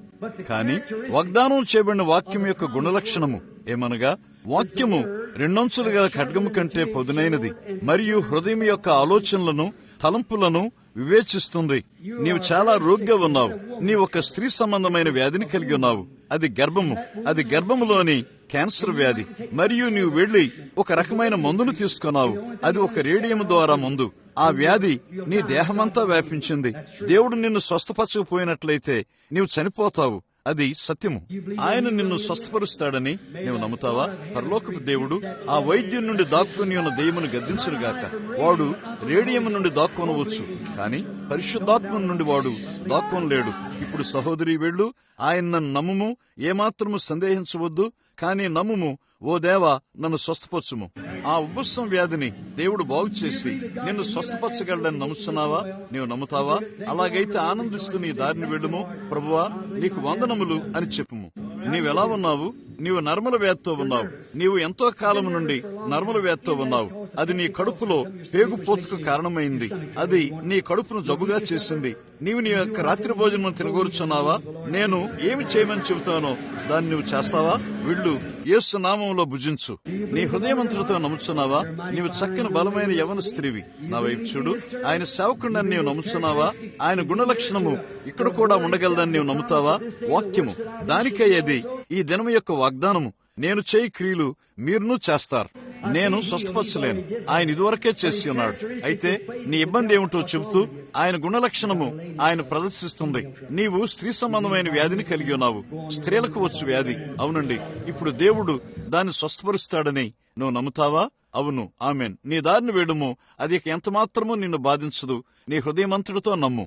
కానీ వాగ్దానం చేయబడిన వాక్యం యొక్క గుణలక్షణము ఏమనగా, వాక్యము 2 అంచులు గల ఖడ్గము కంటే పొదునైనది, మరియు హృదయం యొక్క ఆలోచనలను తలంపులను వివేచిస్తుంది. నీవు చాలా రోగ్గా ఉన్నావు. నీవు ఒక స్త్రీ సంబంధమైన వ్యాధిని కలిగి ఉన్నావు. అది గర్భము. అది గర్భములోని క్యాన్సర్ వ్యాధి. మరియు నీవు వెళ్లి ఒక రకమైన మందును తీసుకున్నావు. అది ఒక రేడియం ద్వారా మందు. ఆ వ్యాధి నీ దేహమంతా వ్యాపించింది. దేవుడు నిన్ను స్వస్థపరచకపోయినట్లయితే నీవు చనిపోతావు. అది సత్యము. ఆయన నిన్ను స్వస్థపరుస్తాడని నీవు నమ్ముతావా? పరలోకపు దేవుడు ఆ వైద్యం నుండి దాక్కుని ఉన్న దెయ్యమును గద్దించునుగాక. వాడు రేడియం నుండి దాక్కొనవచ్చు, కానీ పరిశుద్ధాత్మ నుండి వాడు దాక్కొనలేడు. ఇప్పుడు సహోదరి వెళ్ళు, ఆయన నమ్ముము, ఏమాత్రము సందేహించవద్దు, కానీ నమ్ముము. ఓ దేవా, నన్ను స్వస్థపరచుము. ఆ ఉబ్బసం వ్యాధిని దేవుడు బాగు చేసి నిన్ను స్వస్థపరచగలడని నమ్ముచున్నావా? నీవు నమ్ముతావా? అలాగైతే ఆనందిస్తూ నీ దారిని వెళ్ళుము. ప్రభువా, నీకు వందనములు అని చెప్పుము. నీవెలా ఉన్నావు? నీవు నర్మల వ్యాధితో ఉన్నావు. నీవు ఎంతో కాలం నుండి నర్మల వ్యాధితో ఉన్నావు. అది నీ కడుపులో పేగుపోతుకు కారణమైంది. అది నీ కడుపును జబ్బుగా చేసింది. నీవు నీ యొక్క రాత్రి భోజనం తినగోరుచున్నావా? నేను ఏమి చేయమని చెబుతానో దాన్ని నువ్వు చేస్తావా? వీళ్ళు యేసు నామములో భుజించు. నీ హృదయమంతటితో నమ్ముచున్నావా? నీవు చక్కని బలమైన యవన స్త్రీవి. నా వైపు చూడు. ఆయన సేవకుడని నీవు నమ్ముచున్నావా? ఆయన గుణలక్షణము ఇక్కడ కూడా ఉండగలదని నీవు నమ్ముతావా? వాక్యము దానికై అది ఈ దినము యొక్క వాగ్దానము. నేను చేయి క్రియలు మీరును చేస్తారు. నేను స్వస్థపరచలేను, ఆయన ఇదివరకే చేసి ఉన్నాడు. అయితే నీ ఇబ్బంది ఏమిటో చెబుతూ ఆయన గుణలక్షణము ఆయన ప్రదర్శిస్తుంది. నీవు స్త్రీ సంబంధమైన వ్యాధిని కలిగి ఉన్నావు. స్త్రీలకు వచ్చు వ్యాధి. అవునండి, ఇప్పుడు దేవుడు దాన్ని స్వస్థపరుస్తాడని నువ్వు నమ్ముతావా? అవును, ఆమెన్. నీ దారిని వేడుము. అది ఎంత మాత్రమూ నిన్ను బాధించదు. నీ హృదయమంతుడితో నమ్ము.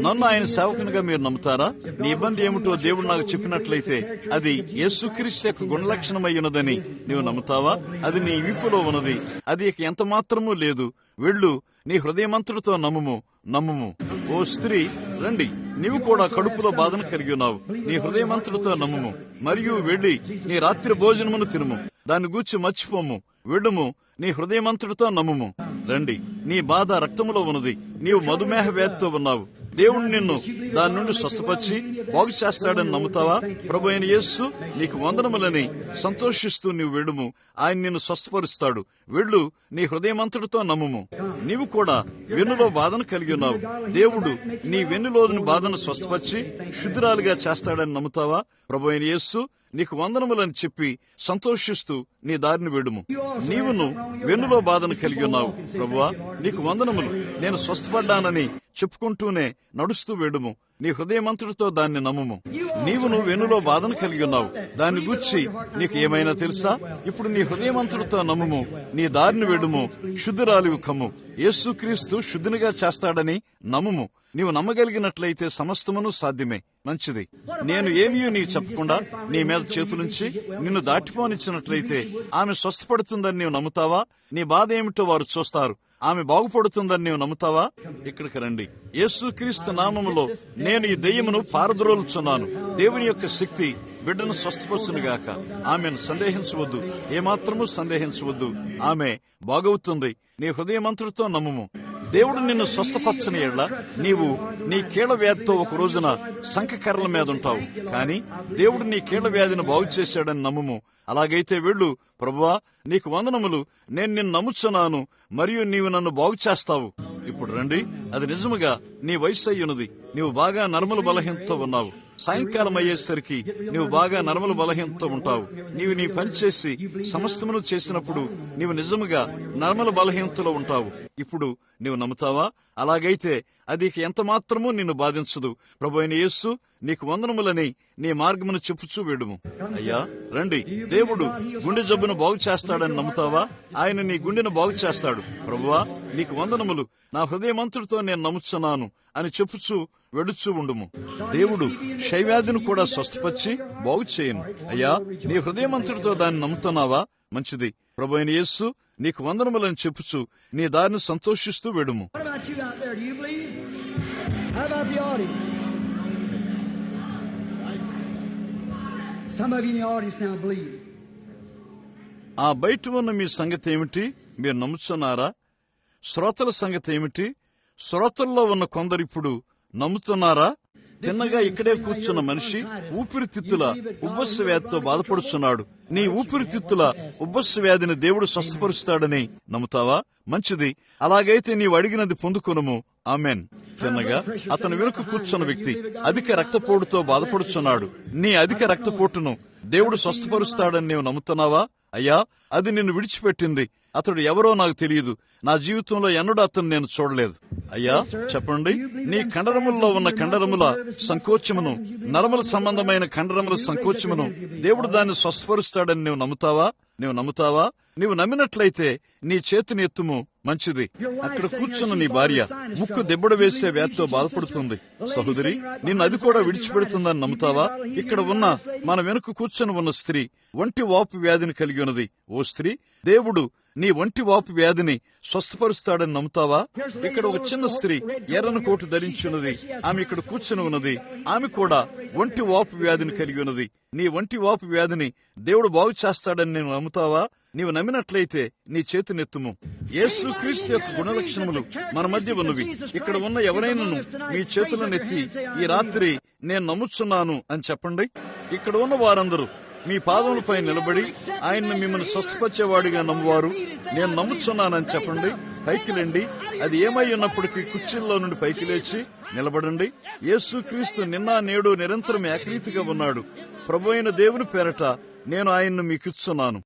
నన్ను ఆయన సేవకునిగా మీరు నమ్ముతారా? నీ ఇబ్బంది ఏమిటో దేవుడు నాకు చెప్పినట్లయితే అది యేసుక్రీస్తు యొక్క గుణలక్షణమై ఉన్నదని నీవు నమ్ముతావా? అది నీ వీపులో ఉన్నది. అది ఎంత మాత్రమూ లేదు. వెళ్ళు, నీ హృదయమంతుడితో నమ్ముము. ఓ స్త్రీ, రండి. నీవు కూడా కడుపులో బాధను కలిగి ఉన్నావు. నీ హృదయమంతుడితో నమ్ముము. మరియు వెళ్లి నీ రాత్రి భోజనమును తినుము. దాన్ని గూర్చి మర్చిపోము. వెళ్ళుము, నీ హృదయమంతుడితో నమ్ముము. రండి, నీ బాధ రక్తములో ఉన్నది. నీవు మధుమేహ వ్యాధితో ఉన్నావు. దేవుడు నిన్ను దాని నుండి స్వస్థపరిచి బాగు చేస్తాడని నమ్ముతావా? ప్రభు అయిన యేసు నీకు వందనములని సంతోషిస్తూ నీవు వెళ్ళుము. ఆయన నిన్ను స్వస్థపరుస్తాడు. వెళ్ళు, నీ హృదయమంతుడితో నమ్ముము. నీవు కూడా వెన్నులో బాధను కలిగి ఉన్నావు. దేవుడు నీ వెన్నులోని బాధను స్వస్థపరిచి శుద్ధురాలుగా చేస్తాడని నమ్ముతావా? ప్రభు అయిన యేసు నీకు వందనములని చెప్పి సంతోషిస్తూ నీ దారిని వెడుము. నీవును వెన్నులో బాధను కలిగి ఉన్నావు. ప్రభువా, నీకు వందనములు, నేను స్వస్థపడ్డానని చెప్పుకుంటూనే నడుస్తూ వెడుము. నీ హృదయమంతుడితో దాన్ని నమ్ముము. నీవును వెన్నులో బాధను కలిగి ఉన్నావు. దాన్ని గూర్చి నీకు ఏమైనా తెలుసా? ఇప్పుడు నీ హృదయమంతుడితో నమ్ముము. నీ దారిని వెడుము. శుద్ధురాలివి కమ్ము. యేసుక్రీస్తు శుద్ధునిగా చేస్తాడని నమ్ముము. నీవు నమ్మగలిగినట్లయితే సమస్తమును సాధ్యమే. మంచిది. నేను ఏమీ నీకు చెప్పకుండా నీ మీద చేతులుంచి నిన్ను దాటిపోనిచ్చినట్లయితే ఆమె స్వస్థపడుతుందని నీవు నమ్ముతావా? నీ బాధ ఏమిటో వారు చూస్తారు. ఆమె బాగుపడుతుందని నీవు నమ్ముతావా? ఇక్కడికి రండి. యేసుక్రీస్తు నామములో నేను ఈ దెయ్యమును పారద్రోలుచున్నాను. దేవుని యొక్క శక్తి బిడ్డను స్వస్థపరచునుగాక. ఆమెను సందేహించవద్దు, ఏమాత్రము సందేహించవద్దు. ఆమె బాగవుతుంది. నీ హృదయమంతుడితో నమ్ముము. దేవుడు నిన్ను స్వస్థపరచని ఎడల నీవు నీ కీళ్ల వ్యాధితో ఒక రోజున సంకకర్రల మీద ఉంటావు. కానీ దేవుడు నీ కీళ్ల వ్యాధిని బాగు చేశాడని నమ్ముము. అలాగైతే వెళ్ళు. ప్రభువా, నీకు వందనములు, నేను నిన్ను నమ్ముచున్నాను మరియు నీవు నన్ను బాగు చేస్తావు. ఇప్పుడు రండి. అది నిజముగా నీ వయసు అయ్యున్నది. నీవు బాగా నర్మల బలహీనతతో ఉన్నావు. సాయంకాలం అయ్యేసరికి నీవు బాగా నర్మల బలహీనతతో ఉంటావు. నీవు నీ పని చేసి సమస్తమును చేసినప్పుడు నీవు నిజముగా నర్మల బలహీనతలో ఉంటావు. ఇప్పుడు నీవు నమ్ముతావా? అలాగైతే అది ఎంత మాత్రమూ నిన్ను బాధించదు. ప్రభు అయిన యేసు నీకు వందనములని నీ మార్గమును చెప్పుచూ వేడుము. అయ్యా, రండి. దేవుడు గుండె జబ్బును బాగు చేస్తాడని నమ్ముతావా? ఆయన నీ గుండెను బాగు చేస్తాడు. ప్రభువా, నీకు వందనములు, నా హృదయమంతుడితో నేను నమ్ముచున్నాను అని చెప్పుచూ వెడుచూ ఉండుము. దేవుడు క్షయవ్యాధిని కూడా స్వస్థపరిచి బాగు చేయను. అయ్యా, నీ హృదయమంతుడితో దాన్ని నమ్ముతున్నావా? మంచిది. ప్రభు అయిన యేసు నీకు వందనములని చెప్పుచు నీ దారిని సంతోషిస్తూ వెడుము. ఆ బయట ఉన్న మీ సంగతి ఏమిటి? మీరు నమ్ముతున్నారా? శ్రోతల సంగతి ఏమిటి? శ్రోతల్లో ఉన్న కొందరిప్పుడు నమ్ముతున్నారా? తిన్నగా ఇక్కడే కూర్చున్న మనిషి ఊపిరితిత్తుల ఉబ్బస్సు వ్యాధితో బాధపడుచున్నాడు. నీ ఊపిరితిత్తుల ఉబ్బస్సు వ్యాధిని దేవుడు స్వస్థపరుస్తాడని నమ్ముతావా? మంచిది. అలాగైతే నీవు అడిగినది పొందుకొనుము. ఆమెన్. తిన్నగా అతను వెనుక కూర్చున్న వ్యక్తి అధిక రక్తపోటుతో బాధపడుచున్నాడు. నీ అధిక రక్తపోటును దేవుడు స్వస్థపరుస్తాడని నీవు నమ్ముతున్నావా? అయ్యా, అది నిన్ను విడిచిపెట్టింది. అతడు ఎవరో నాకు తెలియదు. నా జీవితంలో ఎన్నడూ అతను నేను చూడలేదు. అయ్యా చెప్పండి, నీ కండరముల్లో ఉన్న కండరముల సంకోచమును, నరముల సంబంధమైన కండరముల సంకోచమును దేవుడు దాన్ని స్వస్థపరుస్తాడని నీవు నమ్ముతావా? నీవు నమ్మినట్లయితే నీ చేతిని ఎత్తుము, మంచిది. అక్కడ కూర్చున్న నీ భార్య ముక్కు దెబ్బడు వేసే వ్యాధితో బాధపడుతుంది. సహోదరి, నిన్ను అది కూడా విడిచిపెడుతుందని నమ్ముతావా? ఇక్కడ ఉన్న మన వెనుక కూర్చొని ఉన్న స్త్రీ ఒంటి వాపు వ్యాధిని కలిగి ఉన్నది. ఓ స్త్రీ, దేవుడు నీ ఒంటి వాపు వ్యాధిని స్వస్థపరుస్తాడని నమ్ముతావా? ఇక్కడ ఒక చిన్న స్త్రీ ఎర్రని కోటు ధరించున్నది. ఆమె ఇక్కడ కూర్చుని ఉన్నది. ఆమె కూడా ఒంటి వాపు వ్యాధిని కలిగి ఉన్నది. నీ ఒంటి వాపు వ్యాధిని దేవుడు బాగు చేస్తాడని నేను నమ్ముతావా? నీవు నమ్మినట్లయితే నీ చేతినెత్తుము. యేసు క్రీస్తు యొక్క గుణలక్షణములు మన మధ్య ఉన్నవి. ఇక్కడ ఉన్న ఎవరైనాను మీ చేతులనెత్తి ఈ రాత్రి నేను నమ్ముచున్నాను అని చెప్పండి. ఇక్కడ ఉన్న వారందరూ మీ పాదములపై నిలబడి ఆయన్ను మిమ్మల్ని స్వస్థపరిచేవాడిగా నమ్మువారు నేను నమ్ముచున్నానని చెప్పండి. పైకి లేండి. అది ఏమై ఉన్నప్పటికీ కుర్చీల్లో నుండి పైకి లేచి నిలబడండి. యేసు క్రీస్తు నిన్న నేడు నిరంతరం ఏకరీతిగా ఉన్నాడు. ప్రభువైన దేవుని పేరట నేను ఆయన్ను మీకిచ్చున్నాను.